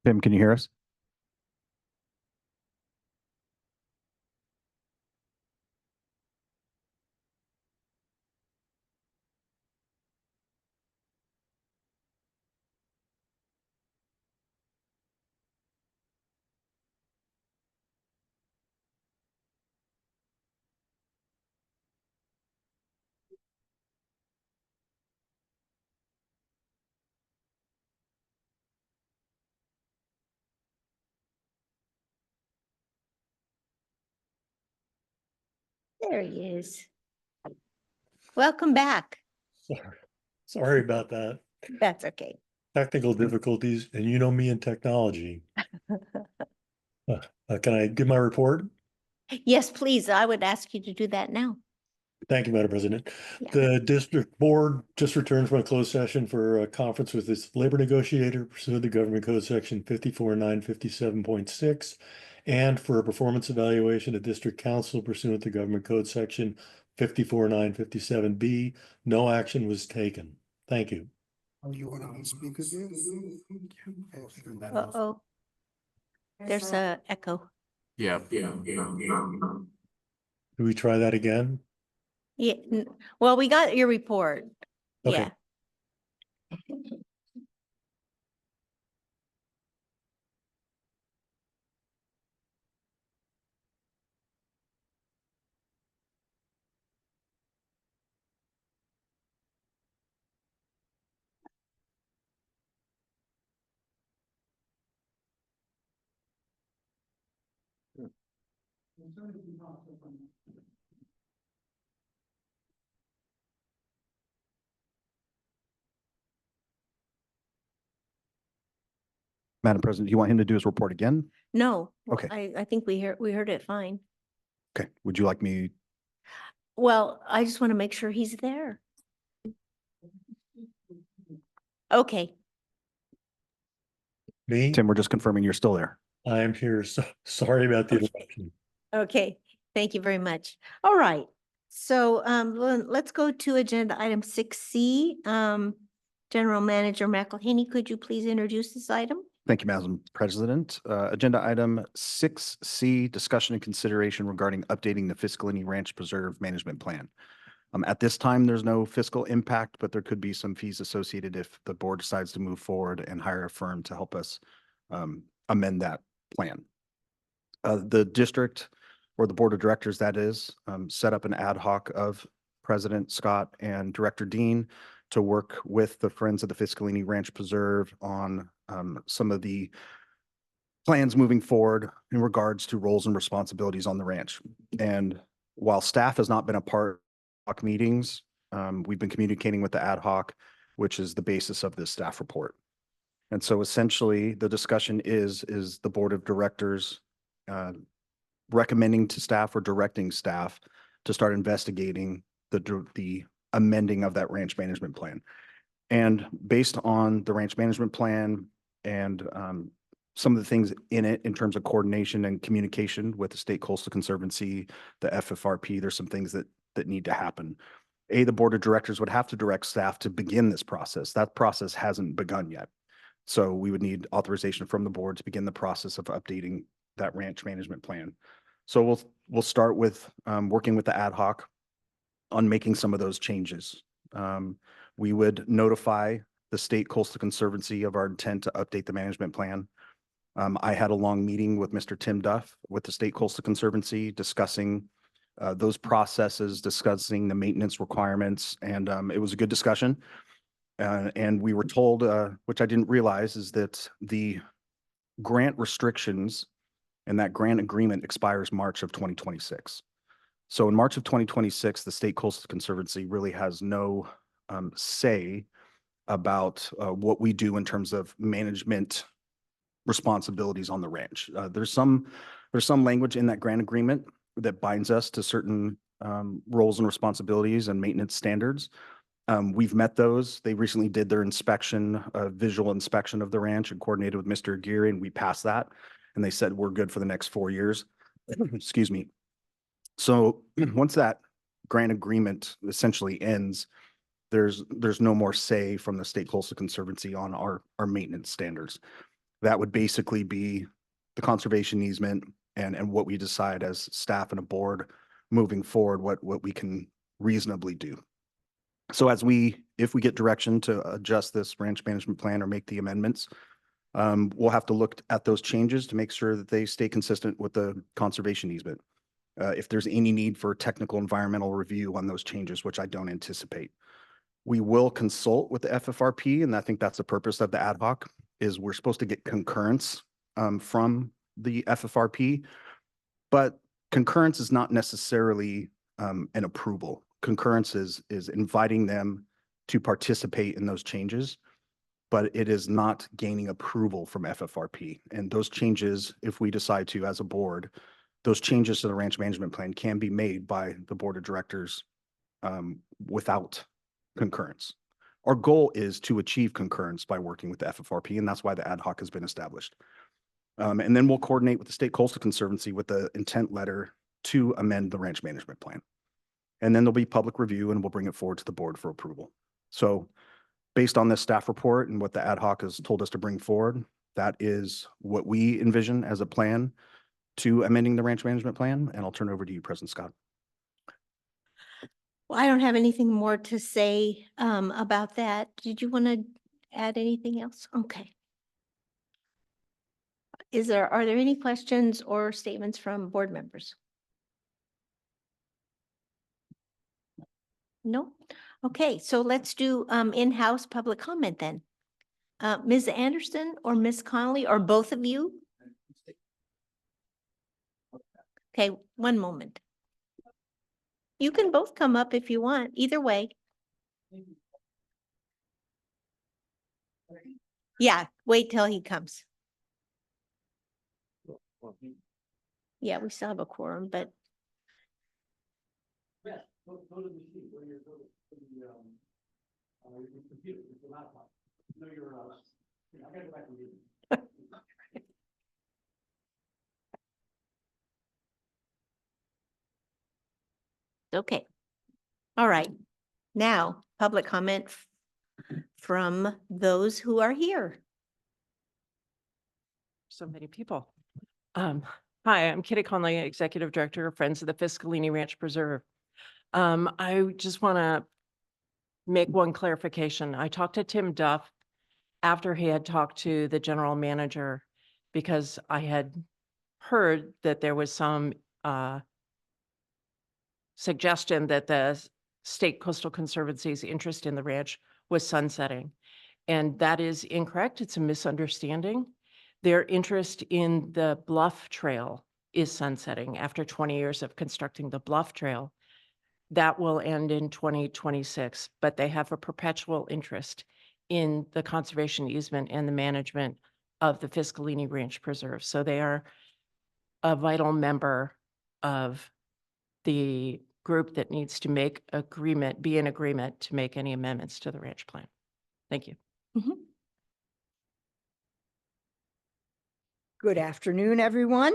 Tim, can you hear us? There he is. Welcome back. Sorry about that. That's okay. Technical difficulties, and you know me in technology. Can I give my report? Yes, please. I would ask you to do that now. Thank you, Madam President. Yeah. The district board just returned from a closed session for a conference with its labor negotiator pursuant to Government Code Section 54957.6 and for a performance evaluation of district council pursuant to Government Code Section 54957B. No action was taken. Thank you. Oh, you want to speak again? Uh-oh. There's a echo. Yeah. Do we try that again? Yeah, well, we got your report. Okay. Yeah. Madam President, do you want him to do his report again? No. Okay. I think we heard it fine. Okay, would you like me? Well, I just want to make sure he's there. Okay. Me? Tim, we're just confirming you're still there. I am here. So sorry about the interruption. Okay. Thank you very much. All right. So let's go to agenda item 6C. General Manager McElhaney, could you please introduce this item? Thank you, Madam President. Agenda item 6C, discussion and consideration regarding updating the Fiscalini Ranch Preserve Management Plan. At this time, there's no fiscal impact, but there could be some fees associated if the board decides to move forward and hire a firm to help us amend that plan. The district or the board of directors, that is, set up an ad hoc of President Scott and Director Dean to work with the Friends of the Fiscalini Ranch Preserve on some of the plans moving forward in regards to roles and responsibilities on the ranch. And while staff has not been a part of meetings, we've been communicating with the ad hoc, which is the basis of this staff report. And so essentially the discussion is the board of directors recommending to staff or directing staff to start investigating the amending of that ranch management plan. And based on the ranch management plan and some of the things in it in terms of coordination and communication with the State Coastal Conservancy, the FFRP, there's some things that need to happen. The board of directors would have to direct staff to begin this process. That process hasn't begun yet. So we would need authorization from the board to begin the process of updating that ranch management plan. So we'll start with working with the ad hoc on making some of those changes. We would notify the State Coastal Conservancy of our intent to update the management plan. I had a long meeting with Mr. Tim Duff with the State Coastal Conservancy discussing those processes, discussing the maintenance requirements, and it was a good discussion. And we were told, which I didn't realize, is that the grant restrictions And that grant agreement expires March of 2026. So in March of 2026, the State Coastal Conservancy really has no say about what we do in terms of management responsibilities on the ranch. There's some language in that grant agreement that binds us to certain roles and responsibilities and maintenance standards. We've met those. They recently did their inspection, visual inspection of the ranch, and coordinated with Mr. Aguirre, and we passed that. And they said we're good for the next 4 years. Excuse me. So once that grant agreement essentially ends, there's no more say from the State Coastal Conservancy on our maintenance standards. That would basically be the conservation easement and what we decide as staff and a board moving forward, what we can reasonably do. So if we get direction to adjust this ranch management plan or make the amendments, we'll have to look at those changes to make sure that they stay consistent with the conservation easement. If there's any need for technical environmental review on those changes, which I don't anticipate. We will consult with the FFRP, and I think that's the purpose of the ad hoc, is we're supposed to get concurrence from the FFRP, but concurrence is not necessarily an approval. Concurrence is inviting them to participate in those changes, but it is not gaining approval from FFRP. And those changes, if we decide to as a board, those changes to the ranch management plan can be made by the board of directors without concurrence. Our goal is to achieve concurrence by working with the FFRP, and that's why the ad hoc has been established. And then we'll coordinate with the State Coastal Conservancy with the intent letter to amend the ranch management plan. And then there'll be public review, and we'll bring it forward to the board for approval. So based on this staff report and what the ad hoc has told us to bring forward, that is what we envision as a plan to amending the ranch management plan. And I'll turn it over to you, President Scott. Well, I don't have anything more to say about that. Did you want to add anything else? Okay. Are there any questions or statements from board members? No? Okay, so let's do in-house public comment then. Ms. Anderson or Ms. Connolly, or both of you? Okay, one moment. You can both come up if you want, either way. Yeah, wait till he comes. Yeah, we still have a quorum, but. Okay. All right. Now, public comment from those who are here. So many people. Hi, I'm Kitty Conley, Executive Director of Friends of the Fiscalini Ranch Preserve. I just want to make one clarification. I talked to Tim Duff after he had talked to the general manager because I had heard that there was some suggestion that the State Coastal Conservancy's interest in the ranch was sunsetting. And that is incorrect. It's a misunderstanding. Their interest in the Bluff Trail is sunsetting after 20 years of constructing the Bluff Trail. That will end in 2026, but they have a perpetual interest in the conservation easement and the management of the Fiscalini Ranch Preserve. So they are a vital member of the group that needs to be in agreement to make any amendments to the ranch plan. Thank you. Mm-hmm. Good afternoon, everyone.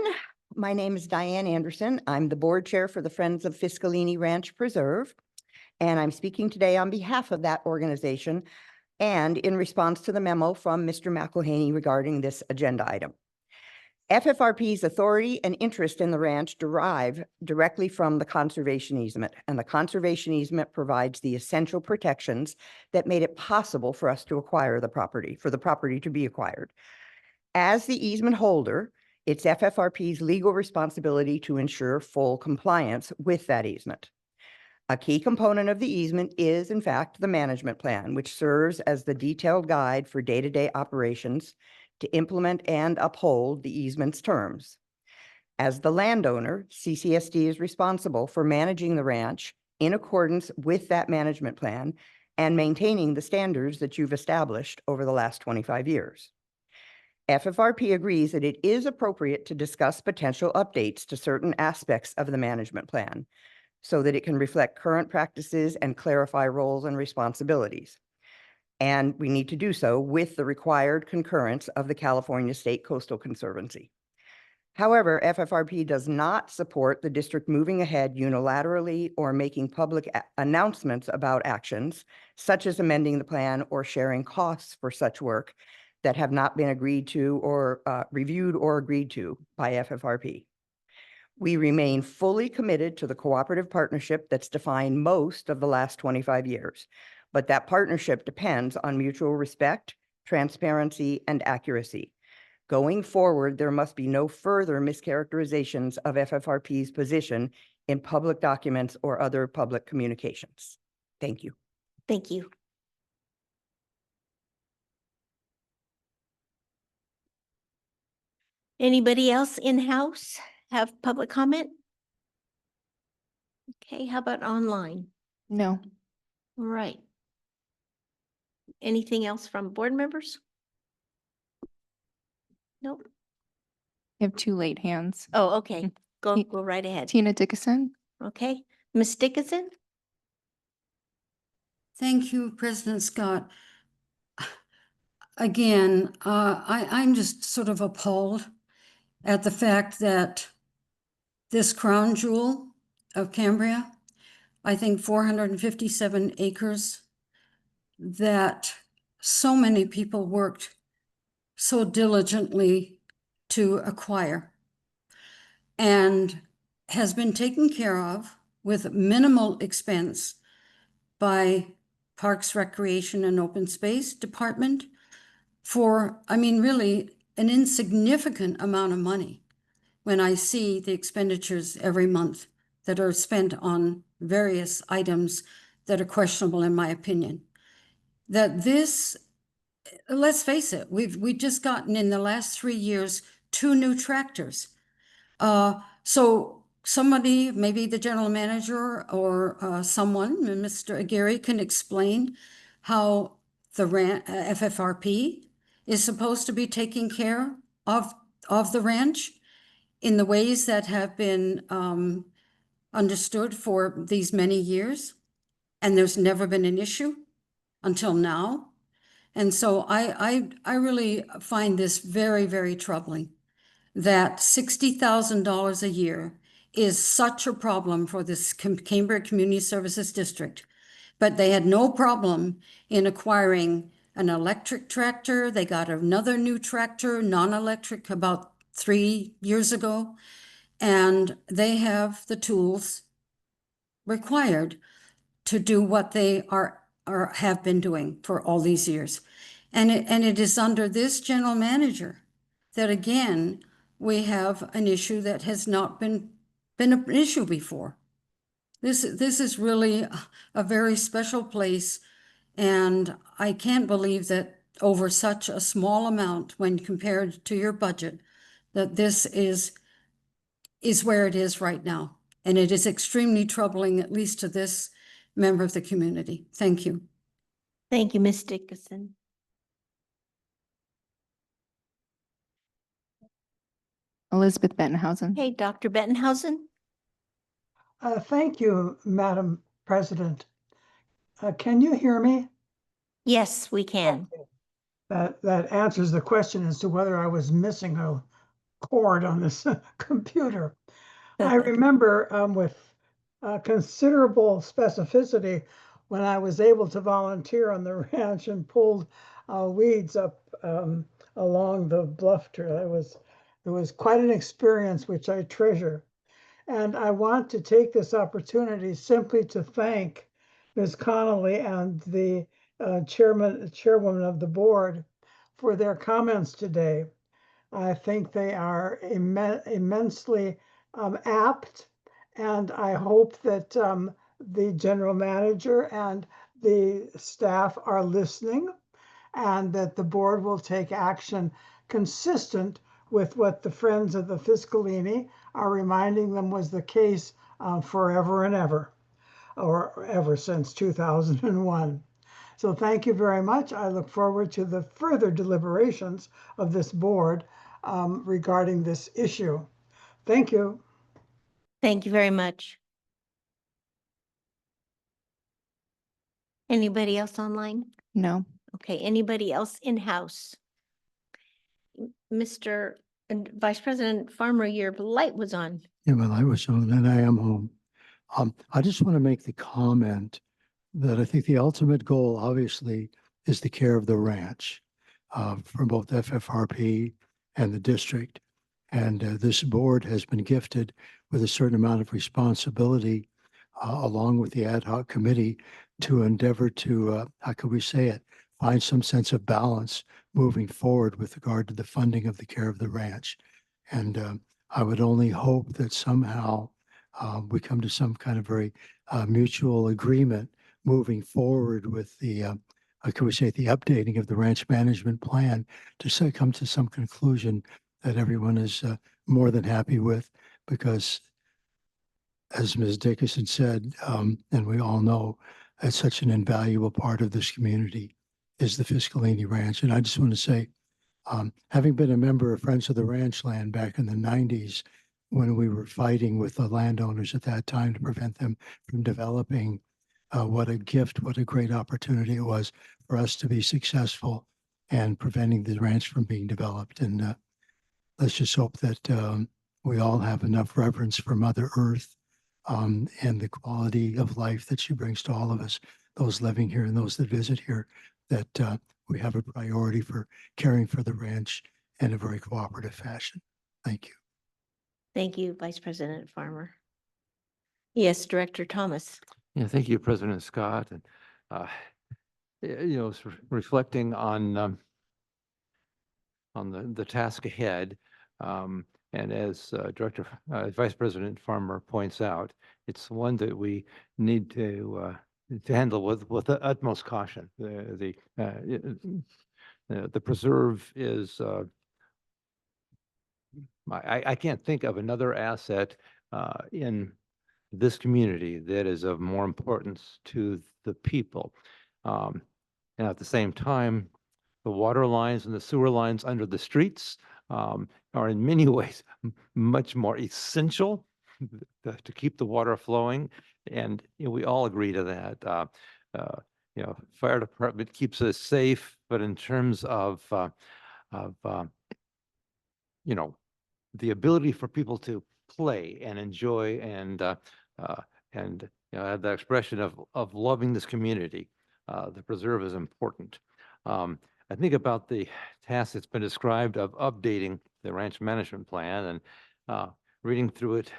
My name is Diane Anderson. I'm the board chair for the Friends of Fiscalini Ranch Preserve, and I'm speaking today on behalf of that organization and in response to the memo from Mr. McElhaney regarding this agenda item. FFRP's authority and interest in the ranch derive directly from the conservation easement, and the conservation easement provides the essential protections that made it possible for us to acquire the property, for the property to be acquired. As the easement holder, it's FFRP's legal responsibility to ensure full compliance with that easement. A key component of the easement is, in fact, the management plan, which serves as the detailed guide for day-to-day operations to implement and uphold the easement's terms. As the landowner, CCSD is responsible for managing the ranch in accordance with that management plan and maintaining the standards that you've established over the last 25 years. FFRP agrees that it is appropriate to discuss potential updates to certain aspects of the management plan so that it can reflect current practices and clarify roles and responsibilities. And we need to do so with the required concurrence of the California State Coastal Conservancy. However, FFRP does not support the district moving ahead unilaterally or making public announcements about actions, such as amending the plan or sharing costs for such work that have not been agreed to or reviewed or agreed to by FFRP. We remain fully committed to the cooperative partnership that's defined most of the last 25 years, but that partnership depends on mutual respect, transparency, and accuracy. Going forward, there must be no further mischaracterizations of FFRP's position in public documents or other public communications. Thank you. Thank you. Anybody else in-house have public comment? Okay, how about online? No. All right. Anything else from board members? Nope. You have two late hands. Oh, okay. Go Ti- right ahead. Tina Dickinson. Okay. Ms. Dickinson? Thank you, President Scott. Again, I'm just sort of appalled at the fact that this crown jewel of Cambria, I think 457 acres, that so many people worked so diligently to acquire and has been taken care of with minimal expense by Parks, Recreation, and Open Space Department for, I mean, really an insignificant amount of money when I see the expenditures every month that are spent on various items that are questionable in my opinion. That this, let's face it, we've just gotten in the last 3 years 2 new tractors. So somebody, maybe the general manager or someone, Mr. Aguirre, can explain how the FFRP is supposed to be taking care of the ranch in the ways that have been understood for these many years, and there's never been an issue until now. And so I really find this very, very troubling that $60,000 a year is such a problem for this Cambria Community Services District. But they had no problem in acquiring an electric tractor. They got another new tractor, non-electric, about 3 years ago. And they have the tools required to do what they have been doing for all these years. And it is under this general manager that, again, we have an issue that has not been an issue before. This is really a very special place, and I can't believe that over such a small amount when compared to your budget, that this is where it is right now. And it is extremely troubling, at least to this member of the community. Thank you. Thank you, Ms. Dickinson. Elizabeth Bettenhausen. Hey, Dr. Bettenhausen? Thank you, Madam President. Can you hear me? Yes, we can. That answers the question as to whether I was missing a cord on this computer. I remember with considerable specificity when I was able to volunteer on the ranch and pulled weeds up along the bluff trail. It was quite an experience which I treasure. And I want to take this opportunity simply to thank Ms. Connolly and the chairwoman of the board for their comments today. I think they are immensely apt, and I hope that the general manager and the staff are listening, and that the board will take action consistent with what the Friends of the Fiscalini are reminding them was the case forever and ever, or ever since 2001. So thank you very much. I look forward to the further deliberations of this board regarding this issue. Thank you. Thank you very much. Anybody else online? No. Okay, anybody else in-house? Mr. and Vice President Farmer, your light was on. Yeah, my light was on and I am home. I just want to make the comment that I think the ultimate goal, obviously, is the care of the ranch from both FFRP and the district. And this board has been gifted with a certain amount of responsibility, along with the ad hoc committee, to endeavor to, how could we say it, find some sense of balance moving forward with regard to the funding of the care of the ranch. And I would only hope that somehow we come to some kind of very mutual agreement moving forward with the, how can we say, the updating of the ranch management plan to come to some conclusion that everyone is more than happy with, because as Ms. Dickinson said, and we all know, it's such an invaluable part of this community is the Fiscalini Ranch. And I just want to say, having been a member of Friends of the Ranch Land back in the 90s, when we were fighting with the landowners at that time to prevent them from developing, what a gift, what a great opportunity it was for us to be successful and preventing the ranch from being developed. And let's just hope that we all have enough reverence for Mother Earth and the quality of life that she brings to all of us, those living here and those that visit here, that we have a priority for caring for the ranch in a very cooperative fashion. Thank you. Thank you, Vice President Farmer. Yes, Director Thomas. Yeah, thank you, President Scott. And, reflecting on the task ahead, and as Vice President Farmer points out, it's one that we need to handle with the utmost caution. The preserve is, I can't think of another asset in this community that is of more importance to the people. And at the same time, the water lines and the sewer lines under the streets are in many ways much more essential to keep the water flowing. And we all agree to that. Fire department keeps us safe, but in terms of the ability for people to play and enjoy and have the expression of loving this community, the preserve is important. I think about the task that's been described of updating the ranch management plan, and reading through it,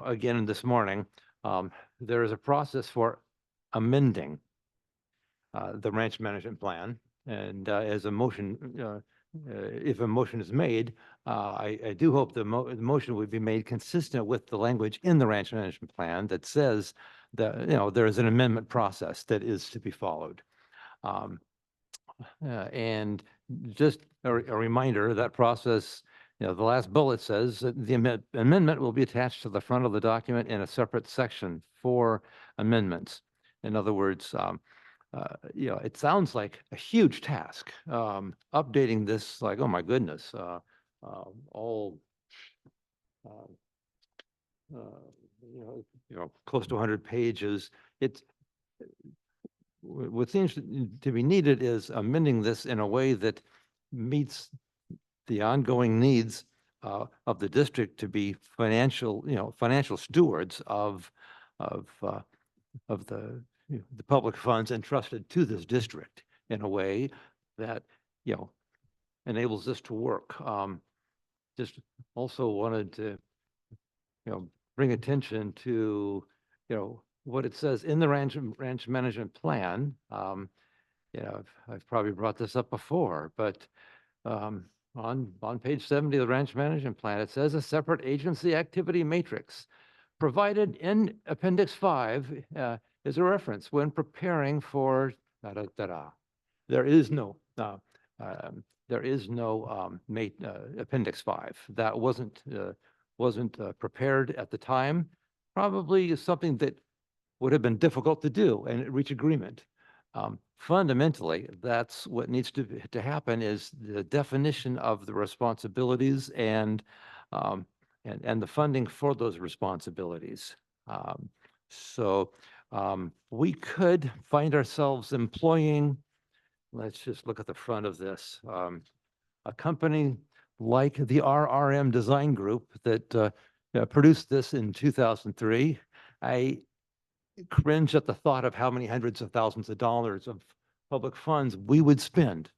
again this morning. There is a process for amending the ranch management plan, and as a motion, if a motion is made, I do hope the motion would be made consistent with the language in the ranch management plan that says that there is an amendment process that is to be followed. And just a reminder, that process, the last bullet says that the amendment will be attached to the front of the document in a separate section for amendments. In other words, it sounds like a huge task, updating this, like, oh my goodness, all, close to 100 pages. What seems to be needed is amending this in a way that meets the ongoing needs of the district to be financial stewards of the public funds entrusted to this district in a way that enables this to work. Just also wanted to bring attention to what it says in the ranch management plan. I've probably brought this up before, but on page 70 of the ranch management plan, it says a separate agency activity matrix provided in Appendix 5 is a reference when preparing for There is no there is no Appendix 5. That wasn't prepared at the time. Probably is something that would have been difficult to do and reach agreement. Fundamentally, that's what needs to happen is the definition of the responsibilities and the funding for those responsibilities. We could find ourselves employing, let's just look at the front of this, a company like the RRM Design Group that produced this in 2003. I cringe at the thought of how many hundreds of thousands of dollars of public funds we would spend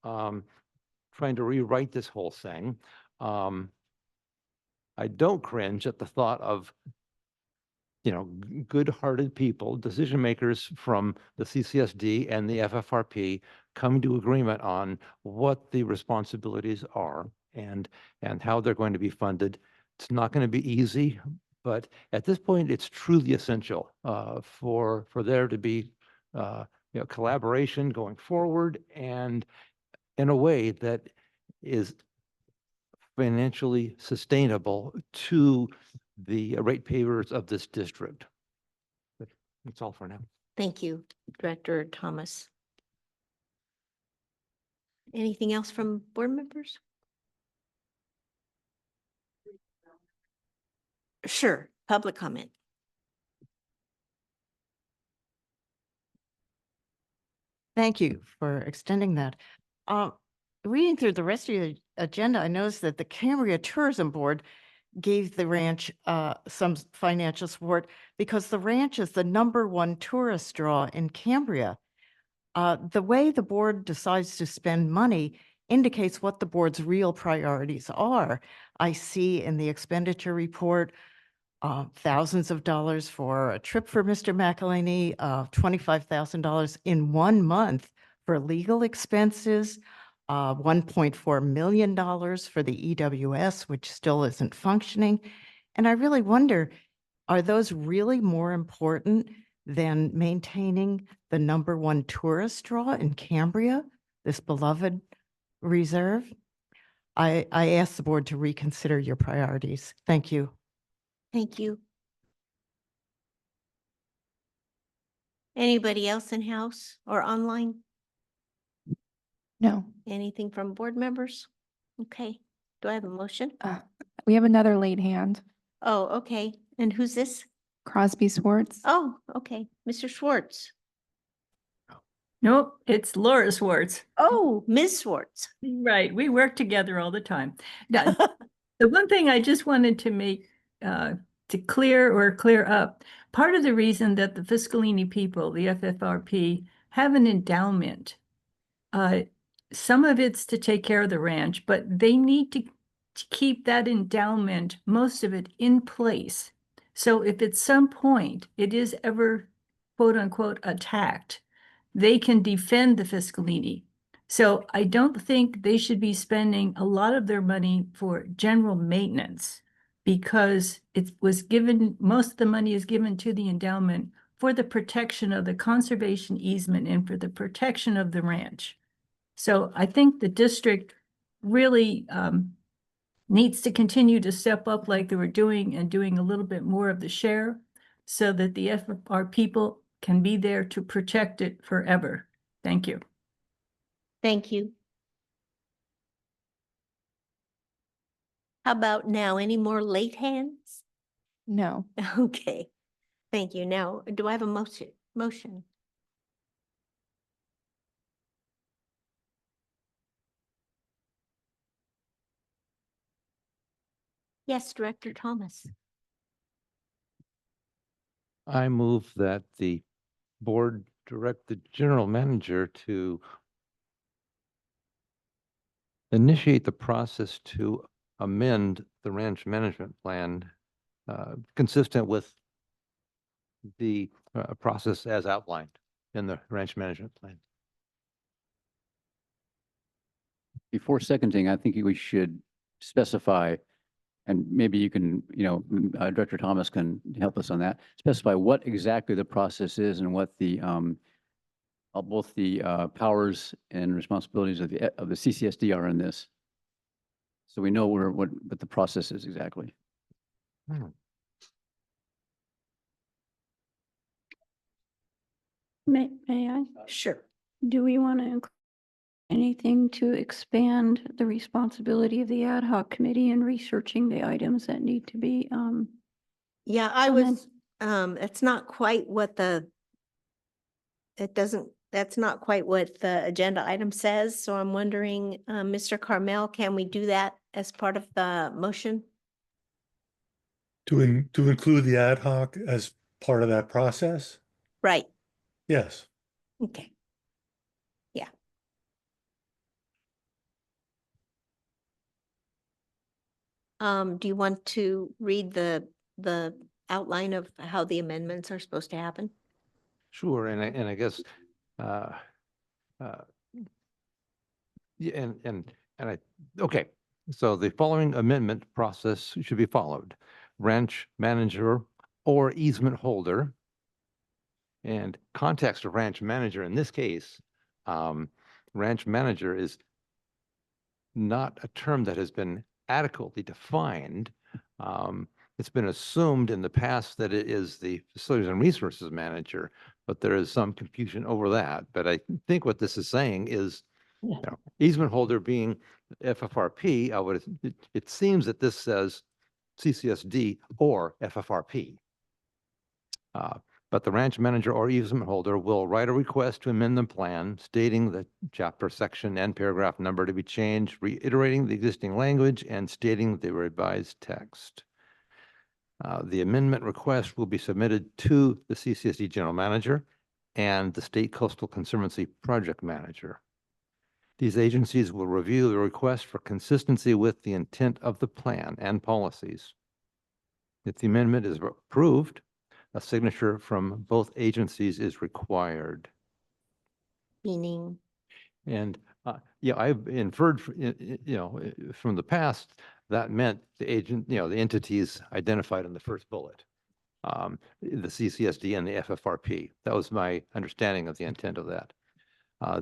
trying to rewrite this whole thing. I don't cringe at the thought of, good-hearted people, decision makers from the CCSD and the FFRP coming to agreement on what the responsibilities are and how they're going to be funded. It's not going to be easy, but at this point, it's truly essential for there to be collaboration going forward and in a way that is financially sustainable to the ratepayers of this district. But that's all for now. Thank you, Director Thomas. Anything else from board members? Sure, public comment. Thank you for extending that. Reading through the rest of the agenda, I noticed that the Cambria Tourism Board gave the ranch some financial support because the ranch is the #1 tourist draw in Cambria. The way the board decides to spend money indicates what the board's real priorities are. I see in the expenditure report thousands of dollars for a trip for Mr. McElhaney, $25,000 in 1 month for legal expenses, $1.4 million for the EWS, which still isn't functioning. And I really wonder, are those really more important than maintaining the #1 tourist draw in Cambria, this beloved reserve? I ask the board to reconsider your priorities. Thank you. Thank you. Anybody else in house or online? No. Anything from board members? Okay. Do I have a motion? We have another late hand. Oh, okay. And who's this? Crosby Swartz. Oh, okay. Mr. Schwartz. Nope, it's Laura Swartz. Oh, Ms. Swartz. Right, we work together all the time. Now, the one thing I just wanted to make to clear up, part of the reason that the Fiscalini people, the FFRP, have an endowment, some of it's to take care of the ranch, but they need to keep that endowment, most of it, in place. So if at some point it is ever, quote unquote, attacked, they can defend the Fiscalini. So I don't think they should be spending a lot of their money for general maintenance because it was given, most of the money is given to the endowment for the protection of the conservation easement and for the protection of the ranch. So I think the district really needs to continue to step up like they were doing and doing a little bit more of the share so that the FFR people can be there to protect it forever. Thank you. Thank you. How about now? Any more late hands? No. Okay. Thank you. Now, do I have a motion? Yes, Director Thomas. I move that the board direct the general manager to initiate the process to amend the ranch management plan consistent with the process as outlined in the ranch management plan. Before seconding, I think we should specify, and maybe you can, Director Thomas can help us on that, specify what exactly the process is and what the both the powers and responsibilities of the CCSD are in this. So we know what the process is exactly. May I? Sure. Do we want to include anything to expand the responsibility of the ad hoc committee in researching the items that need to be, Yeah, that's not quite what that's not quite what the agenda item says. So I'm wondering, Mr. Carmel, can we do that as part of the motion? To include the ad hoc as part of that process? Right. Yes. Okay. Yeah. Do you want to read the outline of how the amendments are supposed to happen? Sure, and I guess, yeah, okay. So the following amendment process should be followed. Ranch manager or easement holder. And context of ranch manager in this case, ranch manager is not a term that has been adequately defined. It's been assumed in the past that it is the facilities and resources manager, but there is some confusion over that. But I think what this is saying is, you know, easement holder being FFRP, it seems that this says CCSD or FFRP. But the ranch manager or easement holder will write a request to amend the plan stating the chapter, section, and paragraph number to be changed, reiterating the existing language and stating the revised text. The amendment request will be submitted to the CCSD general manager and the State Coastal Conservancy project manager. These agencies will review the request for consistency with the intent of the plan and policies. If the amendment is approved, a signature from both agencies is required. Meaning? And yeah, I've inferred, from the past, that meant the the entities identified in the first bullet, the CCSD and the FFRP. That was my understanding of the intent of that.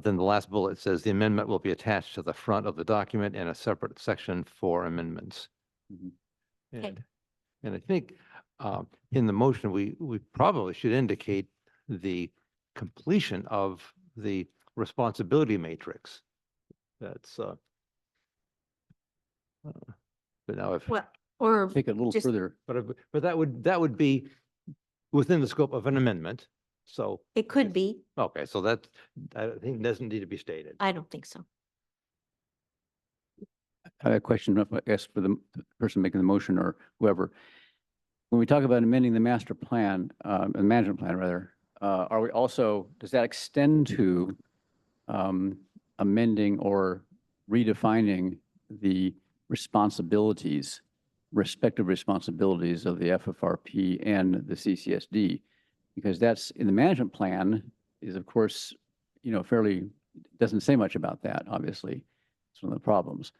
Then the last bullet says the amendment will be attached to the front of the document in a separate section for amendments. Okay. And I think in the motion, we probably should indicate the completion of the responsibility matrix. That's, but now if. Well, or Take it a little just- further. But that would be within the scope of an amendment. So. It could be. Okay, so that, I think doesn't need to be stated. I don't think so. I have a question, I guess, for the person making the motion or whoever. When we talk about amending the master plan, the management plan rather, are we also, does that extend to amending or redefining the responsibilities, respective responsibilities of the FFRP and the CCSD? Because that's in the management plan is, of course, fairly, doesn't say much about that, obviously. It's one of the problems.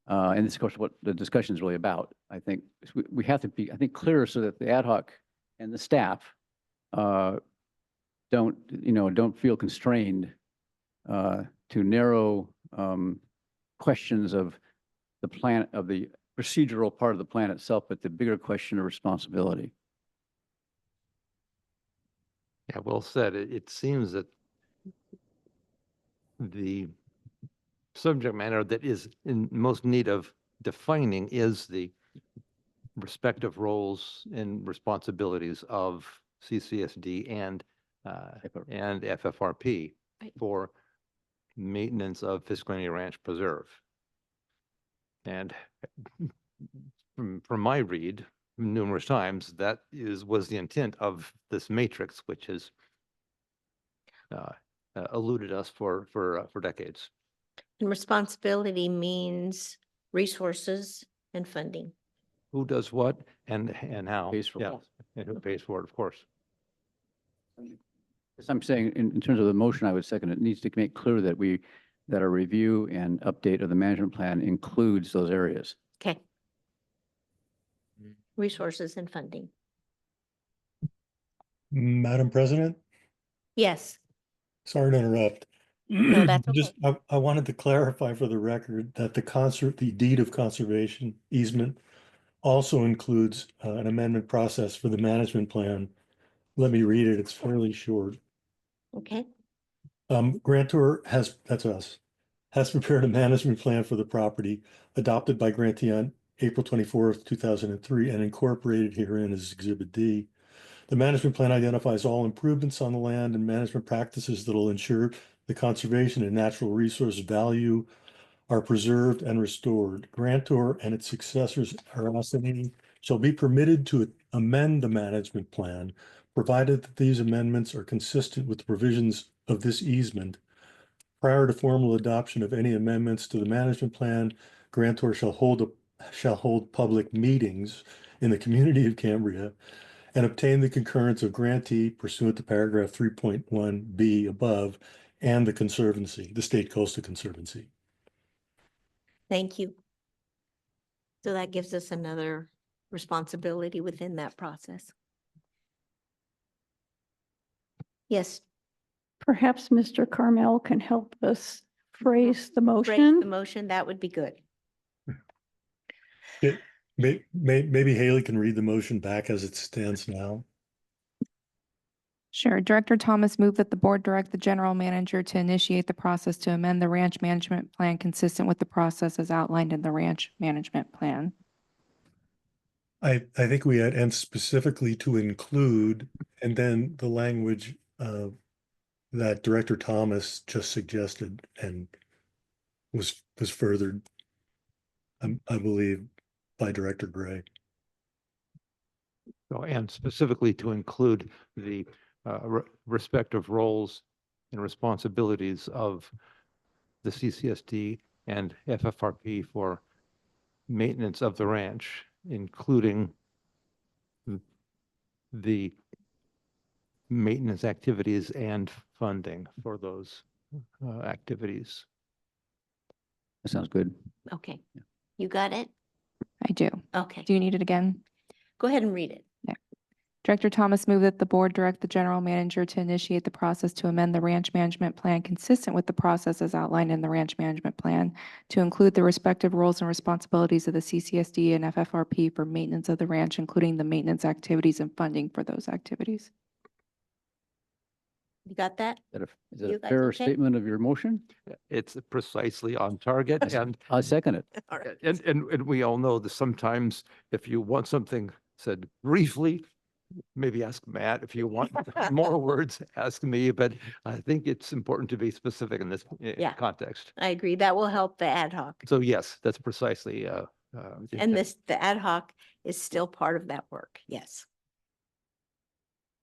And this is, of course, what the discussion is really about. I think we have to be, I think, clearer so that the ad hoc and the staff don't feel constrained to narrow questions of the plan, of the procedural part of the plan itself, but the bigger question of responsibility. Yeah, well said. It seems that the subject matter that is in most need of defining is the respective roles and responsibilities of CCSD and FFRP for maintenance of Fiscalini Ranch Preserve. And from my read numerous times, that was the intent of this matrix, which has eluded us for decades. And responsibility means resources and funding. Who does what and how? Pays for Yeah, what. and who pays for it, of course. As I'm saying, in terms of the motion, I would second it. It needs to make clear that that a review and update of the management plan includes those areas. Okay. Resources and funding. Madam President, Yes. Sorry to interrupt. No, that's okay. Just, I wanted to clarify for the record that the deed of conservation easement also includes an amendment process for the management plan. Let me read it. It's fairly short. Okay. Grantor that's us, has prepared a management plan for the property adopted by grantee on April 24th, 2003, and incorporated herein as Exhibit D. The management plan identifies all improvements on the land and management practices that will ensure the conservation and natural resource value are preserved and restored. Grantor and its successors, Arasani, shall be permitted to amend the management plan, provided that these amendments are consistent with the provisions of this easement. Prior to formal adoption of any amendments to the management plan, Grantor shall hold public meetings in the community of Cambria and obtain the concurrence of grantee pursuant to paragraph 3.1B above and the Conservancy, the State Coastal Conservancy. Thank you. So that gives us another responsibility within that process. Yes. Perhaps Mr. Carmel can help us phrase the Phrase motion. the motion, that would be good. Maybe Haley can read the motion back as it stands now. Sure. Director Thomas moved that the board direct the general manager to initiate the process to amend the ranch management plan consistent with the process as outlined in the ranch management plan. I think we had, and specifically to include, and then the language that Director Thomas just suggested and was furthered, I believe, by Director Gray. So, and specifically to include the respective roles and responsibilities of the CCSD and FFRP for maintenance of the ranch, including the maintenance activities and funding for those activities. That sounds good. Okay. You got it? I do. Okay. Do you need it again? Go ahead and read it. Yeah. Director Thomas moved that the board direct the general manager to initiate the process to amend the ranch management plan consistent with the process as outlined in the ranch management plan to include the respective roles and responsibilities of the CCSD and FFRP for maintenance of the ranch, including the maintenance activities and funding for those activities. You got that? Is You that a guys fair okay? statement of your motion? It's precisely on target, and I second it. All right. and we all know that sometimes if you want something said briefly, maybe ask Matt. If you want more words, ask me. But I think it's important to be specific in this context. I agree. That will help the ad hoc. So yes, that's precisely. And the ad hoc is still part of that work. Yes.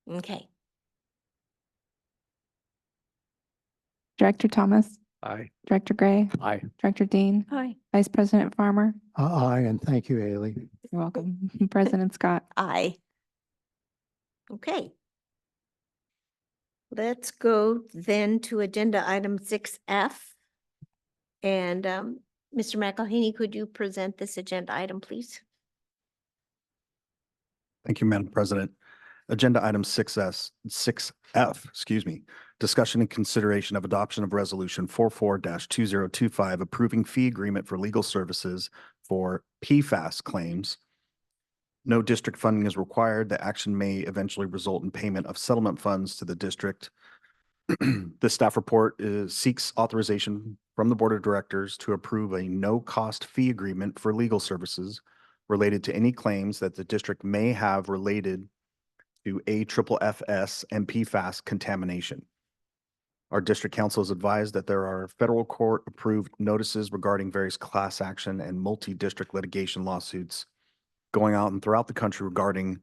Okay. Director Thomas, Aye. Director Gray, Aye. Director Dean, Aye. Vice President Farmer. Aye, and thank you, Haley. You're welcome. President Scott. Aye. Okay. Let's go then to agenda item 6F. And Mr. McElhaney, could you present this agenda item, please? Thank you, Madam President. Agenda item 6F, discussion and consideration of adoption of resolution 44-2025, approving fee agreement for legal services for PFAS claims. No district funding is required. The action may eventually result in payment of settlement funds to the district. The staff report seeks authorization from the Board of Directors to approve a no-cost fee agreement for legal services related to any claims that the district may have related to AFFS and PFAS contamination. Our district council is advised that there are federal court-approved notices regarding various class action and multi-district litigation lawsuits going out and throughout the country regarding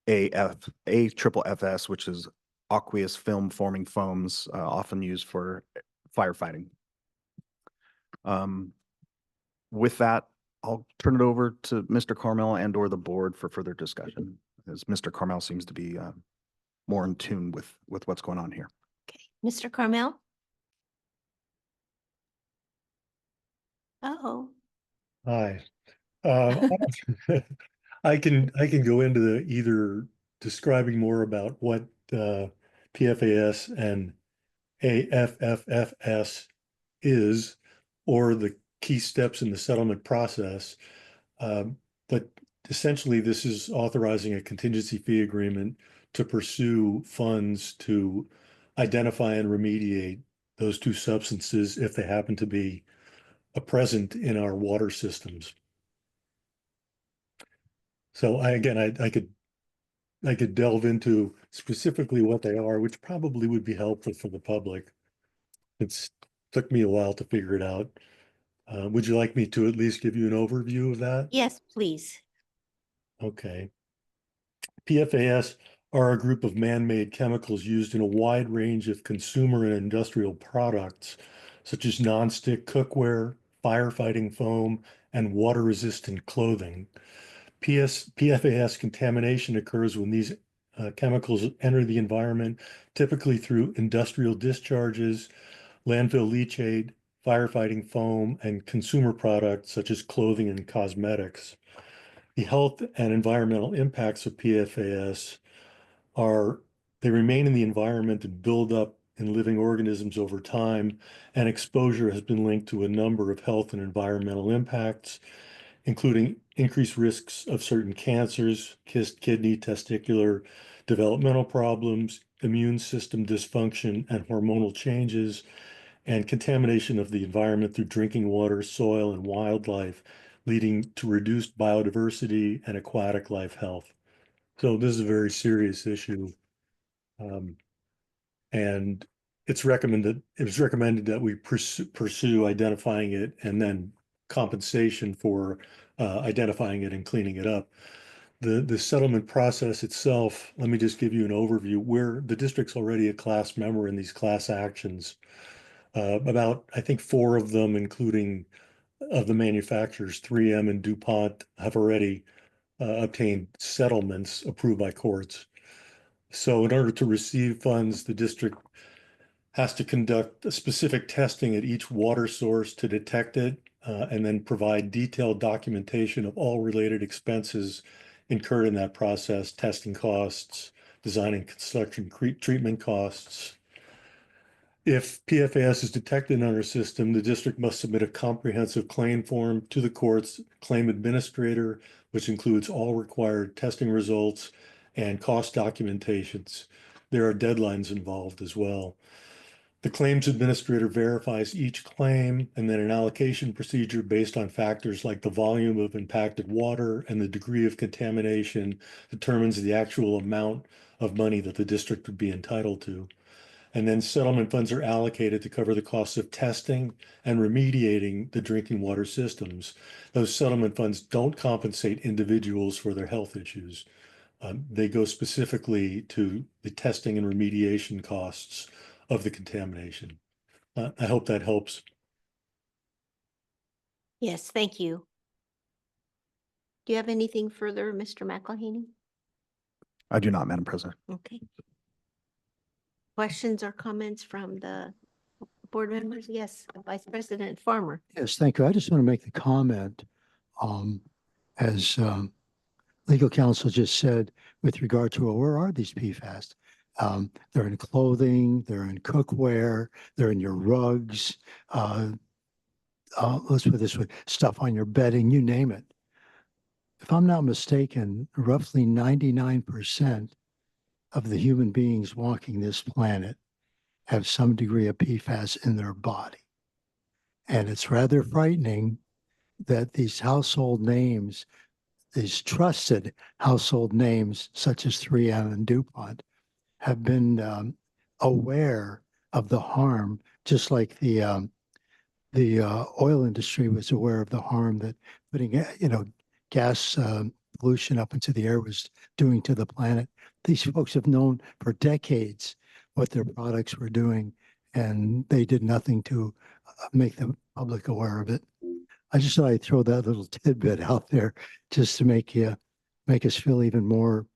AFFS, which is aqueous film forming foams, often used for firefighting. With that, I'll turn it over to Mr. Carmel and or the board for further discussion, as Mr. Carmel seems to be more in tune with what's going on here. Okay, Mr. Carmel? Uh-oh. Hi. I can go into either describing more about what the PFAS and AFFFS is, or the key steps in the settlement process. But essentially, this is authorizing a contingency fee agreement to pursue funds to identify and remediate those two substances if they happen to be present in our water systems. So I could delve into specifically what they are, which probably would be helpful for the public. It's took me a while to figure it out. Would you like me to at least give you an overview of that? Yes, please. Okay. PFAS are a group of man-made chemicals used in a wide range of consumer and industrial products, such as nonstick cookware, firefighting foam, and water-resistant clothing. PFAS contamination occurs when these chemicals enter the environment, typically through industrial discharges, landfill leachate, firefighting foam, and consumer products such as clothing and cosmetics. The health and environmental impacts of PFAS they remain in the environment and build up in living organisms over time, and exposure has been linked to a number of health and environmental impacts, including increased risks of certain cancers, kidney, testicular, developmental problems, immune system dysfunction, and hormonal changes, and contamination of the environment through drinking water, soil, and wildlife, leading to reduced biodiversity and aquatic life health. So this is a very serious issue. And it was recommended that we pursue identifying it and then compensation for identifying it and cleaning it up. The settlement process itself, let me just give you an overview. The district's already a class member in these class actions. About, I think, 4 of them, including of the manufacturers, 3M and DuPont, have already obtained settlements approved by courts. So in order to receive funds, the district has to conduct specific testing at each water source to detect it, and then provide detailed documentation of all related expenses incurred in that process, testing costs, design and construction treatment costs. If PFAS is detected in our system, the district must submit a comprehensive claim form to the court's claim administrator, which includes all required testing results and cost documentations. There are deadlines involved as well. The claims administrator verifies each claim, and then an allocation procedure based on factors like the volume of impacted water and the degree of contamination determines the actual amount of money that the district would be entitled to. And then settlement funds are allocated to cover the costs of testing and remediating the drinking water systems. Those settlement funds don't compensate individuals for their health issues. They go specifically to the testing and remediation costs of the contamination. I hope that helps. Yes, thank you. Do you have anything further, Mr. McElhaney? I do not, Madam President. Okay. Questions or comments from the board members? Yes, Vice President Farmer. Yes, thank you. I just want to make the comment, as legal counsel just said, with regard to, well, where are these PFAS? They're in clothing, they're in cookware, they're in your rugs. Let's put it this way, stuff on your bedding, you name it. If I'm not mistaken, roughly 99% of the human beings walking this planet have some degree of PFAS in their body. And it's rather frightening that these household names, these trusted household names such as 3M and DuPont, have been aware of the harm, just like the oil industry was aware of the harm that putting gas pollution up into the air was doing to the planet. These folks have known for decades what their products were doing, and they did nothing to make the public aware of it. I just thought I'd throw that little tidbit out there just to make us feel even more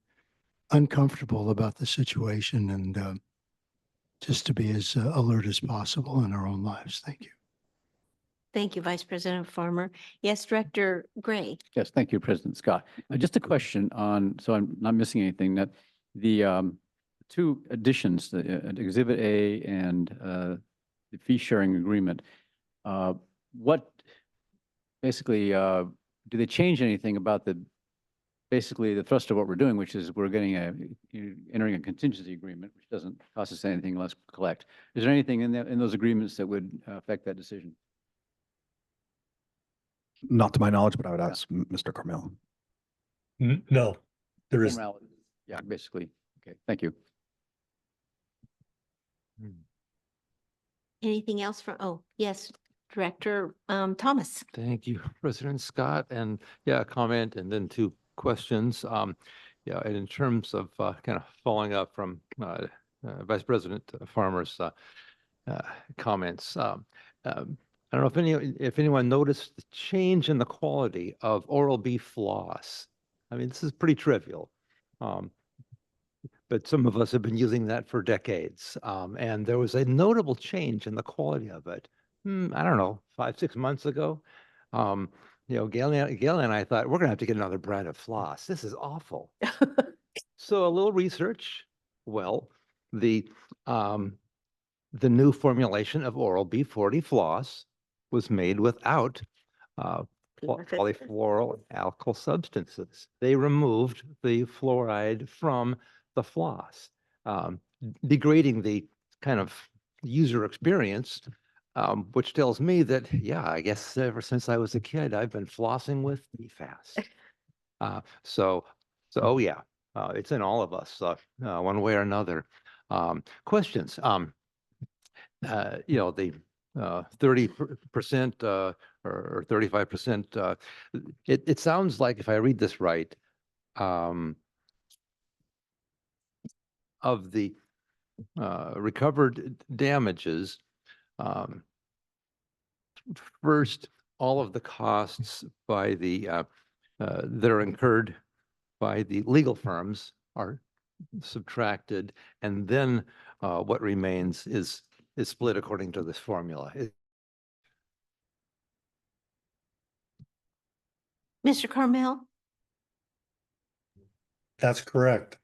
uncomfortable about the situation, and just to be as alert as possible in our own lives. Thank you. Thank you, Vice President Farmer. Yes, Director Gray. Yes, thank you, President Scott. Just a question on, so I'm not missing anything, that the two additions, the Exhibit A and the fee sharing agreement. What basically, do they change anything about basically the thrust of what we're doing, which is we're getting entering a contingency agreement, which doesn't cost us anything less collect. Is there anything in those agreements that would affect that decision? Not to my knowledge, but I would ask Mr. Carmel. No, there is. Formality. Yeah, basically. Okay, thank you. Anything else from, oh, yes, Director Thomas. Thank you, President Scott. And yeah, a comment and then two questions. Yeah, and in terms of kind of following up from Vice President Farmer's comments, I don't know if anyone noticed the change in the quality of Oral-B floss. I mean, this is pretty trivial. But some of us have been using that for decades. And there was a notable change in the quality of it. I don't know, 5-6 months ago. Gail and I thought, we're going to have to get another brand of floss. This is awful. So a little research. Well, the new formulation of Oral-B 40 floss was made without polyfluoroalkyl substances. They removed the fluoride from the floss, degrading the kind of user experience, which tells me that, yeah, I guess ever since I was a kid, I've been flossing with PFAS. So yeah, it's in all of us, one way or another. Questions? The 30% or 35%, it sounds like, if I read this right, of the recovered damages, first, all of the costs by the that are incurred by the legal firms are subtracted, and then what remains is split according to this formula. Mr. Carmel? That's correct.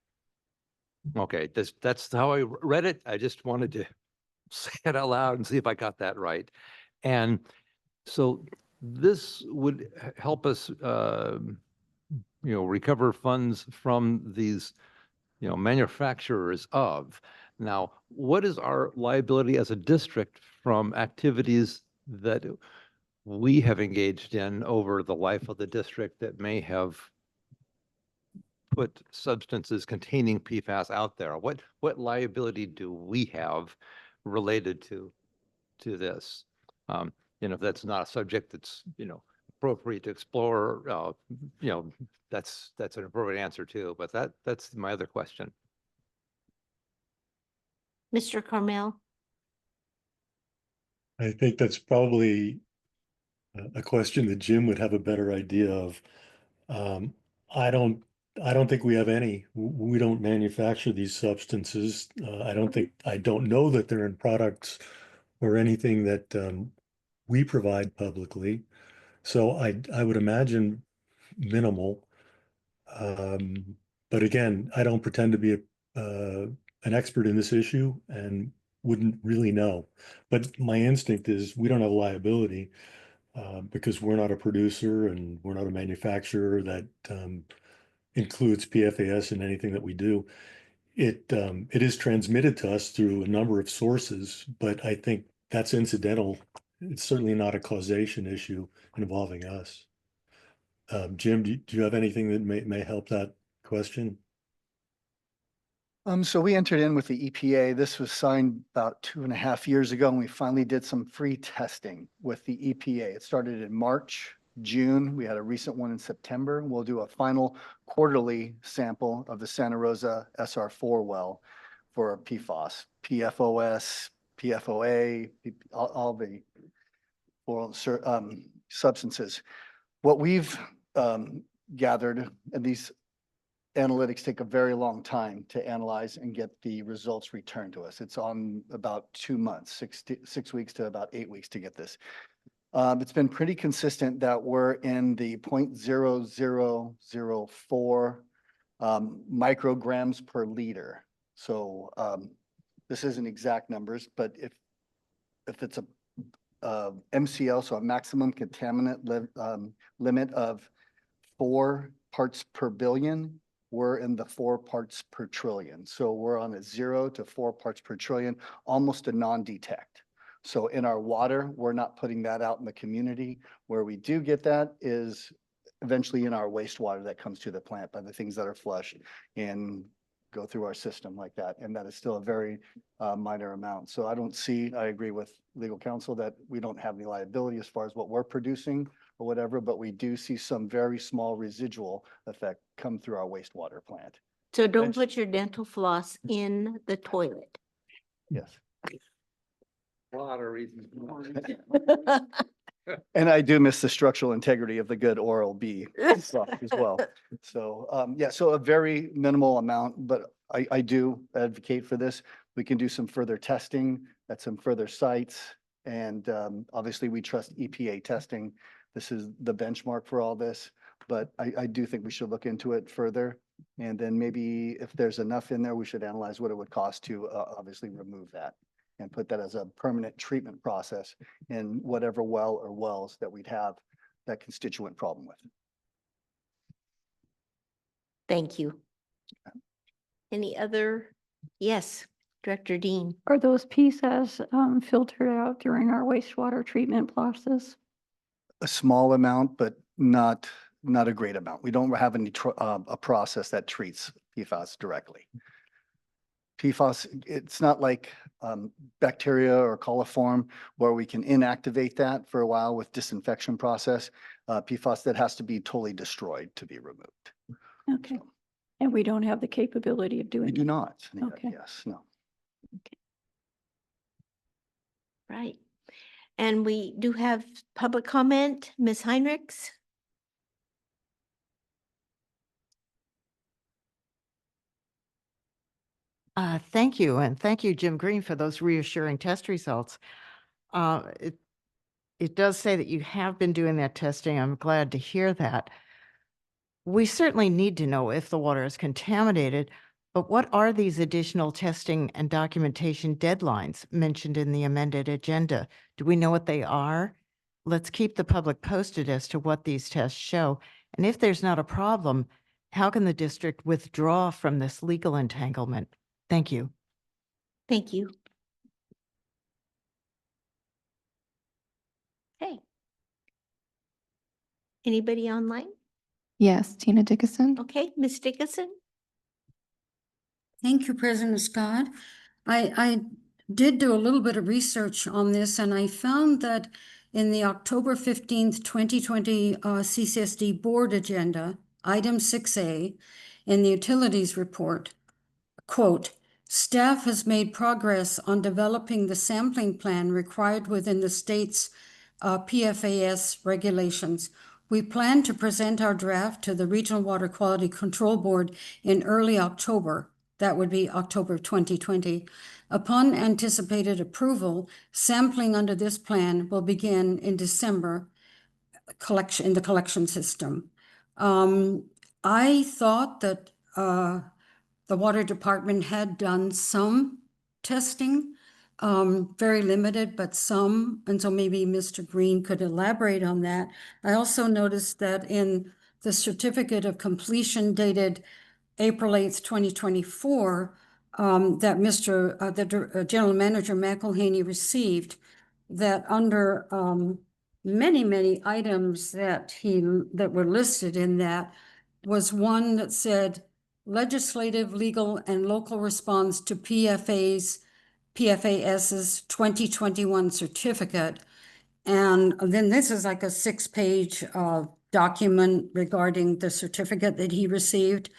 Okay, that's how I read it. I just wanted to say it out loud and see if I got that right. And so this would help us, recover funds from these, manufacturers of. Now, what is our liability as a district from activities that we have engaged in over the life of the district that may have put substances containing PFAS out there? What liability do we have related to this? If that's not a subject that's appropriate to explore, that's an appropriate answer too. But that's my other question. Mr. Carmel? I think that's probably a question that Jim would have a better idea of. I don't think we have any. We don't manufacture these substances. I don't know that they're in products or anything that we provide publicly. So I would imagine minimal. But again, I don't pretend to be an expert in this issue and wouldn't really know. But my instinct is we don't have liability because we're not a producer and we're not a manufacturer that includes PFAS in anything that we do. It is transmitted to us through a number of sources, but I think that's incidental. It's certainly not a causation issue involving us. Jim, do you have anything that may help that question? So we entered in with the EPA. This was signed about 2.5 years ago, and we finally did some free testing with the EPA. It started in March, June. We had a recent one in September. We'll do a final quarterly sample of the Santa Rosa SR4 well for PFOS, PFOS, PFOA, all the oral substances. What we've gathered, and these analytics take a very long time to analyze and get the results returned to us. It's on about 2 months, 6 weeks to about 8 weeks to get this. It's been pretty consistent that we're in the 0.0004 micrograms per liter So this isn't exact numbers, but if it's a MCL, so a maximum contaminant limit of 4 parts per billion, we're in the 4 parts per trillion. So we're on a 0 to 4 parts per trillion, almost a non-detect. So in our water, we're not putting that out in the community. Where we do get that is eventually in our wastewater that comes to the plant by the things that are flushed and go through our system like that. And that is still a very minor amount. So I agree with legal counsel that we don't have any liability as far as what we're producing or whatever, but we do see some very small residual effect come through our wastewater plant. So don't put your dental floss in the toilet. Yes. A lot of reasons. And I do miss the structural integrity of the good Oral-B stuff as well. So, yeah, so a very minimal amount, but I do advocate for this. We can do some further testing at some further sites. And obviously we trust EPA testing. This is the benchmark for all this, but I do think we should look into it further. And then maybe if there's enough in there, we should analyze what it would cost to obviously remove that and put that as a permanent treatment process in whatever well or wells that we'd have that constituent problem with. Thank you. Any other? Yes, Director Dean. Are those PFAS filtered out during our wastewater treatment process? A small amount, but not a great amount. We don't have a process that treats PFAS directly. PFAS, it's not like bacteria or coliform where we can inactivate that for a while with disinfection process. PFAS, that has to be totally destroyed to be removed. Okay. And we don't have the capability of doing We do that? not. Okay. Yes, no. Right. And we do have public comment. Ms. Heinrichs? Thank you. And thank you, Jim Green, for those reassuring test results. It does say that you have been doing that testing. I'm glad to hear that. We certainly need to know if the water is contaminated, but what are these additional testing and documentation deadlines mentioned in the amended agenda? Do we know what they are? Let's keep the public posted as to what these tests show. And if there's not a problem, how can the district withdraw from this legal entanglement? Thank you. Thank you. Okay. Anybody online? Yes, Tina Dickinson. Okay, Ms. Dickinson? Thank you, President Scott. I did do a little bit of research on this, and I found that in the October 15th, 2020 CCSD board agenda, item 6A, in the utilities report, quote, staff has made progress on developing the sampling plan required within the state's PFAS regulations. We plan to present our draft to the Regional Water Quality Control Board in early October. That would be October 2020. Upon anticipated approval, sampling under this plan will begin in December in the collection system. I thought that the water department had done some testing, very limited, but some, and so maybe Mr. Green could elaborate on that. I also noticed that in the certificate of completion dated April 8th, 2024, that the General Manager McElhaney received, that under many items that were listed in that was one that said legislative, legal, and local response to PFAS's 2021 certificate. And then this is like a 6-page document regarding the certificate that he received.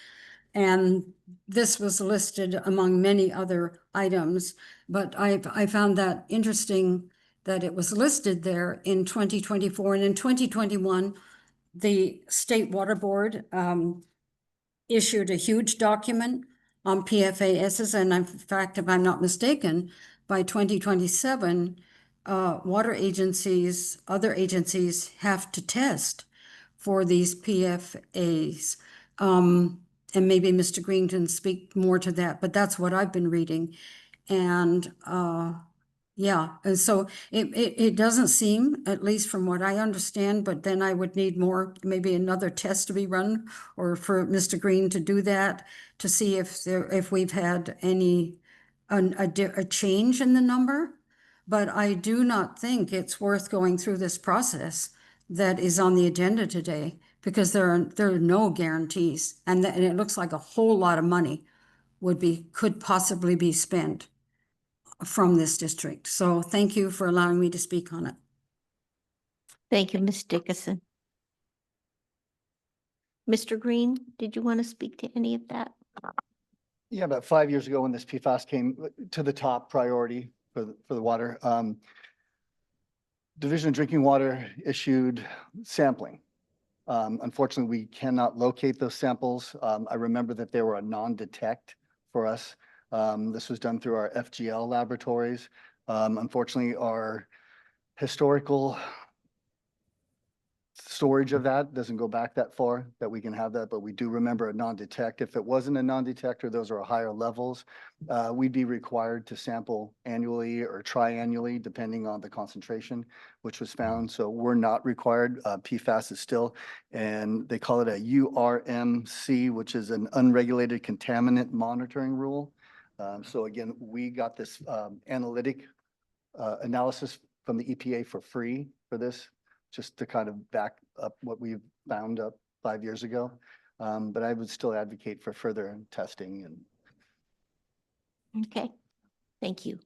And this was listed among many other items, but I found that interesting that it was listed there in 2024. And in 2021, the State Water Board issued a huge document on PFASs. And in fact, if I'm not mistaken, by 2027, water agencies, other agencies have to test for these PFAS. and maybe Mr. Green can speak more to that, but that's what I've been reading. And, yeah, and so it doesn't seem, at least from what I understand, but then I would need more, maybe another test to be run or for Mr. Green to do that, to see if we've had any, a change in the number. But I do not think it's worth going through this process that is on the agenda today, because there are no guarantees. And it looks like a whole lot of money could possibly be spent from this district. So thank you for allowing me to speak on it. Thank you, Ms. Dickinson. Mr. Green, did you want to speak to any of that? Yeah, about 5 years ago when this PFAS came to the top priority for the water, Division of Drinking Water issued sampling. Unfortunately, we cannot locate those samples. I remember that they were a non-detect for us. This was done through our FGL laboratories. Unfortunately, our historical storage of that doesn't go back that far that we can have that, but we do remember a non-detect. If it wasn't a non-detector, those are higher levels. We'd be required to sample annually or triannually, depending on the concentration which was found. So we're not required. PFAS is still, and they call it a URMC, which is an unregulated contaminant monitoring rule. So again, we got this analytic analysis from the EPA for free for this, just to kind of back up what we found up 5 years ago. But I would still advocate for further testing and. Okay, thank you.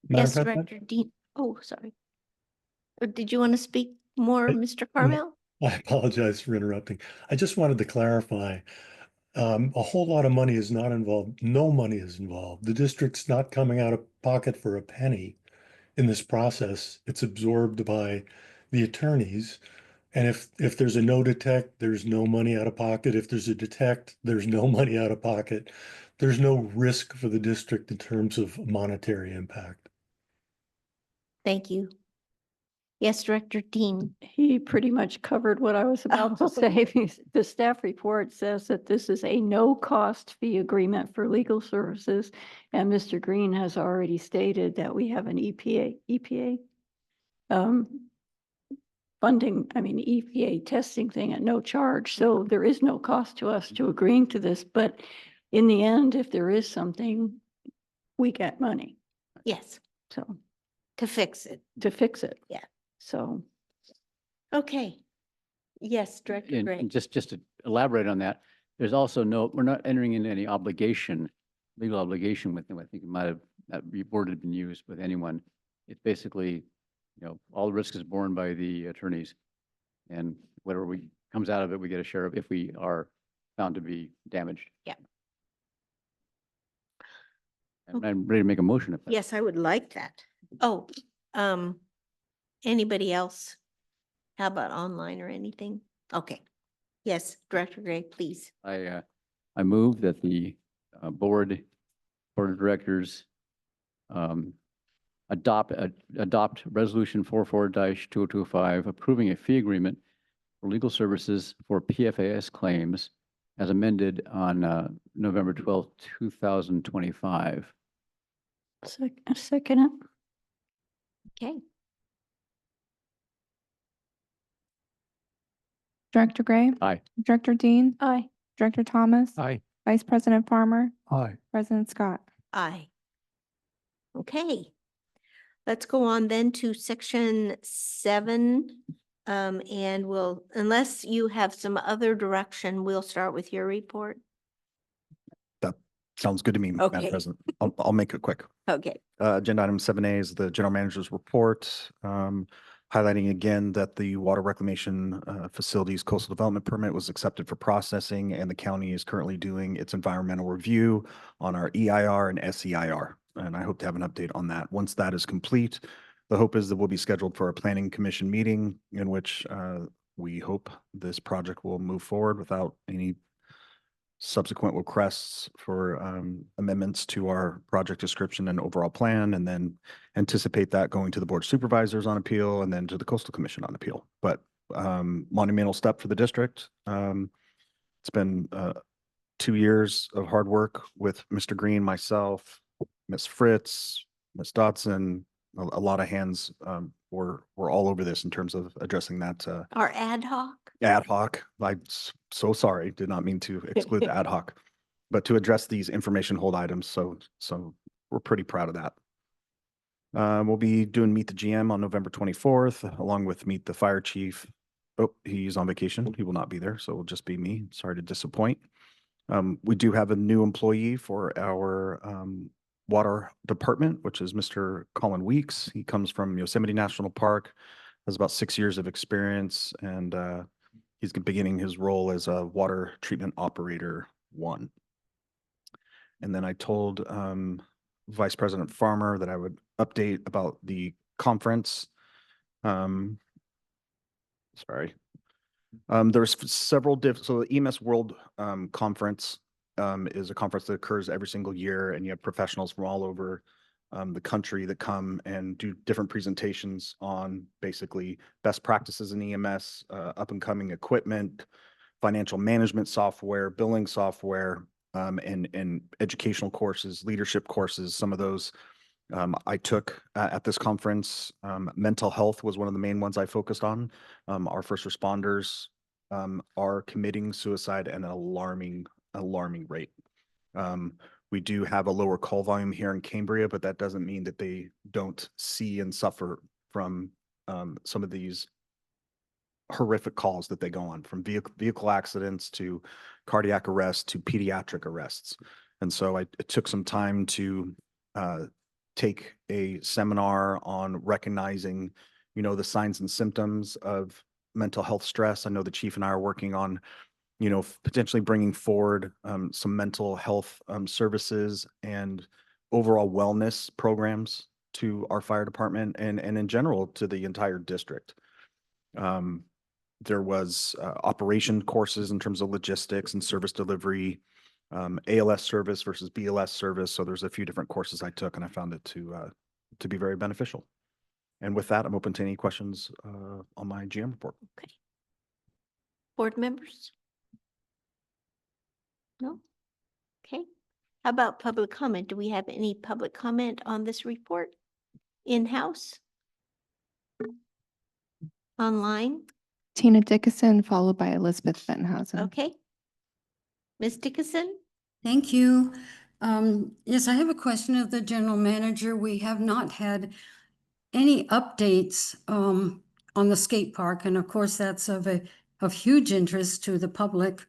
Madam Yes, President? Director Dean. Oh, sorry. Did you want to speak more, Mr. Carmel? I apologize for interrupting. I just wanted to clarify, a whole lot of money is not involved. No money is involved. The district's not coming out of pocket for a penny in this process. It's absorbed by the attorneys. And if there's a no detect, there's no money out of pocket. If there's a detect, there's no money out of pocket. There's no risk for the district in terms of monetary impact. Thank you. Yes, Director Dean. He pretty much covered what I was about to say. The staff report says that this is a no-cost fee agreement for legal services. And Mr. Green has already stated that we have an EPA funding, EPA testing thing at no charge. So there is no cost to us to agreeing to this. But in the end, if there is something, we get money. Yes, So to fix it. Yeah. So. Okay. Yes, Director Gray. And just to elaborate on that, there's also we're not entering into any legal obligation with them. I think it might have, that word had been used with anyone. It's basically, all the risk is borne by the attorneys, and whatever comes out of it, we get a share of if we are found to be damaged. Yeah. And I'm ready to make a motion. If Yes, I would like that. Oh, anybody else? How about online or anything? Okay. Yes, Director Gray, please. I move that the board of directors adopt resolution 44-2025 approving a fee agreement for legal services for PFAS claims as amended on November 12th, 2025. Second it. Okay. Director Gray, Aye. Director Dean, Aye. Director Thomas, Aye. Vice President Farmer, Aye. President Scott. Aye. Okay. Let's go on then to section 7. And we'll, unless you have some other direction, we'll start with your report. That sounds good to me, Okay. Madam President. I'll make it quick. Okay. Agenda item 7A is the general manager's report, highlighting again that the water reclamation facilities coastal development permit was accepted for processing, and the county is currently doing its environmental review on our EIR and SEIR. And I hope to have an update on that. Once that is complete, the hope is that we'll be scheduled for a planning commission meeting in which we hope this project will move forward without any subsequent requests for amendments to our project description and overall plan, and then anticipate that going to the board of supervisors on appeal and then to the coastal commission on appeal. But monumental step for the district. It's been 2 years of hard work with Mr. Green, myself, Ms. Fritz, Ms. Dotson, a lot of hands were all over this in terms of addressing that Our ad hoc. ad hoc. I'm so sorry, did not mean to exclude the ad hoc, but to address these information hold items. So we're pretty proud of that. We'll be doing Meet the GM on November 24th, along with Meet the Fire Chief. Oh, he's on vacation. He will not be there, so it'll just be me. Sorry to disappoint. We do have a new employee for our water department, which is Mr. Colin Weeks. He comes from Yosemite National Park, has about 6 years of experience, and he's beginning his role as a water treatment operator 1. And then I told Vice President Farmer that I would update about the conference. Sorry. There's several so the EMS World Conference is a conference that occurs every single year, and you have professionals from all over the country that come and do different presentations on basically best practices in EMS, up and coming equipment, financial management software, billing software, and educational courses, leadership courses. Some of those I took at this conference. Mental health was one of the main ones I focused on. Our first responders are committing suicide at an alarming rate. We do have a lower call volume here in Cambria, but that doesn't mean that they don't see and suffer from some of these horrific calls that they go on, from vehicle accidents to cardiac arrest to pediatric arrests. And so I took some time to take a seminar on recognizing, the signs and symptoms of mental health stress. I know the chief and I are working on, potentially bringing forward some mental health services and overall wellness programs to our fire department and in general to the entire district. There was operation courses in terms of logistics and service delivery, ALS service versus BLS service. So there's a few different courses I took, and I found it to be very beneficial. And with that, I'm open to any questions on my GM report. Okay. Board members? No? Okay. How about public comment? Do we have any public comment on this report? In-house? Online? Tina Dickinson, followed by Elizabeth Bettenhausen. Okay. Ms. Dickinson? Thank you. Yes, I have a question of the general manager. We have not had any updates on the skate park, and of course that's of huge interest to the public.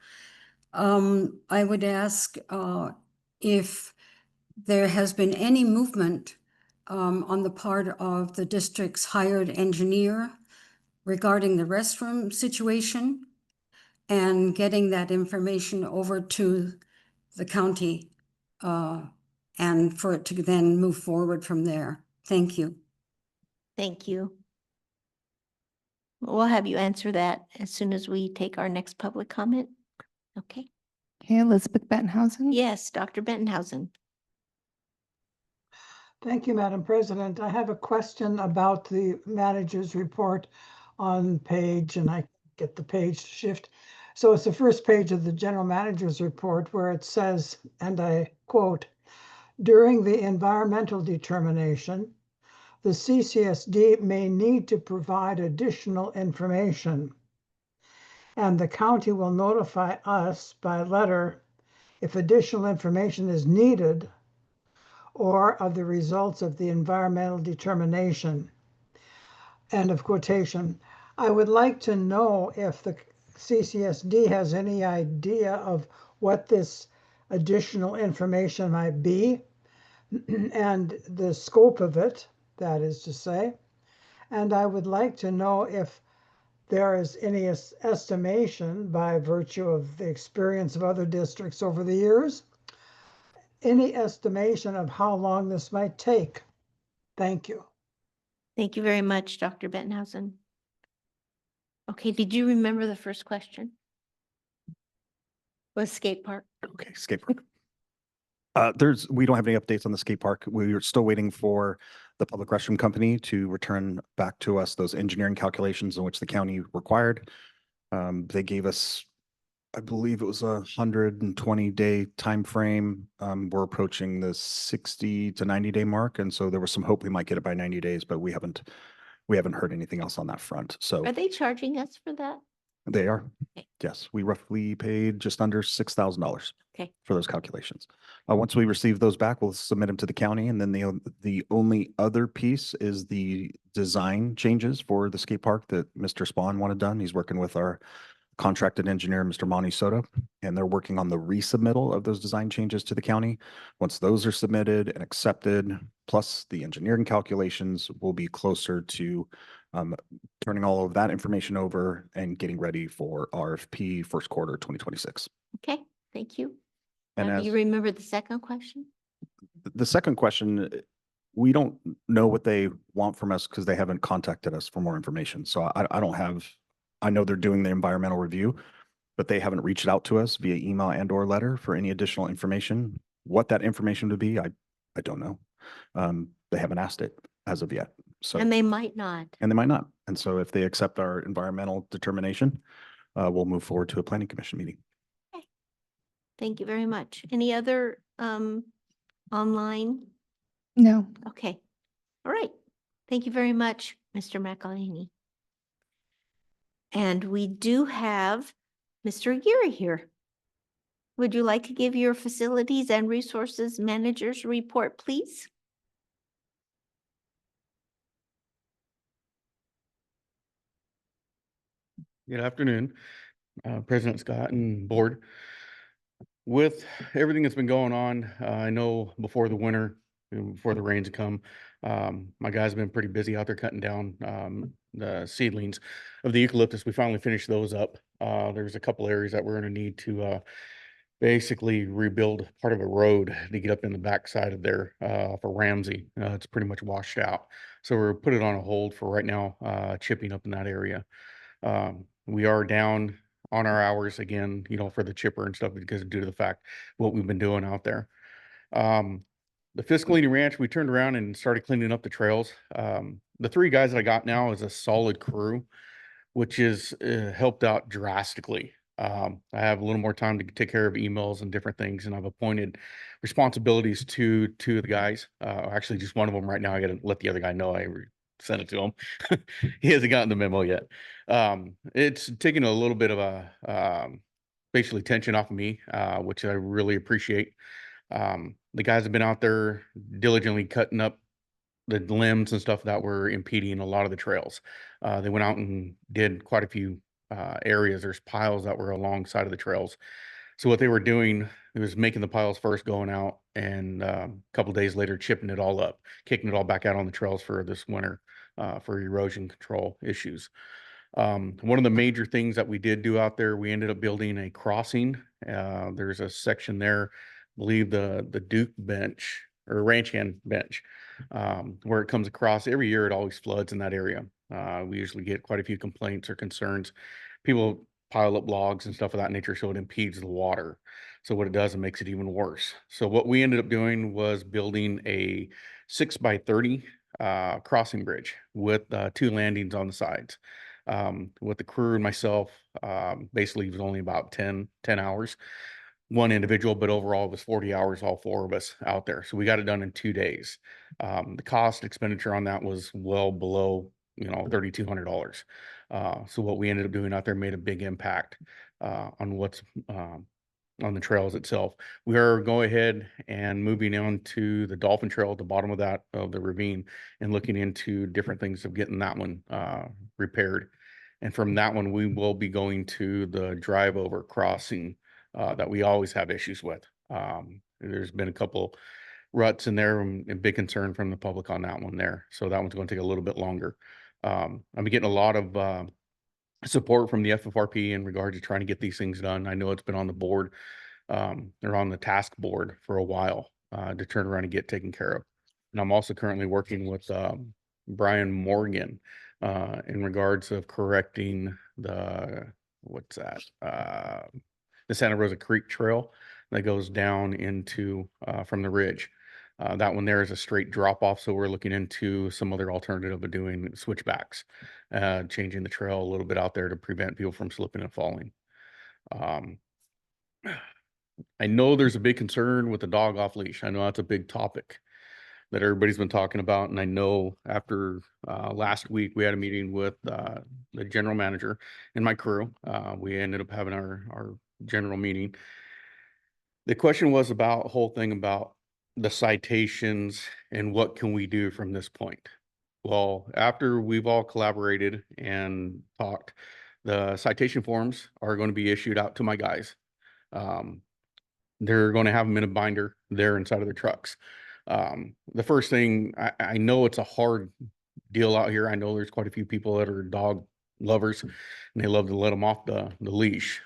I would ask if there has been any movement on the part of the district's hired engineer regarding the restroom situation and getting that information over to the county and for it to then move forward from there. Thank you. Thank you. We'll have you answer that as soon as we take our next public comment. Okay. Okay, Elizabeth Bettenhausen. Yes, Dr. Bettenhausen. Thank you, Madam President. I have a question about the manager's report on page, and I get the page shift. So it's the first page of the general manager's report where it says, and I quote, during the environmental determination, the CCSD may need to provide additional information, and the county will notify us by letter if additional information is needed or of the results of the environmental determination. End of quotation. I would like to know if the CCSD has any idea of what this additional information might be and the scope of it, that is to say. And I would like to know if there is any estimation by virtue of the experience of other districts over the years, any estimation of how long this might take. Thank you. Thank you very much, Dr. Bettenhausen. Okay, did you remember the first question? Was skate park? Okay, skate park. We don't have any updates on the skate park. We are still waiting for the public restroom company to return back to us those engineering calculations in which the county required. They gave us I believe it was 120-day time frame. We're approaching the 60 to 90-day mark, and so there was some hope we might get it by 90 days, but we haven't heard anything else on that front. So Are they charging us for that? they are. Okay. Yes, we roughly paid just under $6,000 Okay. for those calculations. Once we receive those back, we'll submit them to the county, and then the only other piece is the design changes for the skate park that Mr. Spawn wanted done. He's working with our contracted engineer, Mr. Monty Soto, and they're working on the resubmittal of those design changes to the county. Once those are submitted and accepted, plus the engineering calculations, will be closer to turning all of that information over and getting ready for RFP first quarter 2026. Okay, thank you. And Do as you remember the second question? the second question, we don't know what they want from us because they haven't contacted us for more information. So I don't have, I know they're doing the environmental review, but they haven't reached out to us via email and or letter for any additional information. What that information would be, I don't know. They haven't asked it as of yet. So And they might not. and they might not. And so if they accept our environmental determination, we'll move forward to a planning commission meeting. Thank you very much. Any other online? No. Okay. All right. Thank you very much, Mr. McElhaney. And we do have Mr. Aguirre here. Would you like to give your facilities and resources managers report, please? Good afternoon, President Scott and board. With everything that's been going on, I know before the winter, before the rains come, my guys have been pretty busy out there cutting down the seedlings of the eucalyptus. We finally finished those up. There's a couple areas that we're going to need to basically rebuild part of a road to get up in the backside of there for Ramsey. It's pretty much washed out. So we're put it on a hold for right now, chipping up in that area. We are down on our hours again, for the chipper and stuff because due to the fact what we've been doing out there. The Fiscalini Ranch, we turned around and started cleaning up the trails. The 3 guys that I got now is a solid crew, which is helped out drastically. I have a little more time to take care of emails and different things, and I've appointed responsibilities to 2 of the guys. Actually, just one of them right now. I got to let the other guy know I sent it to him. He hasn't gotten the memo yet. It's taken a little bit of a basically tension off of me, which I really appreciate. The guys have been out there diligently cutting up the limbs and stuff that were impeding a lot of the trails. They went out and did quite a few areas. There's piles that were alongside of the trails. So what they were doing was making the piles first, going out, and a couple days later chipping it all up, kicking it all back out on the trails for this winter for erosion control issues. One of the major things that we did do out there, we ended up building a crossing. There's a section there, I believe the Duke bench or ranch hand bench, where it comes across. Every year it always floods in that area. We usually get quite a few complaints or concerns. People pile up logs and stuff of that nature, so it impedes the water. So what it does, it makes it even worse. So what we ended up doing was building a 6x30 crossing bridge with 2 landings on the sides. With the crew and myself, basically it was only about 10 hours, one individual, but overall it was 40 hours, all 4 of us out there. So we got it done in 2 days. The cost expenditure on that was well below, $3,200. So what we ended up doing out there made a big impact on what's on the trails itself. We are going ahead and moving on to the Dolphin Trail at the bottom of the ravine and looking into different things of getting that one repaired. And from that one, we will be going to the drive over crossing that we always have issues with. There's been a couple ruts in there and big concern from the public on that one there. So that one's going to take a little bit longer. I've been getting a lot of support from the FFRP in regard to trying to get these things done. I know it's been on the board, or on the task board for a while to turn around and get taken care of. And I'm also currently working with Brian Morgan in regards of correcting the Santa Rosa Creek Trail that goes down into from the ridge. That one there is a straight drop off, so we're looking into some other alternative of doing switchbacks, changing the trail a little bit out there to prevent people from slipping and falling. I know there's a big concern with the dog off leash. I know that's a big topic that everybody's been talking about. And I know after last week, we had a meeting with the general manager and my crew. We ended up having our general meeting. The question was about a whole thing about the citations and what can we do from this point. Well, after we've all collaborated and talked, the citation forms are going to be issued out to my guys. They're going to have them in a binder there inside of their trucks. The first thing, I know it's a hard deal out here. I know there's quite a few people that are dog lovers and they love to let them off the leash.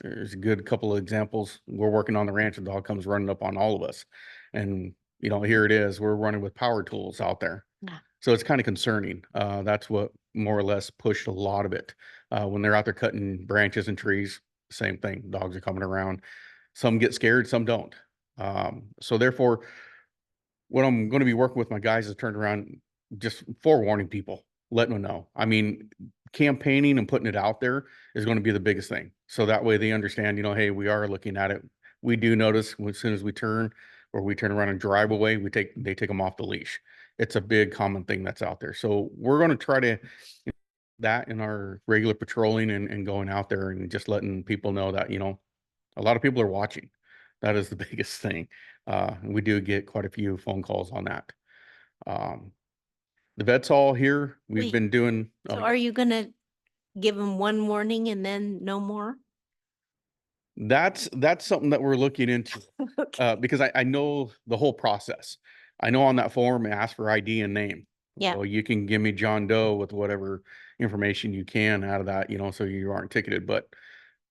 There's a good couple of examples. We're working on the ranch, a dog comes running up on all of us. And, you know, here it is, we're running with power tools out there. Yeah. So it's kind of concerning. That's what more or less pushed a lot of it. When they're out there cutting branches and trees, same thing. Dogs are coming around. Some get scared, some don't. So therefore, what I'm going to be working with my guys is turn around, just forewarning people, letting them know. I mean, campaigning and putting it out there is going to be the biggest thing. So that way they understand, you know, hey, we are looking at it. We do notice as soon as we turn or we turn around and drive away, they take them off the leash. It's a big common thing that's out there. So we're going to try to that in our regular patrolling and going out there and just letting people know that, you know, a lot of people are watching. That is the biggest thing. We do get quite a few phone calls on that. The vet's all here. We've Wait, been doing. So are you gonna give them one warning and then no more? That's something that we're looking into because I know the whole process. I know on that form it asks for ID and name. Yeah. Well, you can give me John Doe with whatever information you can out of that, you know, so you aren't ticketed. But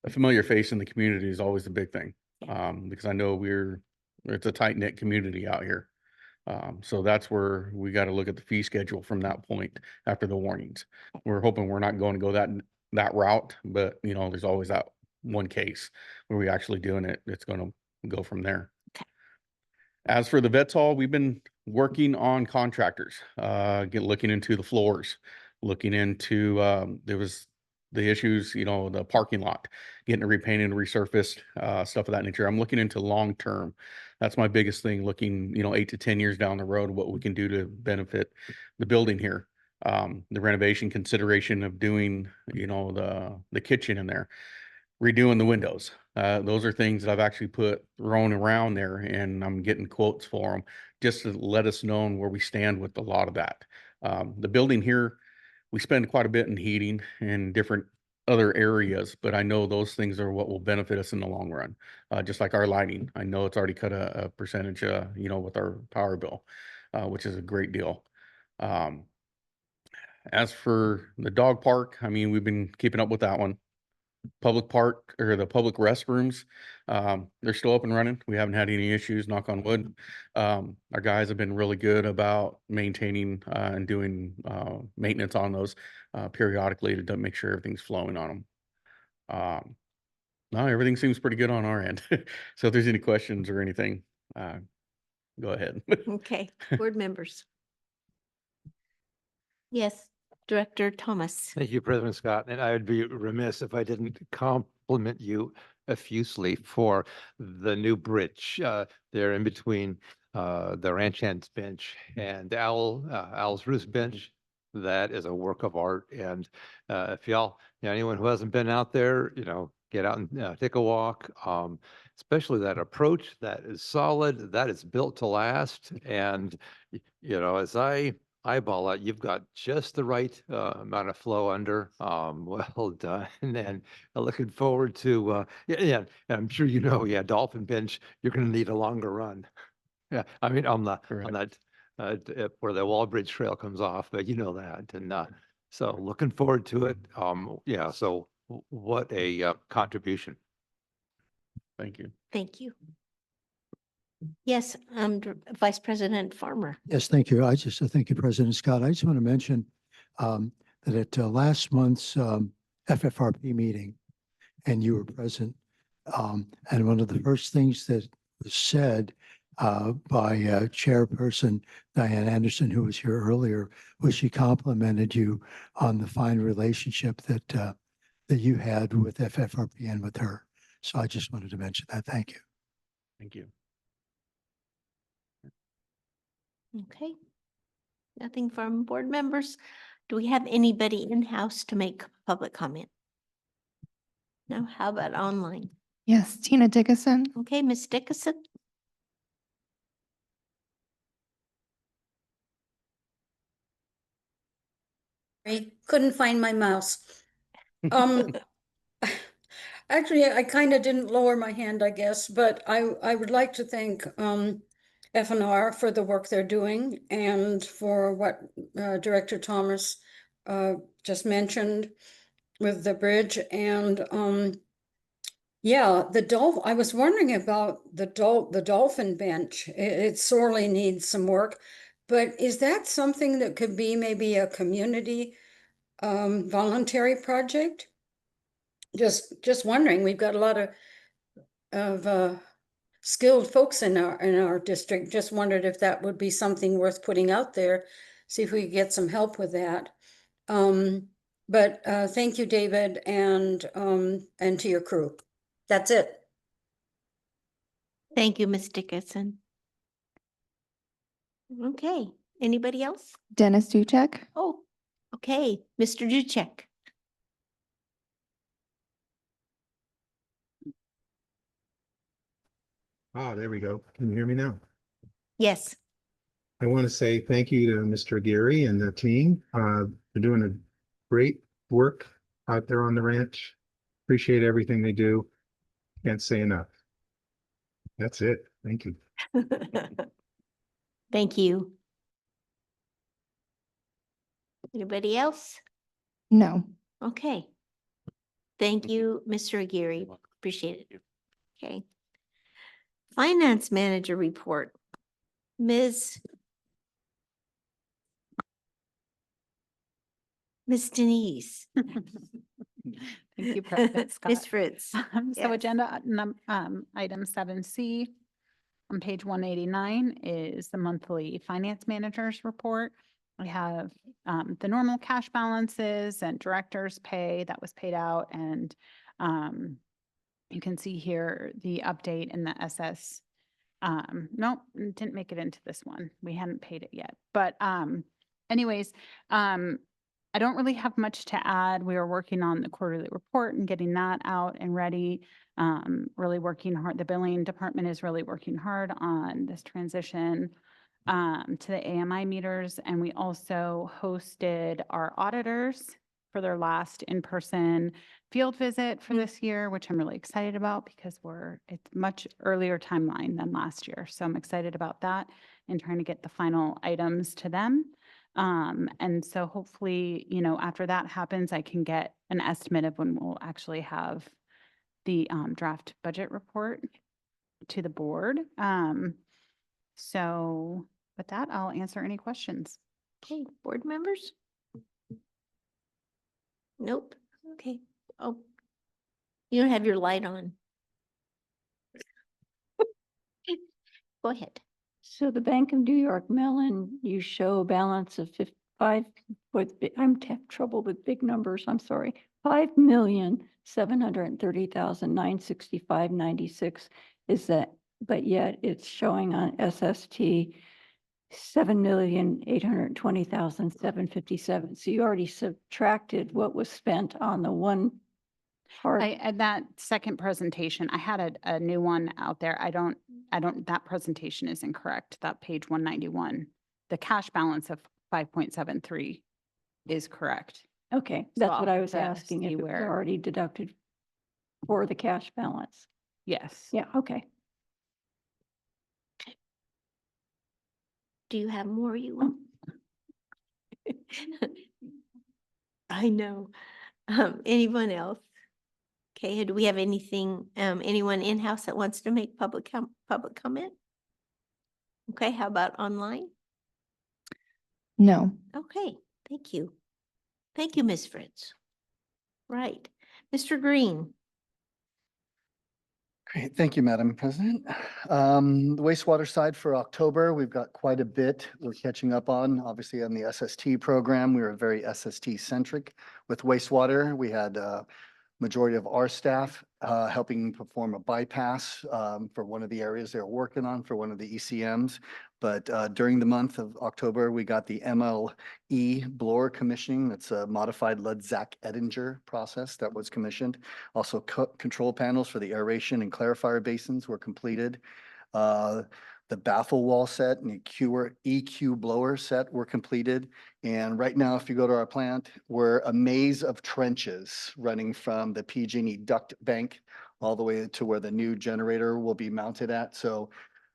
a familiar face in the community is always the big thing. Because I know it's a tight knit community out here. So that's where we got to look at the fee schedule from that point after the warnings. We're hoping we're not going to go that route, but you know, there's always that one case where we actually doing it. It's going to go from there. As for the vet's hall, we've been working on contractors, looking into the floors, looking into, there was the issues, you know, the parking lot, getting it repainted, resurfaced, stuff of that nature. I'm looking into long-term. That's my biggest thing, looking, you know, 8 to 10 years down the road, what we can do to benefit the building here. The renovation consideration of doing, you know, the kitchen in there, redoing the windows. Those are things that I've actually thrown around there and I'm getting quotes for them just to let us know where we stand with a lot of that. The building here, we spend quite a bit in heating and different other areas, but I know those things are what will benefit us in the long run. Just like our lighting, I know it's already cut a percentage, you know, with our power bill, which is a great deal. As for the dog park, I mean, we've been keeping up with that one. Public park or the public restrooms, they're still up and running. We haven't had any issues, knock on wood. Our guys have been really good about maintaining and doing maintenance on those periodically to make sure everything's flowing on them. No, everything seems pretty good on our end. So if there's any questions or anything, go ahead. Okay, board members. Yes, Director Thomas. Thank you, President Scott. And I would be remiss if I didn't compliment you effusively for the new bridge there in between the ranch hand's bench and Al's Roost bench. That is a work of art. And if y'all, you know, anyone who hasn't been out there, you know, get out and take a walk. Especially that approach that is solid, that is built to last. And, you know, as I eyeball it, you've got just the right amount of flow under. Well done. And looking forward to, yeah, I'm sure you know, yeah, Dolphin Bench, you're going to need a longer run. Yeah, I mean, on that, where the Wallbridge Trail comes off, but you know that. And so looking forward to it. Yeah, so what a contribution. Thank you. Thank you. Yes, Vice President Farmer. Yes, thank you. Thank you, President Scott. I just want to mention that at last month's FFRP meeting, and you were present, and one of the first things that was said by Chairperson Diane Anderson, who was here earlier, was she complimented you on the fine relationship that that you had with FFRP and with her. So I just wanted to mention that. Thank you. Thank you. Okay. Nothing from board members. Do we have anybody in-house to make public comment? No, how about online? Yes, Tina Dickinson. Okay, Ms. Dickinson? I couldn't find my mouse. Actually, I kind of didn't lower my hand, I guess, but I would like to thank FNR for the work they're doing and for what Director Thomas just mentioned with the bridge. And yeah, I was wondering about the dolphin bench. It sorely needs some work, but is that something that could be maybe a community voluntary project? Just wondering. We've got a lot of skilled folks in our district. Just wondered if that would be something worth putting out there. See if we could get some help with that. But thank you, David, and to your crew. That's it. Thank you, Ms. Dickinson. Okay, anybody else? Dennis Duchek. Oh, okay, Mr. Duchek. Ah, there we go. Can you hear me now? Yes. I want to say thank you to Mr. Gary and the team. They're doing a great work out there on the ranch. Appreciate everything they do. Can't say enough. That's it. Thank you. Thank you. Anybody else? No. Okay. Thank you, Mr. Aguirre. Appreciate it. Okay. Finance manager report. Ms. Denise. Thank you, President Scott. Ms. Fritz. So Yes. agenda item 7C on page 189 is the monthly finance manager's report. We have the normal cash balances and director's pay that was paid out, and you can see here the update in the SS. Nope, didn't make it into this one. We hadn't paid it yet. But anyways, I don't really have much to add. We are working on the quarterly report and getting that out and ready. Really working hard. The billing department is really working hard on this transition to the AMI meters. And we also hosted our auditors for their last in-person field visit for this year, which I'm really excited about because it's much earlier timeline than last year. So I'm excited about that and trying to get the final items to them. And so hopefully, after that happens, I can get an estimate of when we'll actually have the draft budget report to the board. So with that, I'll answer any questions. Okay, board members? Nope. Okay. Oh, you don't have your light on. Go ahead. So the Bank of New York Mellon, you show a balance of 5, I'm having trouble with big numbers, I'm sorry. 5,730,965.96 is that, but yet it's showing on SST 7,820,757. So you already subtracted what was spent on the one part. At that second presentation, I had a new one out there. That presentation is incorrect. That page 191, the cash balance of 5.73 is correct. Okay, So that's I'll what I have was to asking, see if it was where- already deducted for the cash balance. Yes. Yeah, okay. Do you have more you want? I know. Anyone else? Okay, do we have anything, anyone in-house that wants to make public comment? Okay, how about online? No. Okay, thank you. Thank you, Ms. Fritz. Right. Mr. Green. Great, thank you, Madam President. The wastewater side for October, we've got quite a bit we're catching up on. Obviously on the SST program, we were very SST centric with wastewater. We had majority of our staff helping perform a bypass for one of the areas they're working on for one of the ECMs. But during the month of October, we got the MLE blower commissioning. That's a modified Ludzak-Ettinger process that was commissioned. Also, control panels for the aeration and clarifier basins were completed. The baffle wall set and the EQ blower set were completed. And right now, if you go to our plant, we're a maze of trenches running from the PG&E duct bank all the way to where the new generator will be mounted at. So,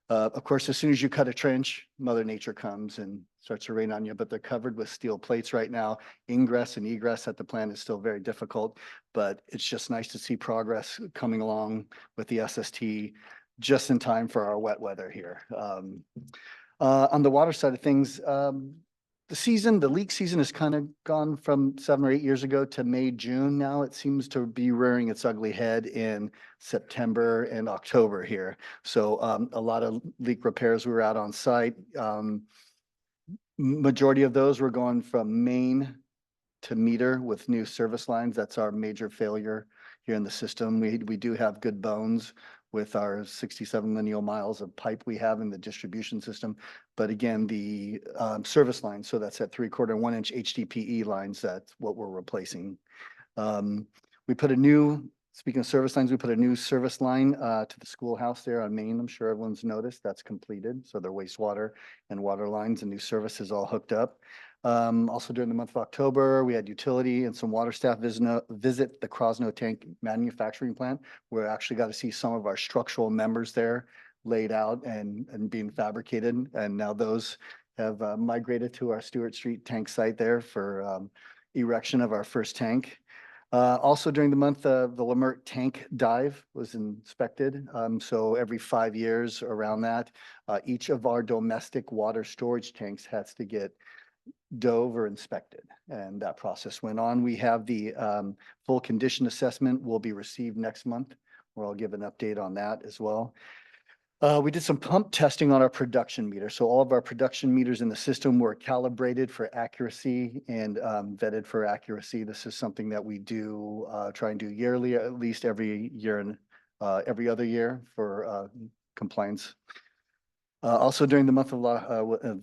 of course, as soon as you cut a trench, Mother Nature comes and starts to rain on you, but they're covered with steel plates right now. Ingress and egress at the plant is still very difficult, but it's just nice to see progress coming along with the SST just in time for our wet weather here. On the water side of things, the leak season has kind of gone from 7 or 8 years ago to May, June. Now it seems to be rearing its ugly head in September and October here. So a lot of leak repairs were out on site. Majority of those were going from main to meter with new service lines. That's our major failure here in the system. We do have good bones with our 67 lineal miles of pipe we have in the distribution system. But again, the service line, so that's at 3/4 and 1 inch HDPE lines, that's what we're replacing. Speaking of service lines, we put a new service line to the schoolhouse there on Main. I'm sure everyone's noticed that's completed. So their wastewater and water lines and new services all hooked up. Also during the month of October, we had utility and some water staff visit the Krosno tank manufacturing plant. We actually got to see some of our structural members there laid out and being fabricated. And now those have migrated to our Stewart Street tank site there for erection of our first tank. Also during the month, the Lemert tank dive was inspected. So every 5 years around that, each of our domestic water storage tanks has to get dove or inspected, and that process went on. We have the full condition assessment will be received next month, where I'll give an update on that as well. We did some pump testing on our production meter. So all of our production meters in the system were calibrated for accuracy and vetted for accuracy. This is something that we do try and do yearly, at least every year and every other year for compliance. Also during the month of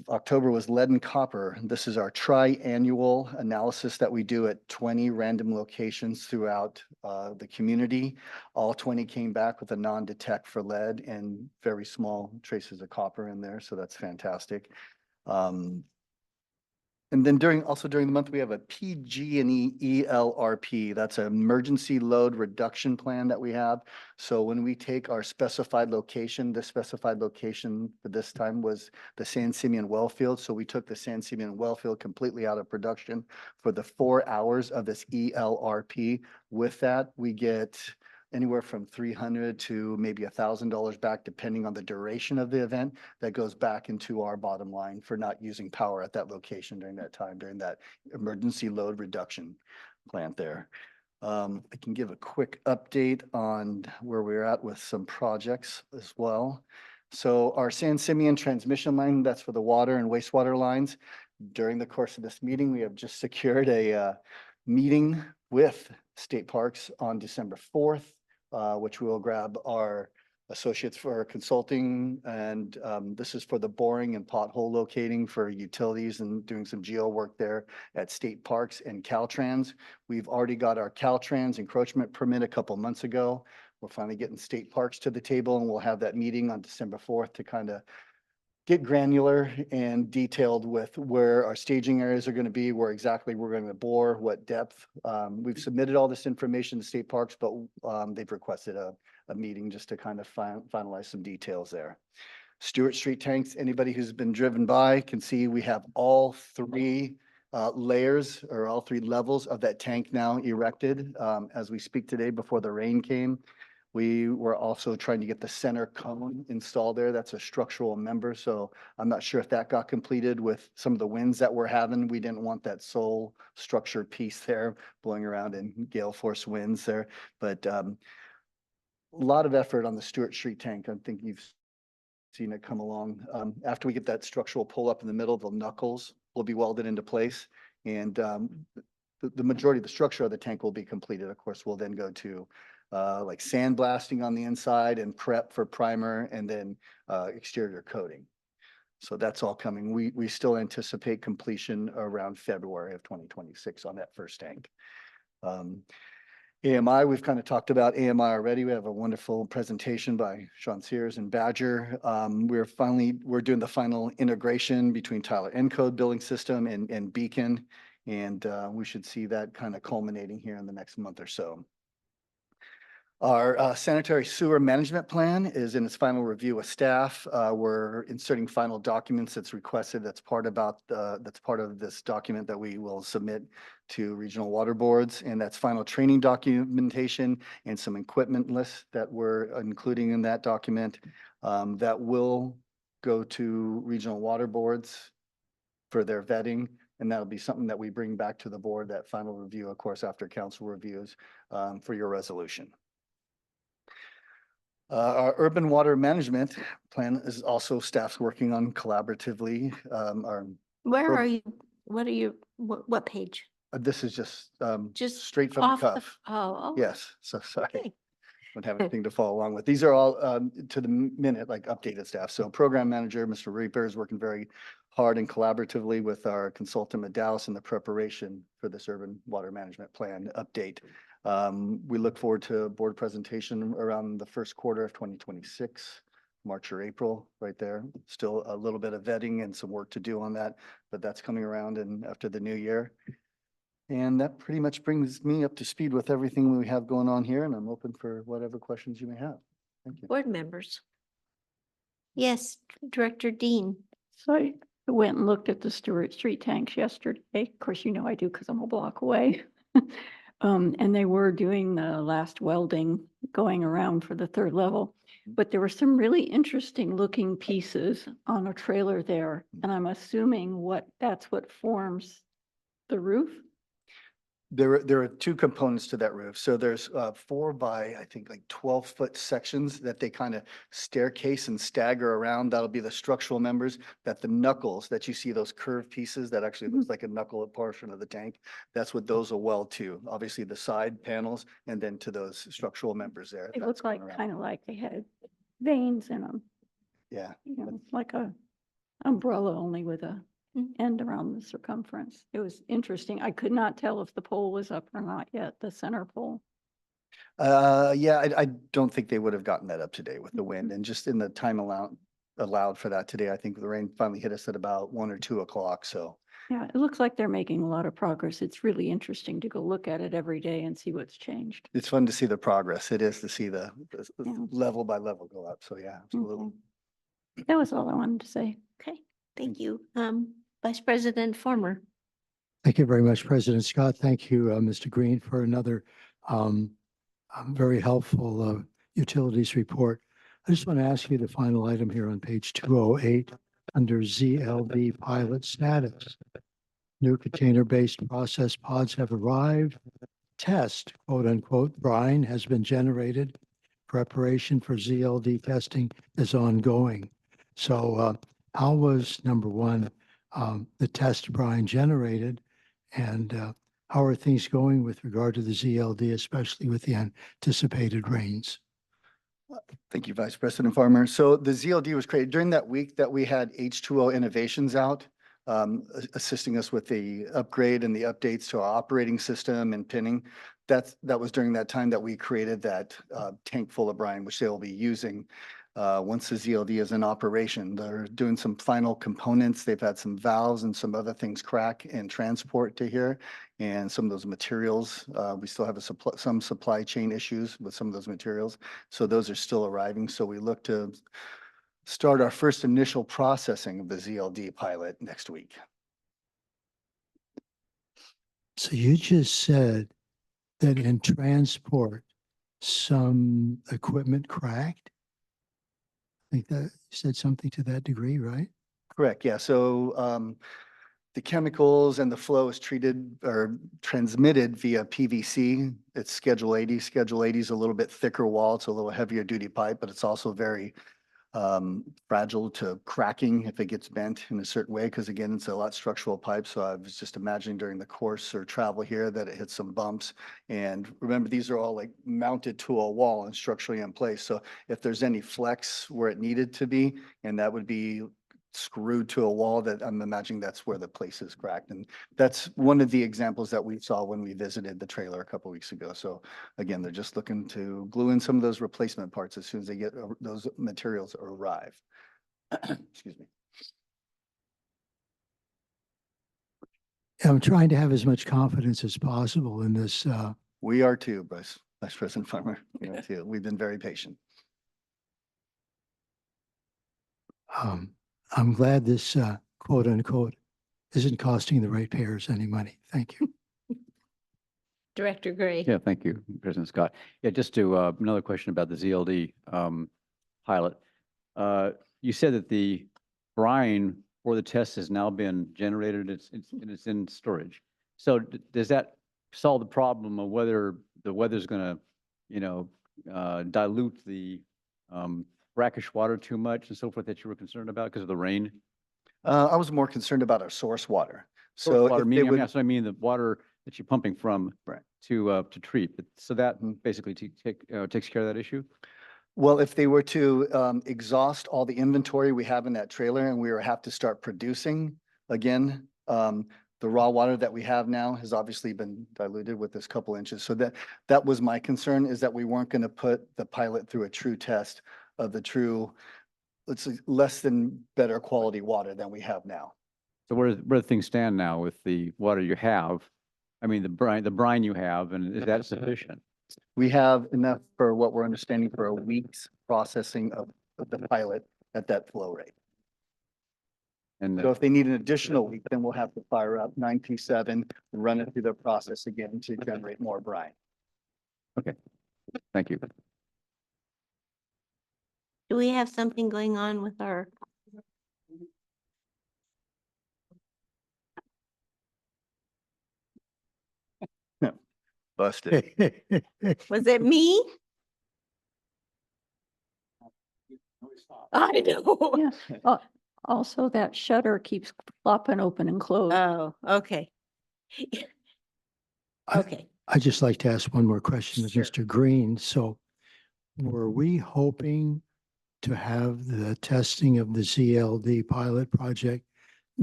October was lead and copper. This is our tri-annual analysis that we do at 20 random locations throughout the community. All 20 came back with a non-detect for lead and very small traces of copper in there. So that's fantastic. And then during the month, we have a PG&E ELRP. That's an emergency load reduction plan that we have. So when we take our specified location, the specified location for this time was the San Simeon well field. So we took the San Simeon well field completely out of production for the 4 hours of this ELRP. With that, we get anywhere from $300 to maybe $1,000 back, depending on the duration of the event. That goes back into our bottom line for not using power at that location during that time, during that emergency load reduction plant there. I can give a quick update on where we're at with some projects as well. So our San Simeon transmission line, that's for the water and wastewater lines. During the course of this meeting, we have just secured a meeting with State Parks on December 4th. Which we will grab our associates for consulting. And this is for the boring and pothole locating for utilities and doing some geo work there at State Parks and Caltrans. We've already got our Caltrans encroachment permit a couple months ago. We're finally getting State Parks to the table, and we'll have that meeting on December 4th to kind of get granular and detailed with where our staging areas are going to be, where exactly we're going to bore, what depth. We've submitted all this information to State Parks, but they've requested a meeting just to kind of finalize some details there. Stewart Street tanks, anybody who's been driven by can see we have all 3 layers or all 3 levels of that tank now erected as we speak today before the rain came. We were also trying to get the center cone installed there. That's a structural member. So I'm not sure if that got completed with some of the winds that we're having. We didn't want that sole structure piece there blowing around in gale force winds there. But a lot of effort on the Stewart Street tank. I think you've seen it come along. After we get that structural pull up in the middle, the knuckles will be welded into place. And the majority of the structure of the tank will be completed. Of course, we'll then go to like sandblasting on the inside and prep for primer and then exterior coating. So that's all coming. We still anticipate completion around February of 2026 on that first tank. AMI, we've kind of talked about AMI already. We have a wonderful presentation by Sean Sears and Badger. We're doing the final integration between Tyler Encode billing system and Beacon. And we should see that kind of culminating here in the next month or so. Our sanitary sewer management plan is in its final review with staff. We're inserting final documents that's requested. That's part of this document that we will submit to regional water boards, and that's final training documentation and some equipment lists that we're including in that document that will go to regional water boards for their vetting. And that'll be something that we bring back to the board, that final review, of course, after council reviews for your resolution. Our urban water management plan is also staff's working on collaboratively. Where are you? What are you, what page? This is just Just straight from the off the- cuff. Oh, Yes, so sorry. okay. Don't have anything to follow along with. These are all to the minute, like updated staff. So program manager, Mr. Reaper, is working very hard and collaboratively with our consultant at Dallas in the preparation for this urban water management plan update. We look forward to a board presentation around the first quarter of 2026, March or April, right there. Still a little bit of vetting and some work to do on that, but that's coming around and after the new year. And that pretty much brings me up to speed with everything we have going on here, and I'm open for whatever questions you may have. Thank you. Board members. Yes, Director Dean. So I went and looked at the Stewart Street tanks yesterday. Of course, you know I do because I'm a block away. And they were doing the last welding going around for the third level. But there were some really interesting looking pieces on a trailer there. And I'm assuming that's what forms the roof. There are two components to that roof. So there's 4 by, I think, like 12-foot sections that they kind of staircase and stagger around. That'll be the structural members, that the knuckles that you see, those curved pieces that actually looks like a knuckle portion of the tank. That's what those will weld to. Obviously the side panels and then to those structural members there. It looked like kind of like they had veins in them, Yeah. you know, like a umbrella only with a end around the circumference. It was interesting. I could not tell if the pole was up or not yet, the center pole. Yeah, I don't think they would have gotten that up today with the wind and just in the time allowed for that today. I think the rain finally hit us at about 1 or 2 o'clock. So Yeah, it looks like they're making a lot of progress. It's really interesting to go look at it every day and see what's changed. it's fun to see the progress. It is to see the Yeah. level by level go up. So yeah, absolutely. Okay. That was all I wanted to say. Okay, thank you. Vice President Farmer. Thank you very much, President Scott. Thank you, Mr. Green, for another very helpful utilities report. I just want to ask you the final item here on page 208 under ZLD pilot status. New container-based process pods have arrived. Test, quote unquote, brine has been generated. Preparation for ZLD testing is ongoing. So how was, number one, the test brine generated, and how are things going with regard to the ZLD, especially with the anticipated rains? Thank you, Vice President Farmer. So the ZLD was created during that week that we had H2O Innovations out, assisting us with the upgrade and the updates to our operating system and pinning. That was during that time that we created that tank full of brine, which they will be using once the ZLD is in operation. They're doing some final components. They've had some valves and some other things crack and transport to here. And some of those materials, we still have some supply chain issues with some of those materials. So those are still arriving. So we look to start our first initial processing of the ZLD pilot next week. So you just said that in transport, some equipment cracked? I think that you said something to that degree, right? Correct, yeah. So the chemicals and the flow is treated or transmitted via PVC. It's Schedule 80. Schedule 80 is a little bit thicker wall. It's a little heavier duty pipe, but it's also very fragile to cracking if it gets bent in a certain way, because again, it's a lot structural pipe. So I was just imagining during the course or travel here that it hits some bumps. And remember, these are all like mounted to a wall and structurally in place. So if there's any flex where it needed to be, and that would be screwed to a wall, that I'm imagining that's where the place is cracked. And that's one of the examples that we saw when we visited the trailer a couple of weeks ago. So again, they're just looking to glue in some of those replacement parts as soon as they get those materials arrive. Excuse me. I'm trying to have as much confidence as possible in this. We are too, Vice President Farmer. We are too. We've been very patient. I'm glad this quote unquote isn't costing the ratepayers any money. Thank you. Director Gray. Yeah, thank you, President Scott. Yeah, just to another question about the ZLD pilot. You said that the brine for the test has now been generated. It's in storage. So does that solve the problem of whether the weather's going to, dilute the brackish water too much and so forth that you were concerned about because of the rain? I was more concerned about our source water. Source So water, if they meaning, would, that's what I mean, the water that you're pumping from Right. to treat. So that basically takes care of that issue? well, if they were to exhaust all the inventory we have in that trailer and we were have to start producing again, the raw water that we have now has obviously been diluted with this couple inches. So that was my concern, is that we weren't going to put the pilot through a true test of the true, let's say, less than better quality water than we have now. So where do things stand now with the water you have? I mean, the brine you have, and is that sufficient? We have enough for what we're understanding for a week's processing of the pilot at that flow rate. And So if they need an additional week, then we'll have to fire up 9P7, run it through the process again to generate more brine. okay, thank you. Do we have something going on with our? Busted. Was it me? I know. Yeah. Also, that shutter keeps flopping open and closed. Oh, okay. Okay. I'd just like to ask one more question of Sure. Mr. Green. So were we hoping to have the testing of the ZLD pilot project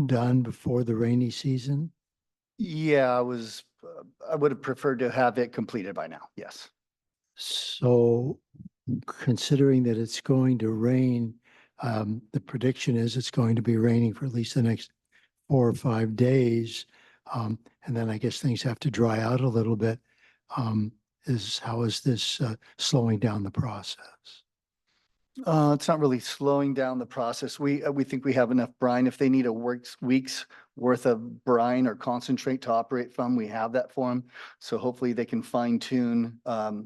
done before the rainy season? Yeah, I would have preferred to have it completed by now. Yes. So considering that it's going to rain, the prediction is it's going to be raining for at least the next 4 or 5 days. And then I guess things have to dry out a little bit. How is this slowing down the process? It's not really slowing down the process. We think we have enough brine. If they need a week's worth of brine or concentrate to operate from, we have that for them. So hopefully they can fine tune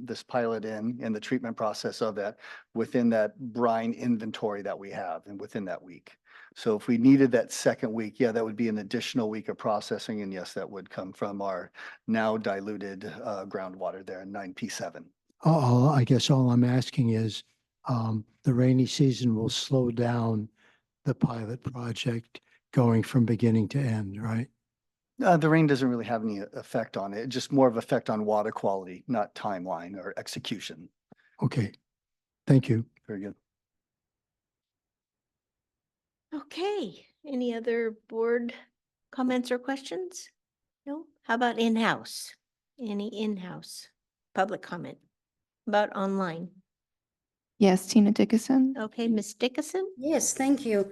this pilot in and the treatment process of that within that brine inventory that we have and within that week. So if we needed that second week, yeah, that would be an additional week of processing. And yes, that would come from our now diluted groundwater there in 9P7. I guess all I'm asking is, the rainy season will slow down the pilot project going from beginning to end, right? The rain doesn't really have any effect on it, just more of effect on water quality, not timeline or execution. Okay, thank you. Very good. Okay. Any other board comments or questions? No? How about in-house? Any in-house public comment about online? Yes, Tina Dickinson. Okay, Ms. Dickinson? Yes, thank you.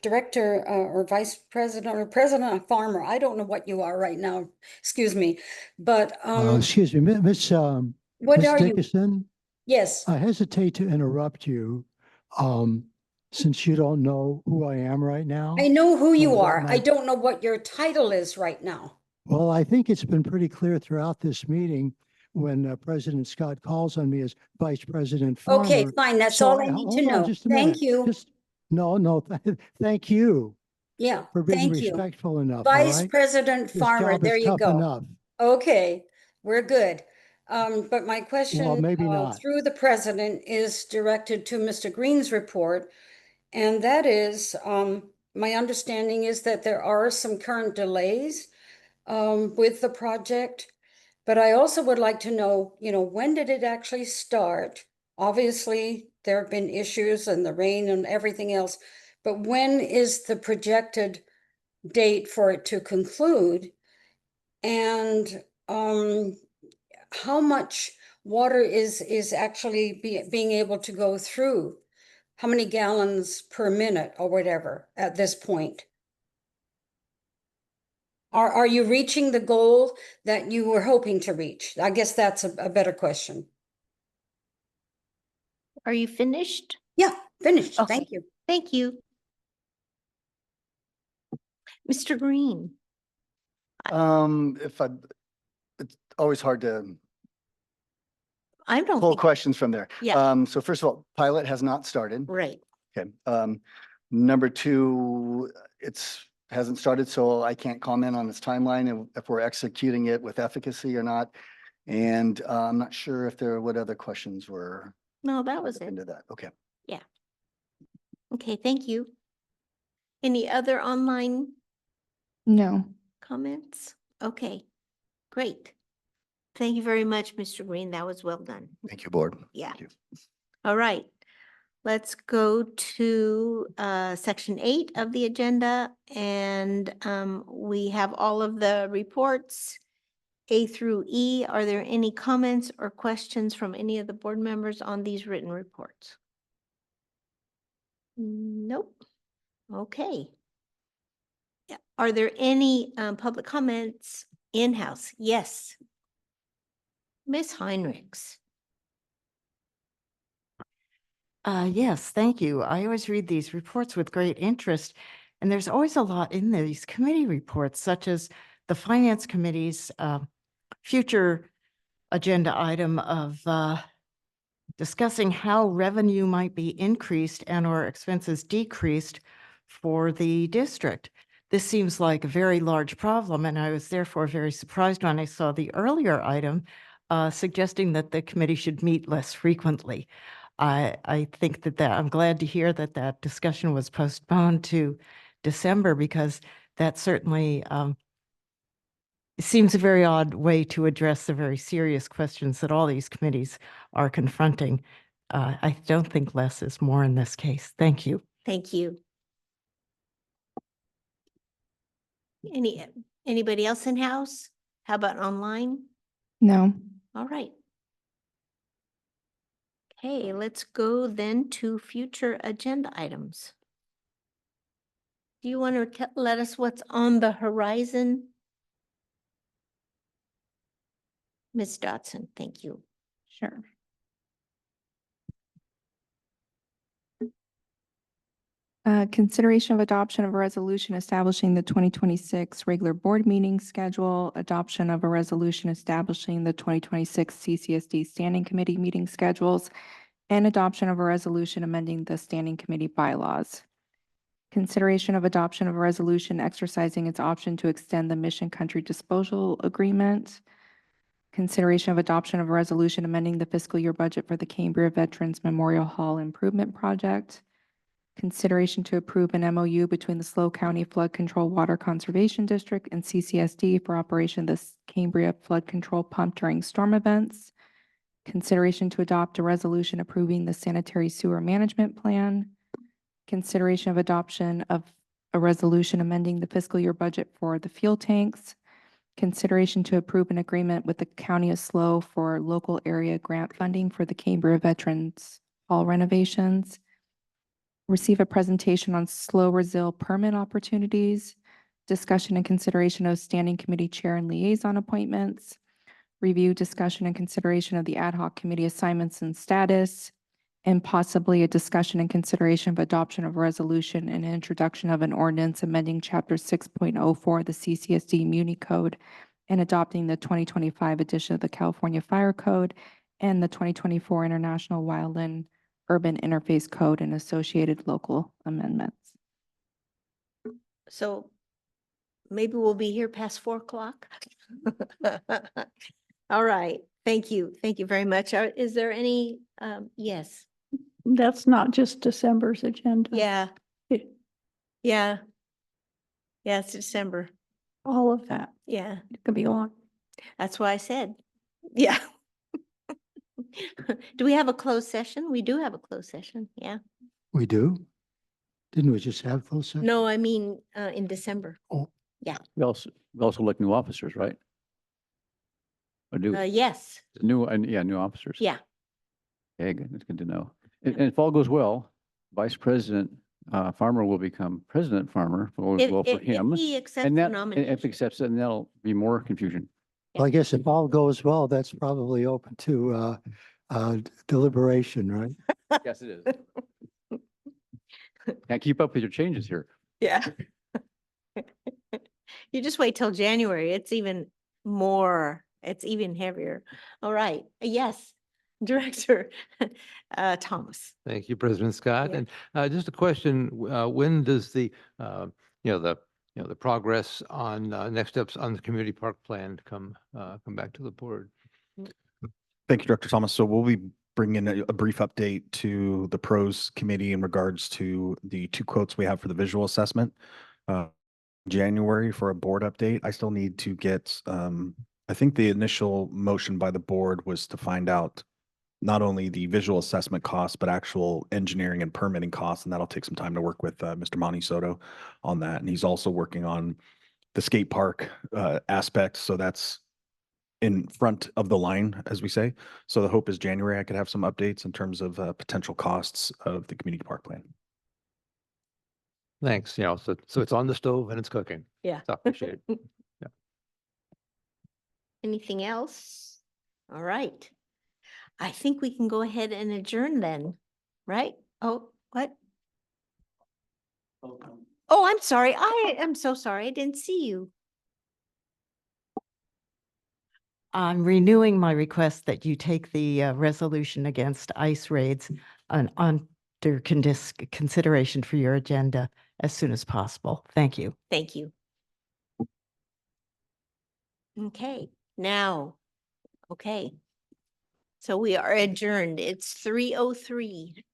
Director or Vice President or President Farmer, I don't know what you are right now, excuse me, but Excuse me, Miss what are you? Dickinson, Yes, I hesitate to interrupt you, since you don't know who I am right now. I know who you what are. I my- don't know what your title is right now. Well, I think it's been pretty clear throughout this meeting when President Scott calls on me as Vice President Farmer. Okay, fine, that's So all I need to hold on know. just a Thank minute. you. No, thank you Yeah, for being thank you. respectful enough, all Vice right? President This Farmer, job is there you tough go. enough. Okay, we're good. But my question, maybe not. through the president, is directed to Mr. Green's report. And that is, my understanding is that there are some current delays with the project. But I also would like to know, when did it actually start? Obviously, there have been issues and the rain and everything else, but when is the projected date for it to conclude? And how much water is actually being able to go through? How many gallons per minute or whatever at this point? Are you reaching the goal that you were hoping to reach? I guess that's a better question. Are you finished? Yeah, finished. Okay. Thank you. Thank you. Mr. Green. It's always hard to I don't pull think, questions from there. Yeah. So first of all, pilot has not started. right. Okay. Number two, hasn't started, so I can't comment on its timeline and if we're executing it with efficacy or not. And I'm not sure if what other questions were No, that was it. into that. Okay. Yeah. Okay, thank you. Any other online No. comments? Okay, great. Thank you very much, Mr. Green. That was well done. Thank you, board. Yeah. Thank you. All right. Let's go to section 8 of the agenda, and we have all of the reports A through E. Are there any comments or questions from any of the board members on these written reports? Nope. Okay. Yeah. Are there any public comments in-house? Yes. Ms. Heinrichs. Yes, thank you. I always read these reports with great interest, and there's always a lot in these committee reports, such as the Finance Committee's future agenda item of discussing how revenue might be increased and or expenses decreased for the district. This seems like a very large problem, and I was therefore very surprised when I saw the earlier item suggesting that the committee should meet less frequently. I think that I'm glad to hear that that discussion was postponed to December, because that certainly seems a very odd way to address the very serious questions that all these committees are confronting. I don't think less is more in this case. Thank you. Thank you. Anybody else in house? How about online? No. All right. Okay, let's go then to future agenda items. Do you want to let us what's on the horizon? Ms. Dotson, thank you. Sure. Consideration of adoption of a resolution establishing the 2026 regular board meeting schedule, adoption of a resolution establishing the 2026 CCSD Standing Committee meeting schedules, and adoption of a resolution amending the Standing Committee bylaws. Consideration of adoption of a resolution exercising its option to extend the Mission Country Disposal Agreement. Consideration of adoption of a resolution amending the fiscal year budget for the Cambria Veterans Memorial Hall Improvement Project. Consideration to approve an MOU between the SLO County Flood Control Water Conservation District and CCSD for operation of the Cambria Flood Control Pump during storm events. Consideration to adopt a resolution approving the sanitary sewer management plan. Consideration of adoption of a resolution amending the fiscal year budget for the fuel tanks. Consideration to approve an agreement with the County of SLO for local area grant funding for the Cambria Veterans Hall renovations. Receive a presentation on SLO Brazil permit opportunities. Discussion and consideration of standing committee chair and liaison appointments. Review, discussion, and consideration of the ad hoc committee assignments and status, and possibly a discussion and consideration of adoption of a resolution and introduction of an ordinance amending Chapter 6.04 of the CCSD Muni Code and adopting the 2025 edition of the California Fire Code and the 2024 International Wildland Urban Interface Code and associated local amendments. So maybe we'll be here past 4 o'clock. All right. Thank you. Thank you very much. Is there any, yes, That's not just December's agenda. yeah, It- yeah. Yeah, it's December. All of that. Yeah, It could be long. that's why I said, yeah. Do we have a closed session? We do have a closed session, yeah. We do? Didn't we just have those? sessions? No, I mean, in December. Oh. Yeah, We also elect new officers, right? Or yes, new officers. yeah. Okay, good. That's good to know. And if all goes well, Vice President Farmer will become President Farmer. If all goes well for him. If he accepts And the that, nomination. if he accepts it, then that'll be more confusion. Well, I guess if all goes well, that's probably open to deliberation, right? Yes, it is. Can't keep up with your changes here. Yeah. You just wait till January. It's even more, it's even heavier. All right. Yes, Director Thomas. Thank you, President Scott. Yeah. And just a question, when does the progress on next steps on the community park plan come back to the board? Thank you, Director Thomas. So we'll be bringing a brief update to the pros committee in regards to the 2 quotes we have for the visual assessment. January for a board update. I still need to get, I think the initial motion by the board was to find out not only the visual assessment costs, but actual engineering and permitting costs. And that'll take some time to work with Mr. Monty Soto on that. And he's also working on the skate park aspect. So that's in front of the line, as we say. So the hope is January, I could have some updates in terms of potential costs of the community park plan. Thanks. So it's on the stove and it's cooking. Yeah. So appreciate it. Anything else? All right. I think we can go ahead and adjourn then, right? Oh, what? Oh, I'm sorry. I am so sorry. I didn't see you. I'm renewing my request that you take the resolution against ICE raids under consideration for your agenda as soon as possible. Thank you. Thank you. Okay, now, okay. So we are adjourned. It's 3:03.